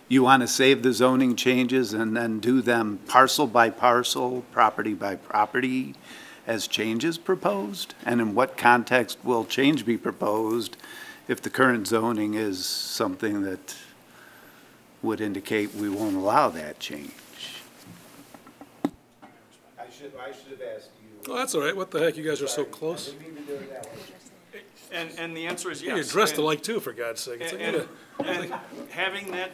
you want to save the zoning changes and then do them parcel by parcel, property by property as changes proposed? And in what context will change be proposed if the current zoning is something that would indicate we won't allow that change? I should have asked you. Oh, that's all right. What the heck? You guys are so close. I didn't mean to do it that way. And the answer is yes. You're dressed And- alike too, for God's sake. It's like, And having that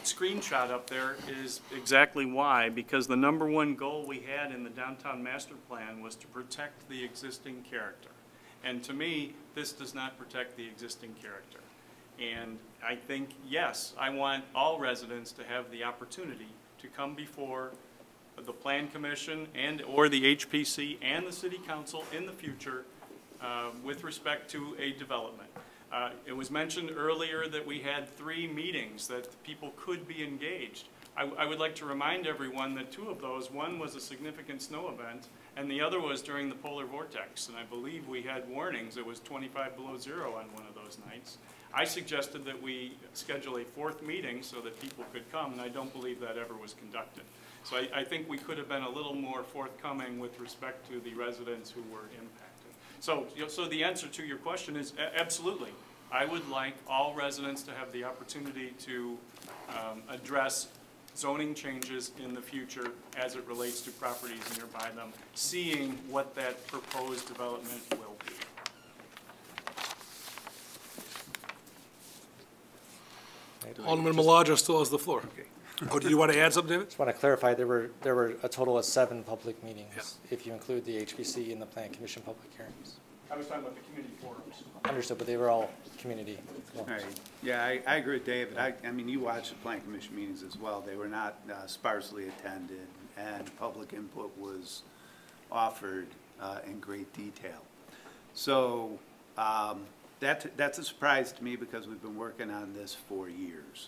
screenshot up there is exactly why, because the #1 goal we had in the downtown master plan was to protect the existing character. And to me, this does not protect the existing character. And I think, yes, I want all residents to have the opportunity to come before the Plan Commission or the HPC and the City Council in the future with respect to a development. It was mentioned earlier that we had 3 meetings that people could be engaged. I would like to remind everyone that 2 of those, one was a significant snow event, and the other was during the polar vortex. And I believe we had warnings. It was 25 below zero on one of those nights. I suggested that we schedule a 4th meeting so that people could come, and I don't believe that ever was conducted. So I think we could have been a little more forthcoming with respect to the residents who were impacted. So the answer to your question is absolutely. I would like all residents to have the opportunity to address zoning changes in the future as it relates to properties nearby them, seeing what that proposed development will be. Alderman Maladra still has the floor. Oh, do you want to add something, David? Just want to clarify, there were a total of 7 public meetings, if you include the HPC and the Plan Commission public hearings. I was talking about the community forums. Understood, but they were all community forums. All right. Yeah, I agree with David. I mean, you watched the Plan Commission meetings as well. They were not sparsely attended, and public input was offered in great detail. So that's a surprise to me because we've been working on this for years.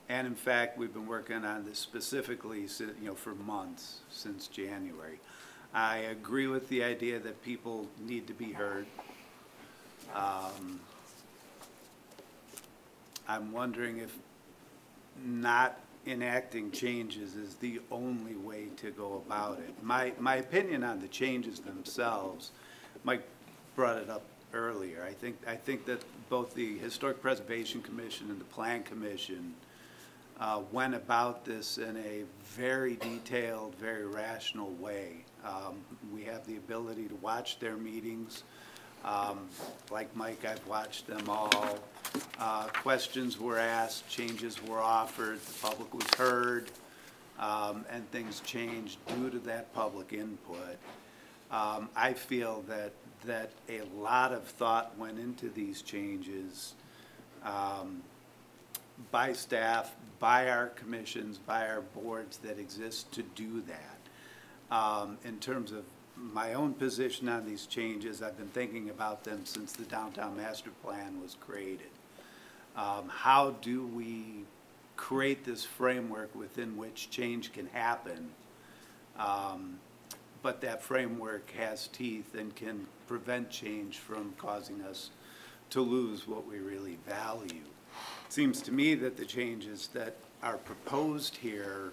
And in fact, we've been working on this specifically, for months, since January. I agree with the idea that people need to be heard. I'm wondering if not enacting changes is the only way to go about it. My opinion on the changes themselves, Mike brought it up earlier. I think that both the Historic Preservation Commission and the Plan Commission went about this in a very detailed, very rational way. We have the ability to watch their meetings. Like Mike, I've watched them all. Questions were asked, changes were offered, the public was heard, and things changed due to that public input. I feel that a lot of thought went into these changes by staff, by our commissions, by our boards that exist to do that. In terms of my own position on these changes, I've been thinking about them since the Downtown Master Plan was created. How do we create this framework within which change can happen, but that framework has teeth and can prevent change from causing us to lose what we really value? It seems to me that the changes that are proposed here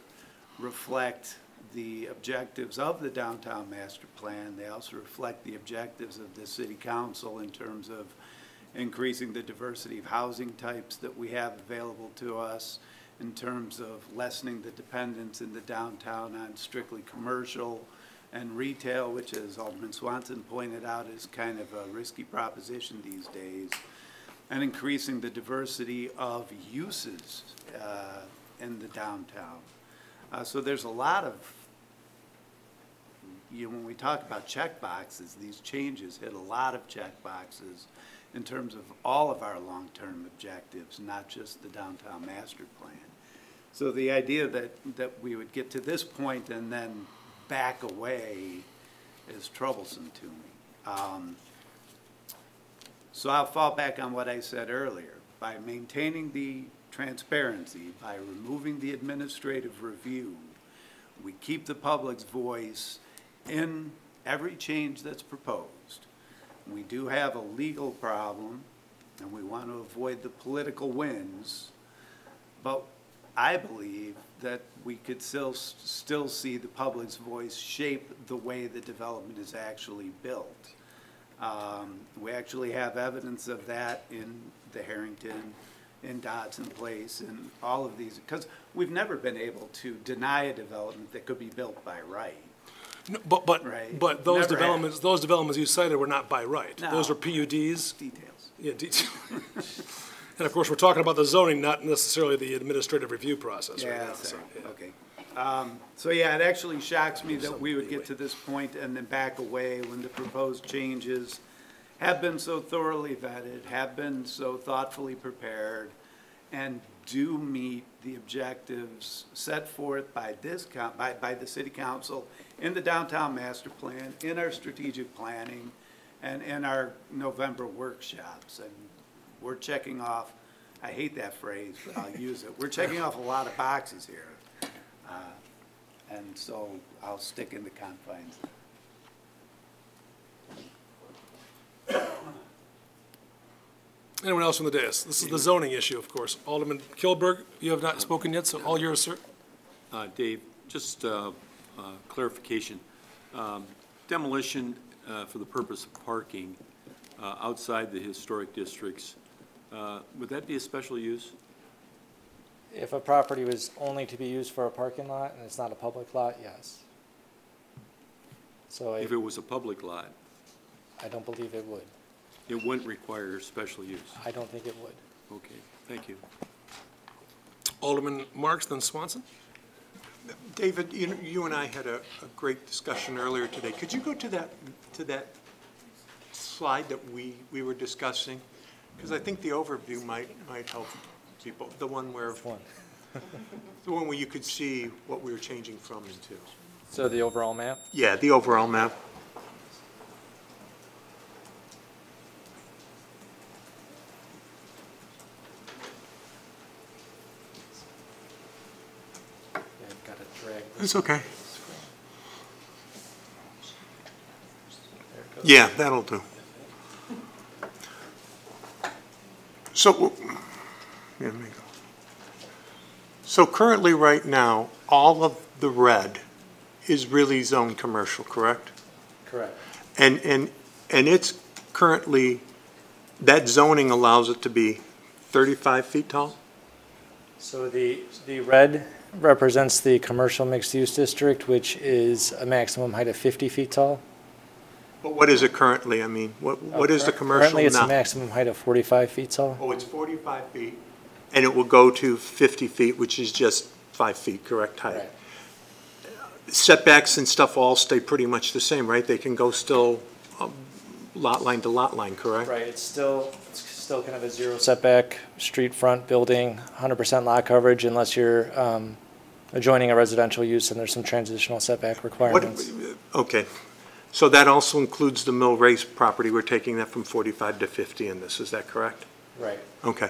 reflect the objectives of the Downtown Master Plan. They also reflect the objectives of the City Council in terms of increasing the diversity of housing types that we have available to us, in terms of lessening the dependence in the downtown on strictly commercial and retail, which, as Alderman Swanson pointed out, is kind of a risky proposition these days, and increasing the diversity of uses in the downtown. So there's a lot of, when we talk about check boxes, these changes hit a lot of check boxes in terms of all of our long-term objectives, not just the downtown master plan. So the idea that we would get to this point and then back away is troublesome to me. So I'll fall back on what I said earlier. By maintaining the transparency, by removing the administrative review, we keep the public's voice in every change that's proposed. We do have a legal problem, and we want to avoid the political wins, but I believe that we could still see the public's voice shape the way the development is actually built. We actually have evidence of that in the Harrington, in Dodson Place, and all of these, because we've never been able to deny a development that could be built by right. No, but those developments you cited were not by right. No. Those were PUDs. Details. Yeah, details. And of course, we're talking about the zoning, not necessarily the administrative review process right now. So, yeah. Okay. So yeah, it actually shocks me that we would get to this point and then back away when the proposed changes have been so thoroughly vetted, have been so thoughtfully prepared, and do meet the objectives set forth by this by the City Council in the Downtown Master Plan, in our strategic planning, and in our November workshops. And we're checking off, I hate that phrase, but I'll use it. We're checking off a lot of boxes here. And so I'll stick in the confines. Anyone else from the dais? This is the zoning issue, of course. Alderman Kilberg, you have not spoken yet, so all yours, sir. Dave, just clarification. Demolition for the purpose of parking outside the historic districts, would that be a special use? If a property was only to be used for a parking lot and it's not a public lot, yes. So If it was a public lot, I don't believe it would. it wouldn't require special use? I don't think it would. Okay, thank you. Alderman Marks, then Swanson. David, you and I had a great discussion earlier today. Could you go to that slide that we were discussing? Because I think the overview might help people. The one where the one where you could see what we were changing from and to. So the overall map? Yeah, the overall map. It's okay. Yeah, that'll do. So, yeah, let me go. So currently, right now, all of the red is really zone commercial, correct? Correct. And it's currently, that zoning allows it to be 35 feet tall? So the red represents the commercial mixed-use district, which is a maximum height of 50 feet tall. But what is it currently? I mean, what is the commercial now? Currently, it's a maximum height of 45 feet tall. Oh, it's 45 feet, and it will go to 50 feet, which is just 5 feet, correct height? Right. Setbacks and stuff all stay pretty much the same, right? They can go still lot line to lot line, correct? Right, it's still kind of a zero setback, street front building, 100% lot coverage unless you're adjoining a residential use and there's some transitional setback requirements. Okay, so that also includes the Mill Race property. We're taking that from 45 to 50 in this, is that correct? Right. Okay.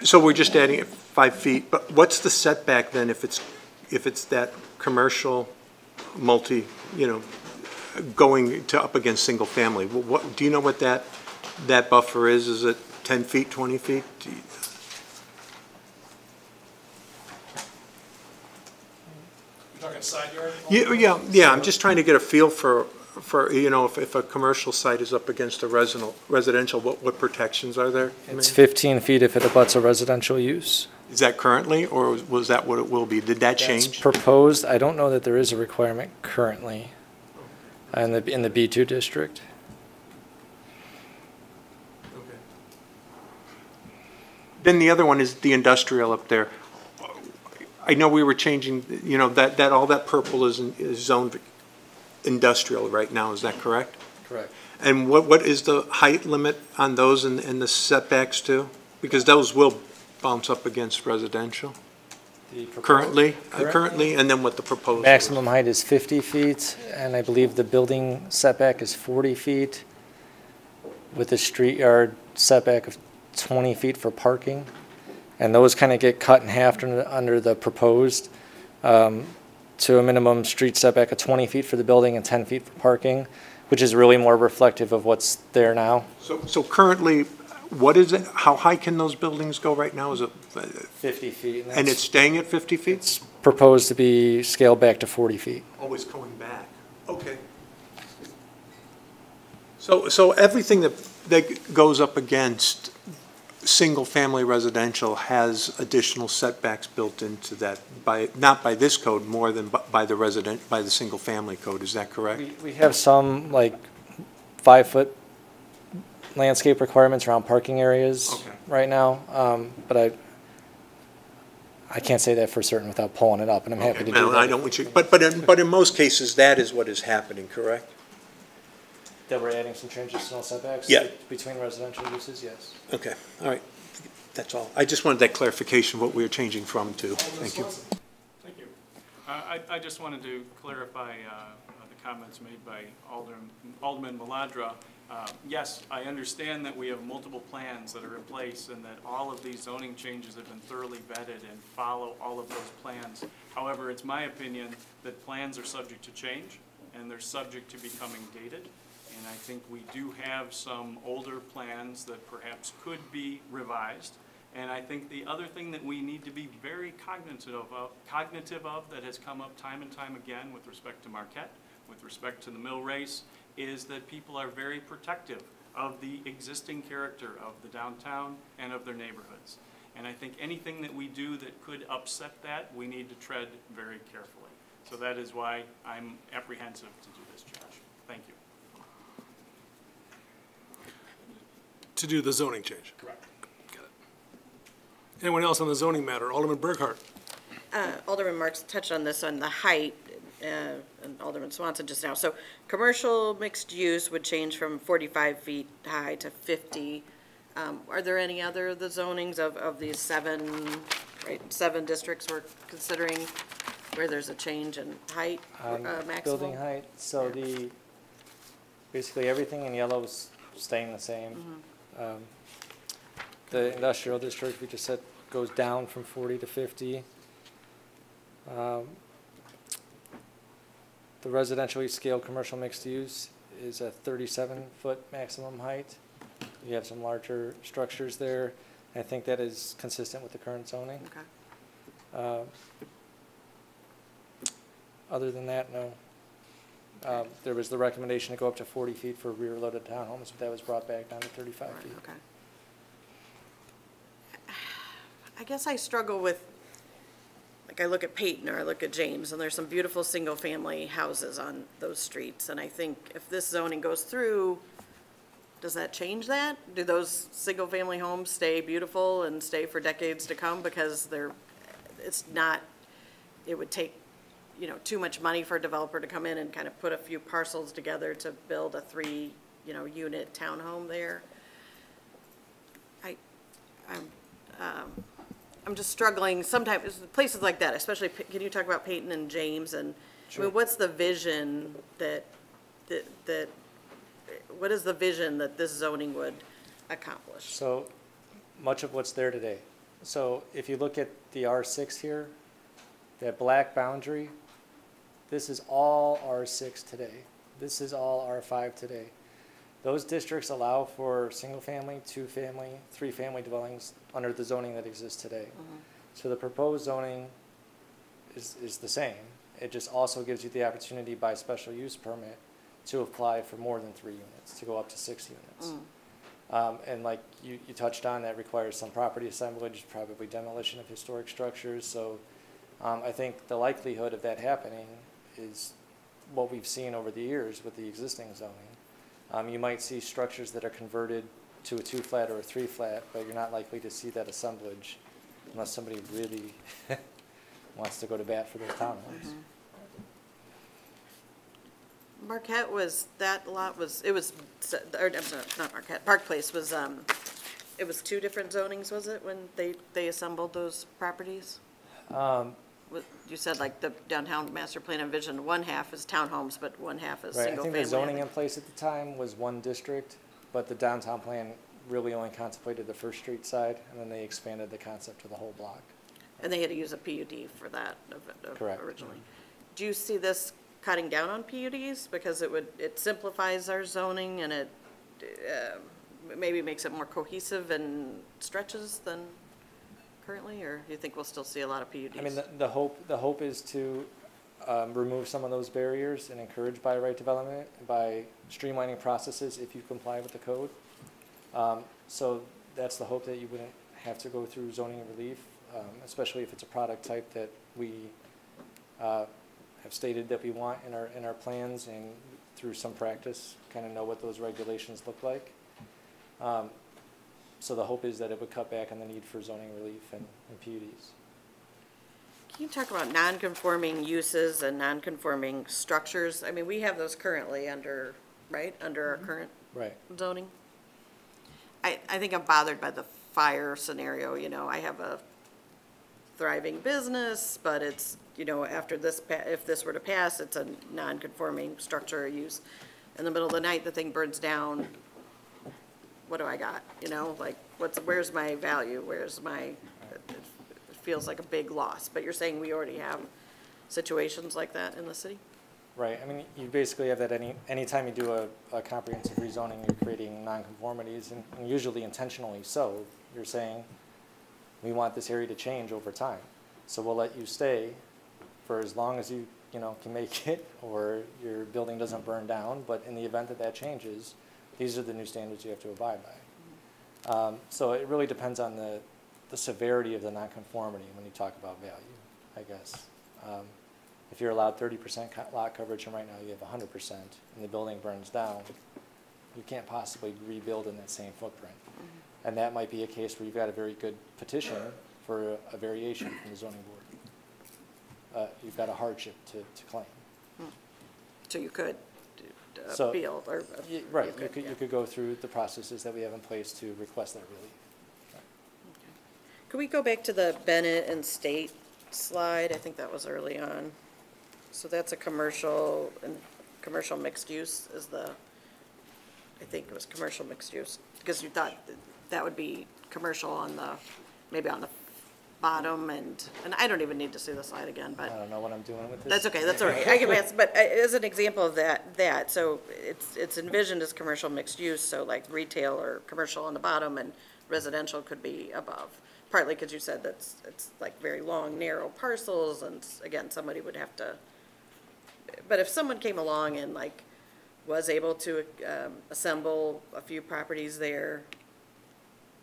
So we're just adding it 5 feet, but what's the setback then if it's that commercial multi, going to up against single family? What, do you know what that buffer is? Is it 10 feet, 20 feet? You're talking side yard? Yeah, I'm just trying to get a feel for if a commercial site is up against a residential, what protections are there? It's 15 feet if it abuts a residential use. Is that currently, or was that what it will be? Did that That's change? proposed. I don't know that there is a requirement currently in the B2 district. Then the other one is the industrial up there. I know we were changing, you know, that all that purple is zoned industrial right now, is that correct? Correct. And what is the height limit on those and the setbacks too? Because those will bounce up against residential currently, and then what the proposal is. Maximum height is 50 feet, and I believe the building setback is 40 feet with a street yard setback of 20 feet for parking. And those kind of get cut in half under the proposed to a minimum street setback of 20 feet for the building and 10 feet for parking, which is really more reflective of what's there now. So currently, what is it? How high can those buildings go right now? Is it 50 feet. And it's staying at 50 feet? It's proposed to be scaled back to 40 feet. Always going back. Okay. So everything that goes up against single-family residential has additional setbacks built into that, not by this code, more than by the single-family code. Is that correct? We have some like 5-foot landscape requirements around parking areas right now, but I can't say that for certain without pulling it up, and I'm happy to do that. I don't want you, but in most cases, that is what is happening, correct? That we're adding some transitional setbacks between residential uses, yes. Okay, all right. That's all. I just wanted that clarification, what we were changing from to. Thank you. Thank you. I just wanted to clarify the comments made by Alderman Maladra. Yes, I understand that we have multiple plans that are in place and that all of these zoning changes have been thoroughly vetted and follow all of those plans. However, it's my opinion that plans are subject to change and they're subject to becoming dated. And I think we do have some older plans that perhaps could be revised. And I think the other thing that we need to be very cognitive of that has come up time and time again with respect to Marquette, with respect to the mill race, is that people are very protective of the existing character of the downtown and of their neighborhoods. And I think anything that we do that could upset that, we need to tread very carefully. So that is why I'm apprehensive to do this change. Thank you. To do the zoning change? Correct. Got it. Anyone else on the zoning matter? Alderman Burkhart. Alderman Marks touched on this on the height, and Alderman Swanson just now. So commercial mixed use would change from 45 feet high to 50. Are there any other of the zonings of these seven districts we're considering where there's a change in height, maximum? Building height, so basically everything in yellow is staying the same. Mm-hmm. The industrial district, we just said, goes down from 40 to 50. The residentially scaled commercial mixed use is a 37-foot maximum height. You have some larger structures there. I think that is consistent with the current zoning. Okay. Other than that, no. There was the recommendation to go up to 40 feet for rear-loaded townhomes, but that was brought back down to 35 feet. Okay. I guess I struggle with, like, I look at Peyton or I look at James, and there's some beautiful single-family houses on those streets, and I think if this zoning goes through, does that change that? Do those single-family homes stay beautiful and stay for decades to come because it would take, too much money for a developer to come in and kind of put a few parcels together to build a 3-unit townhome there? I'm just struggling sometimes, places like that, especially, can you talk about Peyton and James? And Sure. I mean, what's the vision what is the vision that this zoning would accomplish? So much of what's there today. So if you look at the R6 here, that black boundary, this is all R6 today. This is all R5 today. Those districts allow for single-family, 2-family, 3-family dwellings under the zoning that exists today. Mm-hmm. So the proposed zoning is the same. It just also gives you the opportunity by special use permit to apply for more than 3 units, to go up to 6 units. And like you touched on, that requires some property assemblage, probably demolition of historic structures. So I think the likelihood of that happening is what we've seen over the years with the existing zoning. You might see structures that are converted to a 2-flat or a 3-flat, but you're not likely to see that assemblage unless somebody really wants to go to bat for those townhomes. Marquette was, that lot was, it was, or, I'm sorry, not Marquette, Park Place was, it was 2 different zonings, was it, when they assembled those properties? You said like the downtown master plan envisioned 1/2 is townhomes, but 1/2 is Right, single I think family. the zoning in place at the time was 1 district, but the downtown plan really only contemplated the First Street side, and then they expanded the concept to the whole block. And they had to use a PUD for that Correct. originally. Do you see this cutting down on PUDs? Because it simplifies our zoning and it maybe makes it more cohesive and stretches than currently, or do you think we'll still see a lot of PUDs? I mean, the hope is to remove some of those barriers and encourage by right development by streamlining processes if you comply with the code. So that's the hope, that you wouldn't have to go through zoning relief, especially if it's a product type that we have stated that we want in our plans, and through some practice kind of know what those regulations look like. So the hope is that it would cut back on the need for zoning relief and PUDs. Can you talk about non-conforming uses and non-conforming structures? I mean, we have those currently under, right, under our current zoning? I think I'm bothered by the fire scenario. You know, I have a thriving business, but it's, you know, after this, if this were to pass, it's a non-conforming structure or use. In the middle of the night, the thing burns down. What do I got? You know, like, where's my value? Where's my, it feels like a big loss. But you're saying we already have situations like that in the city? Right. I mean, you basically have that anytime you do a comprehensive rezoning, you're creating nonconformities, and usually intentionally so. You're saying, we want this area to change over time, so we'll let you stay for as long as you can make it, or your building doesn't burn down. But in the event that that changes, these are the new standards you have to abide by. So it really depends on the severity of the nonconformity when you talk about value, I guess. If you're allowed 30% lot coverage and right now you have 100% and the building burns down, you can't possibly rebuild in that same footprint. And that might be a case where you've got a very good petition for a variation from the zoning board. You've got a hardship to claim. So you could So, appeal, or right, you could go through the processes that we have in place to request that relief. Could we go back to the Bennett and State slide? I think that was early on. So that's a commercial mixed use is I think it was commercial mixed use, because you thought that would be commercial on maybe on the bottom, and I don't even need to see the slide again, but. I don't know what I'm doing with this. That's okay, that's all right. I can pass, but as an example of that, so it's envisioned as commercial mixed use, so like retail or commercial on the bottom and residential could be above. Partly because you said it's like very long, narrow parcels, and again, somebody would have to, but if someone came along and like was able to assemble a few properties there,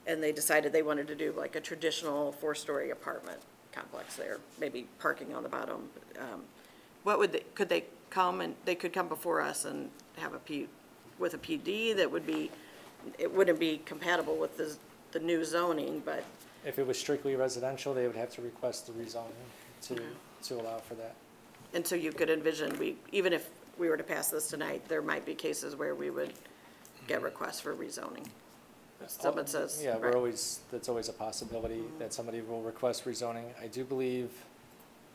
and they decided they wanted to do like a traditional 4-story apartment complex there, maybe parking on the bottom, could they come, and they could come before us and have with a PD that would be, it wouldn't be compatible with the new zoning, but. If it was strictly residential, they would have to request the rezoning to allow for that. And so you could envision, even if we were to pass this tonight, there might be cases where we would get requests for rezoning. Someone says. Yeah, right. That's always a possibility that somebody will request rezoning. I do believe,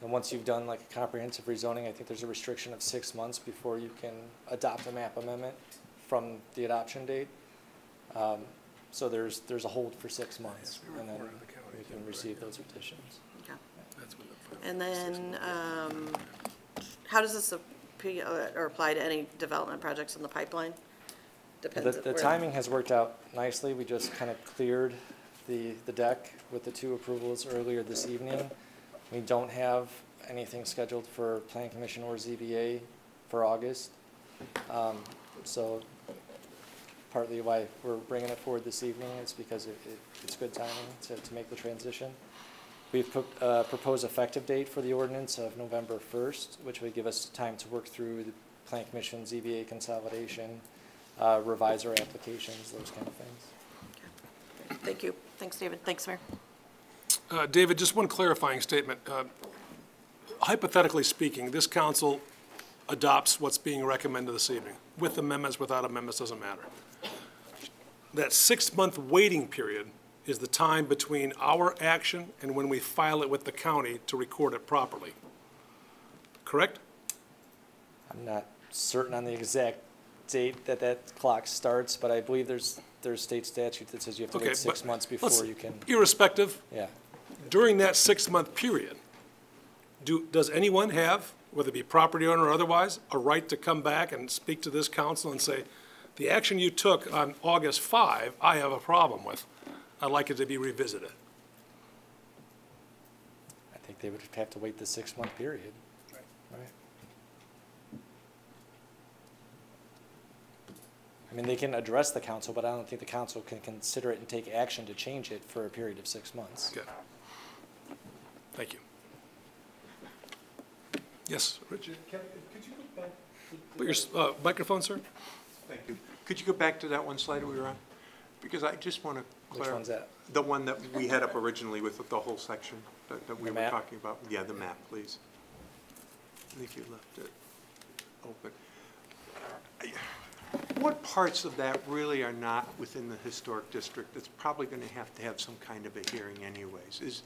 and once you've done like a comprehensive rezoning, I think there's a restriction of 6 months before you can adopt a map amendment from the adoption date. So there's a hold for 6 months, and then we can receive those petitions. Okay. And then, how does this appeal or apply to any development projects in the pipeline? Depends. The timing has worked out nicely. We just kind of cleared the deck with the 2 approvals earlier this evening. We don't have anything scheduled for Plan Commission or ZBA for August. So partly why we're bringing it forward this evening. It's because it's good timing to make the transition. We've proposed effective date for the ordinance of November 1st, which would give us time to work through the Plan Commission, ZBA consolidation, revise our applications, those kind of things. Okay. Thank you. Thanks, David. Thanks, Mayor. David, just one clarifying statement. Hypothetically speaking, this council adopts what's being recommended this evening, with amendments, without amendments, doesn't matter. That 6-month waiting period is the time between our action and when we file it with the county to record it properly. Correct? I'm not certain on the exact date that clock starts, but I believe there's state statute that says you have to wait 6 months before you can. Irrespective, yeah. During that 6-month period, does anyone have, whether it be property owner or otherwise, a right to come back and speak to this council and say, the action you took on August 5, I have a problem with. I'd like it to be revisited. I think they would have to wait the 6-month period. Right. I mean, they can address the council, but I don't think the council can consider it and take action to change it for a period of 6 months. Okay. Thank you. Yes, Richard. Could you go back? Put your microphone, sir. Thank you. Could you go back to that one slide we were on? Because I just want to clarify. Which one's that? The one that we had up originally with the whole section that we were map? talking about. Yeah, the map, please. I think you left it open. What parts of that really are not within the historic district that's probably going to have some kind of a hearing anyways? Is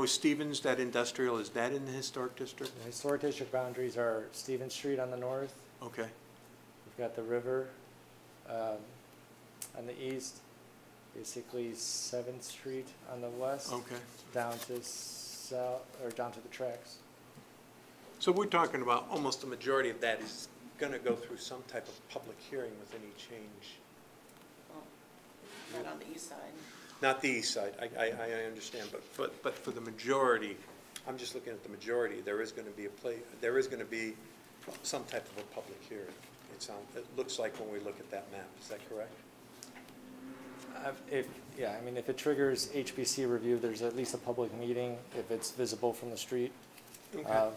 Stevens, that industrial, is that in the historic district? The historic district boundaries are Stevens Street on the north. Okay. We've got the river on the east, basically 7th Street on the west. Okay. Down to south, or down to the tracks. So we're talking about almost the majority of that is going to go through some type of public hearing with any change. Not on the east side. Not the east side, I understand, but for the majority, I'm just looking at the majority, there is going to be some type of a public hearing. It looks like when we look at that map, is that correct? Yeah, I mean, if it triggers HPC review, there's at least a public meeting if it's visible from the street. Okay.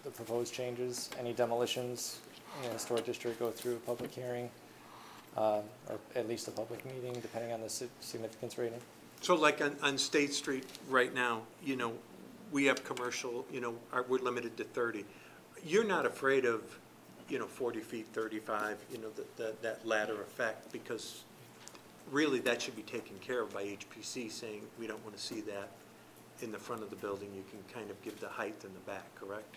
The proposed changes, any demolitions in the historic district go through a public hearing, or at least a public meeting, depending on the significance rating. So like on State Street right now, we have commercial, we're limited to 30. You're not afraid of, 40 feet, 35, that ladder effect, because really that should be taken care of by HPC saying we don't want to see that in the front of the building. You can kind of give the height in the back, correct?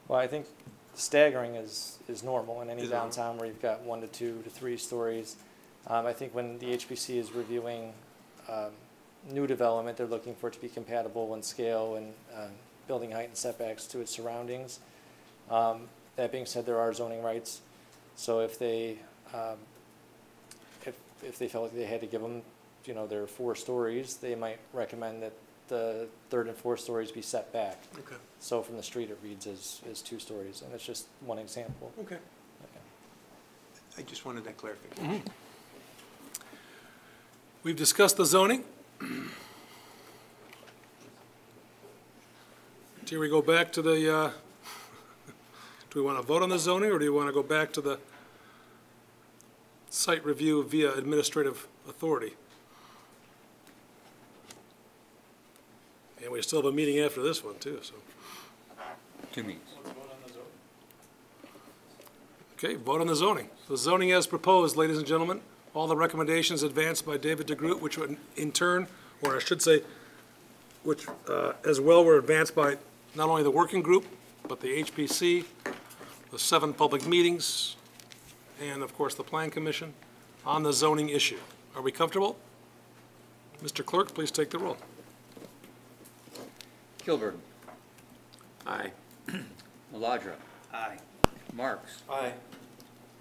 Well, I think staggering is normal in any downtown where you've got 1 to 2 to 3 stories. I think when the HPC is reviewing new development, they're looking for it to be compatible in scale and building height and setbacks to its surroundings. That being said, there are zoning rights. So if they if they felt like they had to give them, their 4 stories, they might recommend that the 3rd and 4th stories be set back. Okay. So from the street, it reads as 2 stories, and it's just one example. Okay. I just wanted that clarification. Mm-hmm. We've discussed the zoning. Do we go back to the, do we want to vote on the zoning, or do you want to go back to the site review via administrative authority? And we still have a meeting after this one, too, so. 2 meetings. Okay, vote on the zoning. The zoning as proposed, ladies and gentlemen, all the recommendations advanced by David DeGroot, which would in turn, or I should say, which as well were advanced by not only the working group, but the HPC, the 7 public meetings, and of course the Plan Commission on the zoning issue. Are we comfortable? Mr. Clerk, please take the roll. Kilburn. Aye. Maladra. Aye. Marks. Aye.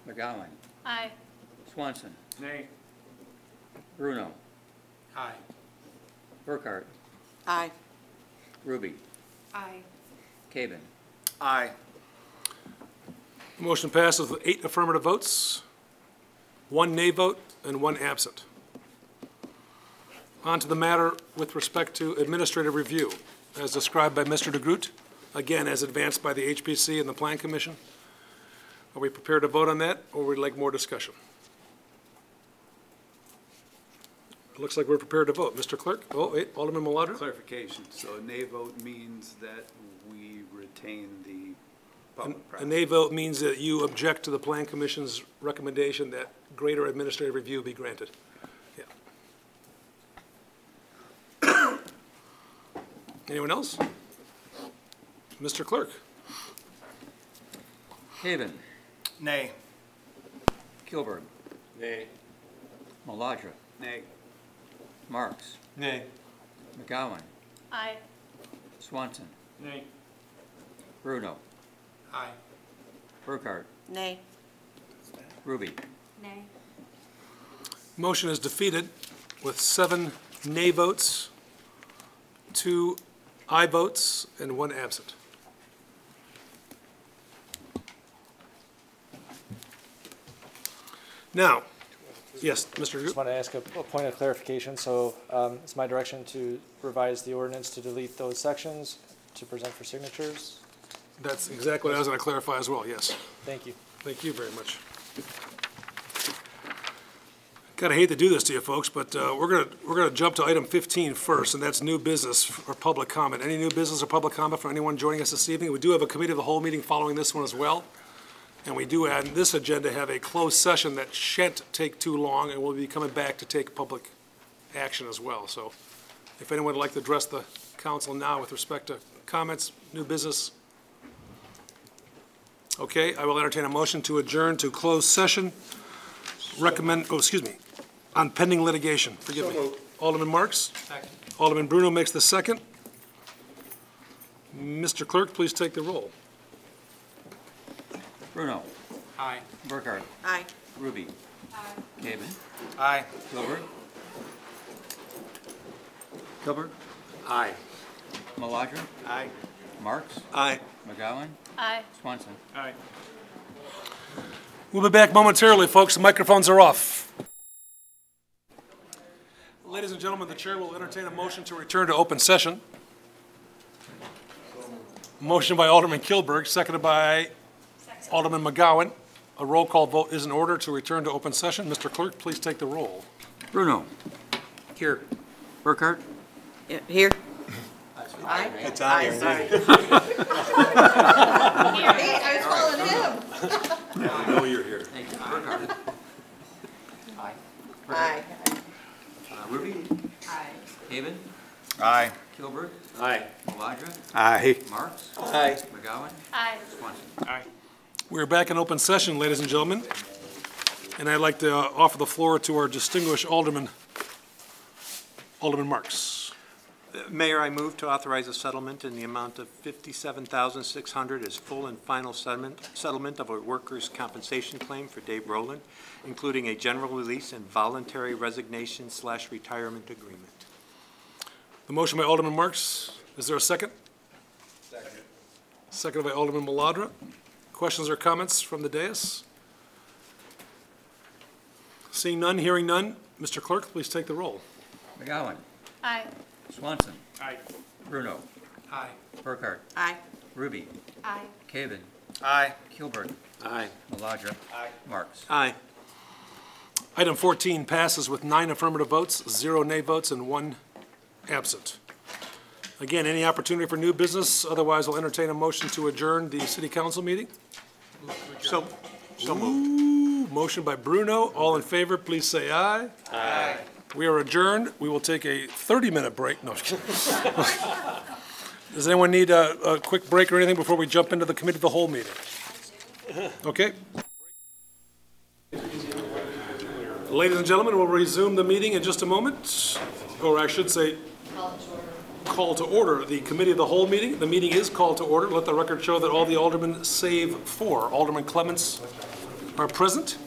McGowan. Aye. Swanson. Nay. Bruno. Aye. Burkhart. Aye. Ruby. Aye. Caven. Aye. The motion passes with 8 affirmative votes. 1 nay vote, and 1 absent. On to the matter with respect to administrative review, as described by Mr. DeGroot, again, as advanced by the HPC and the Plan Commission. Are we prepared to vote on that, or would we like more discussion? It looks like we're prepared to vote. Mr. Clerk? Oh, wait, Alderman Maladra? Clarification, so a nay vote means that we retain the public process. A nay vote means that you object to the Plan Commission's recommendation that greater administrative review be granted. Yeah. Anyone else? Mr. Clerk? Haven. Nay. Kilburg. Nay. Maladra. Nay. Marks. Nay. McGowan. Aye. Swanson. Nay. Bruno. Aye. Burkhart. Nay. Ruby. Nay. Motion is defeated with 7 nay votes, 2 aye votes, and 1 absent. Now, yes, Mr. Just want to ask a point of clarification. So it's my direction to revise the ordinance to delete those sections to present for signatures. That's exactly what I was going to clarify as well, yes. Thank you. Thank you very much. Kind of hate to do this to you folks, but we're gonna jump to item 15 first, and that's new business or public comment. Any new business or public comment from anyone joining us this evening? We do have a committee of the whole meeting following this one as well. And we do add in this agenda have a closed session that shan't take too long, and we'll be coming back to take public action as well. So if anyone would like to address the council now with respect to comments, new business. Okay, I will entertain a motion to adjourn to closed session. On pending litigation. Forgive me. Alderman Marks? Second. Alderman Bruno makes the second. Mr. Clerk, please take the roll. Bruno. Aye. Burkhart. Aye. Ruby. Aye. Haven. Aye. Kilburg. Kilburg. Aye. Maladra. Aye. Marks. Aye. McGowan. Aye. Swanson. Aye. We'll be back momentarily, folks. The microphones are off. Ladies and gentlemen, the chair will entertain a motion to return to open session. Motion by Alderman Kilburg, seconded by Alderman McGowan. A roll call vote is in order to return to open session. Mr. Clerk, please take the roll. Bruno. Here. Burkhart. Yeah, here. Aye. It's aye. Sorry. Hey, I was calling him. I know you're here. Thank you. Burkhart. Aye. Aye. Ruby. Aye. Haven. Aye. Kilburg. Aye. Maladra. Aye. Marks. Aye. McGowan. Aye. Swanson. Aye. We're back in open session, ladies and gentlemen. And I'd like to offer the floor to our distinguished Alderman Marks. Mayor, I move to authorize a settlement in the amount of $57,600 as full and final settlement of a workers' compensation claim for Dave Rowland, including a general release and voluntary resignation/retirement agreement. The motion by Alderman Marks. Is there a second? Second. Seconded by Alderman Maladra. Questions or comments from the dais? Seeing none, hearing none, Mr. Clerk, please take the roll. McGowan. Aye. Swanson. Aye. Bruno. Aye. Burkhart. Aye. Ruby. Aye. Caven. Aye. Kilburg. Aye. Maladra. Aye. Marks. Aye. Item 14 passes with 9 affirmative votes, 0 nay votes, and 1 absent. Again, any opportunity for new business? Otherwise, I'll entertain a motion to adjourn the city council meeting. So moved. Ooh, motion by Bruno. All in favor, please say aye. Aye. We are adjourned. We will take a 30-minute break. No, I'm just kidding. Does anyone need a quick break or anything before we jump into the committee of the whole meeting? Okay. Ladies and gentlemen, we'll resume the meeting in just a moment, or I should say, call to order the committee of the whole meeting. The meeting is called to order. Let the record show that all the aldermen, save 4, Alderman Clements, are present.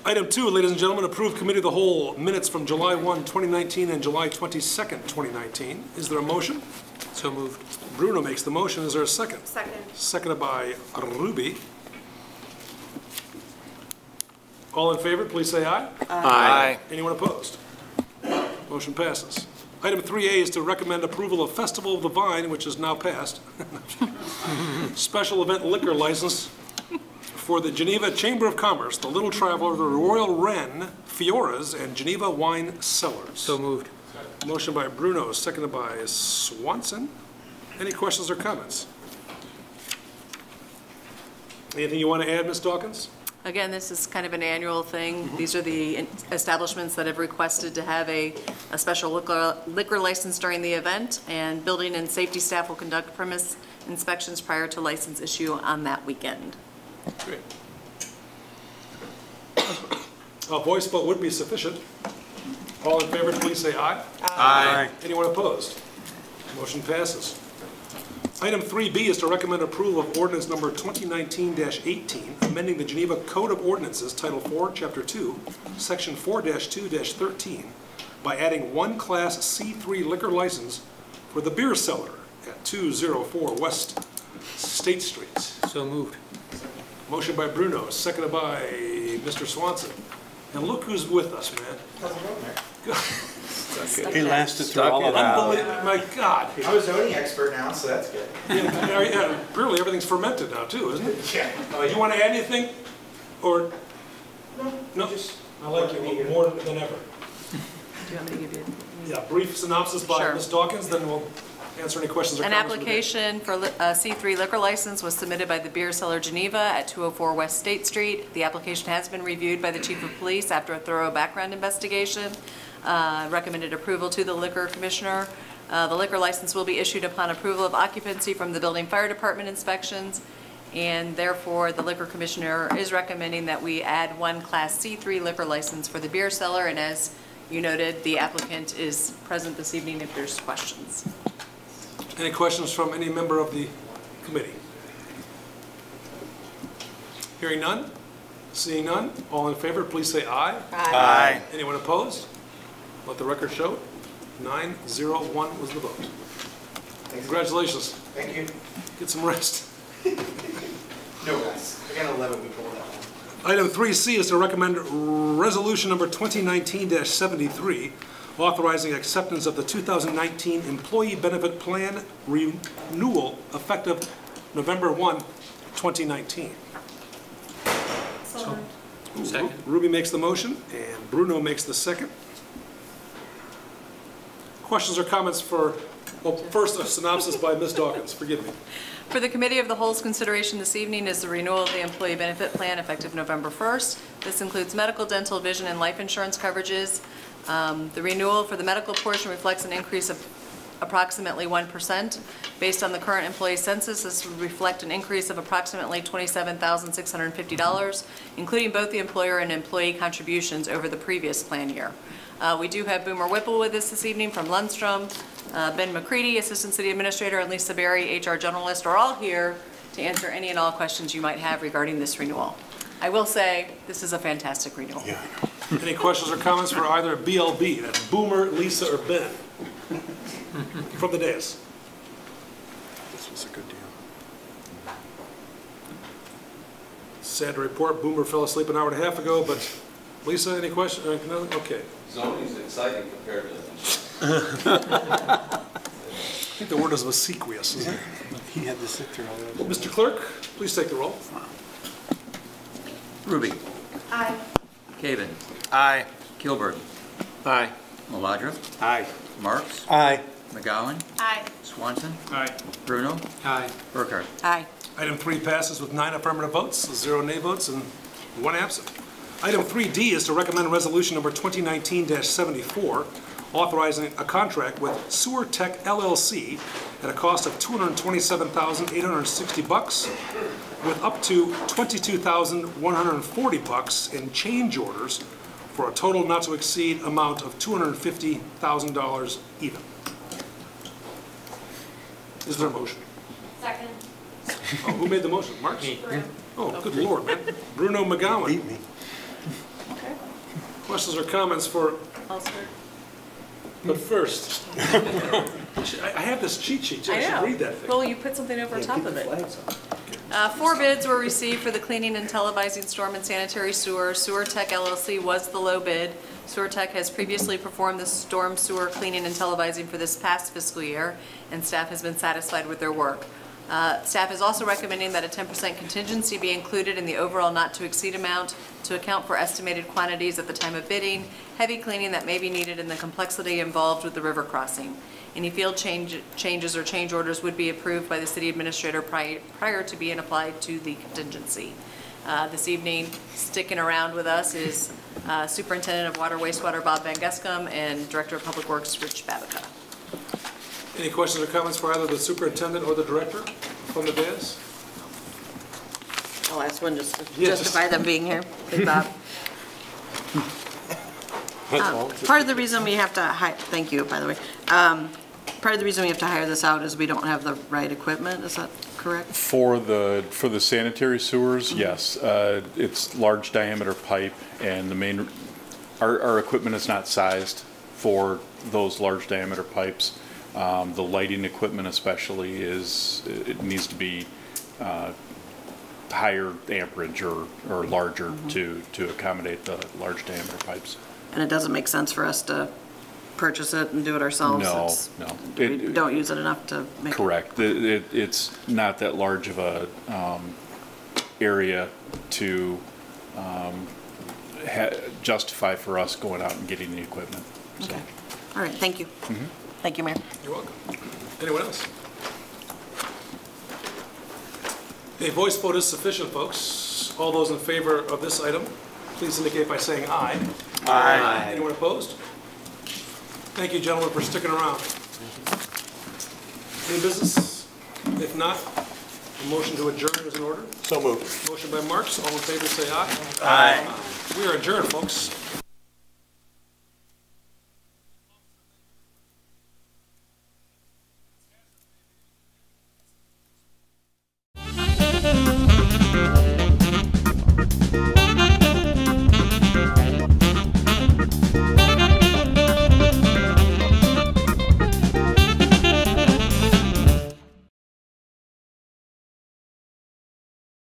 Item 2, ladies and gentlemen, approved committee of the whole minutes from July 1, 2019 and July 22nd, 2019. Is there a motion? So moved. Bruno makes the motion. Is there a second? Second. Seconded by Ruby. All in favor, please say aye. Aye. Anyone opposed? Motion passes. Item 3A is to recommend approval of Festival of the Vine, which is now passed. Special event liquor license for the Geneva Chamber of Commerce, the Little Traveler, the Royal Wren, Fiora's, and Geneva Wine Cellars. So moved. Motion by Bruno, seconded by Swanson. Any questions or comments? Anything you want to add, Ms. Dawkins? Again, this is kind of an annual thing. These are the establishments that have requested to have a special liquor license during the event, and building and safety staff will conduct premise inspections prior to license issue on that weekend. Great. A voice vote would be sufficient. All in favor, please say aye. Aye. Anyone opposed? Motion passes. Item 3B is to recommend approval of ordinance number 2019-18, amending the Geneva Code of Ordinances, Title 4, Chapter 2, Section 4-2-13, by adding one Class C3 liquor license for the beer cellar at 204 West State Street. So moved. Motion by Bruno, seconded by Mr. Swanson. And look who's with us, man. He lasted through all of that. Unbelievable, my God. I'm a zoning expert now, so that's good. Yeah, really, everything's fermented now, too, isn't it? Yeah. Do you want to add anything? Or, no? Just I like you more than ever. Do you want me to give you? Yeah, brief synopsis by Sure. Ms. Dawkins, then we'll answer any questions or An comments. application for a C3 liquor license was submitted by the Beer Cellar Geneva at 204 West State Street. The application has been reviewed by the Chief of Police after a thorough background investigation. Recommended approval to the Liquor Commissioner. The liquor license will be issued upon approval of occupancy from the Building Fire Department inspections, and therefore the Liquor Commissioner is recommending that we add one Class C3 liquor license for the beer cellar, and as you noted, the applicant is present this evening if there's questions. Any questions from any member of the committee? Hearing none? Seeing none? All in favor, please say aye. Aye. Anyone opposed? Let the record show it. 9-0-1 was the vote. Congratulations. Thank you. Get some rest. No, guys. I got an 11-week-old at home. Item 3C is to recommend resolution number 2019-73, authorizing acceptance of the 2019 Employee Benefit Plan renewal effective November 1, 2019. Second. Ruby makes the motion, and Bruno makes the second. Questions or comments for, well, first a synopsis by Ms. Dawkins, forgive me. For the Committee of the Whole's consideration this evening is the renewal of the Employee Benefit Plan effective November 1st. This includes medical, dental, vision, and life insurance coverages. The renewal for the medical portion reflects an increase of approximately 1%. Based on the current employee census, this would reflect an increase of approximately $27,650, including both the employer and employee contributions over the previous plan year. We do have Boomer Whipple with us this evening from Lundstrom. Ben McCready, Assistant City Administrator, and Lisa Berry, HR Generalist, are all here to answer any and all questions you might have regarding this renewal. I will say, this is a fantastic renewal. Yeah. Any questions or comments for either BLB, that's Boomer, Lisa, or Ben? From the dais. This was a good deal. Sad to report, Boomer fell asleep an hour and a half ago, but Lisa, any questions? No? Okay. Zoning's exciting compared to I think the word is obsequious, isn't it? He had to sit through all that. Mr. Clerk, please take the roll. Ruby. Aye. Caven. Aye. Kilburn. Aye. Maladra. Aye. Marks. Aye. McGowan. Aye. Swanson. Aye. Bruno. Aye. Burkhart. Aye. Item 3 passes with 9 affirmative votes, 0 nay votes, and 1 absent. Item 3D is to recommend resolution number 2019-74, authorizing a contract with Sewer Tech LLC at a cost of $227,860 with up to $22,140 in change orders for a total not to exceed amount of $250,000 even. Is there a motion? Second. Oh, who made the motion? Mark? Me. Oh, good Lord, man. Bruno McGowan. Beat me. Okay. Questions or comments for, I'll start. but first, I have this cheat sheet, I I should know. read that thing. Well, you put something over top of it. Okay. 4 bids were received for the cleaning and televising storm and sanitary sewer. Sewer Tech LLC was the low bid. Sewer Tech has previously performed the storm sewer cleaning and televising for this past fiscal year, and staff has been satisfied with their work. Staff is also recommending that a 10% contingency be included in the overall not-to-exceed amount to account for estimated quantities at the time of bidding, heavy cleaning that may be needed, and the complexity involved with the river crossing. Any field changes or change orders would be approved by the city administrator prior to being applied to the contingency. This evening, sticking around with us is Superintendent of Water Wastewater Bob Van Gescam and Director of Public Works Rich Babica. Any questions or comments for either the superintendent or the director from the dais? I'll ask one just to justify them being here. Big Bob. Part of the reason we have to hire, thank you, by the way. Part of the reason we have to hire this out is we don't have the right equipment. Is that correct? For the sanitary sewers, yes. It's large diameter pipe, and our equipment is not sized for those large diameter pipes. The lighting equipment especially it needs to be higher amperage or larger to accommodate the large diameter pipes. And it doesn't make sense for us to purchase it and do it ourselves? No. We don't use it enough to make it? Correct. It's not that large of a area to justify for us going out and getting the equipment. So. Okay. All right, thank you. Thank you, Mayor. You're welcome. Anyone else? A voice vote is sufficient, folks. All those in favor of this item, please indicate by saying aye. Aye. Anyone opposed? Thank you, gentlemen, for sticking around. Any business? If not, a motion to adjourn is in order. So moved. Motion by Marks. All in favor say aye. Aye. We are adjourned, folks.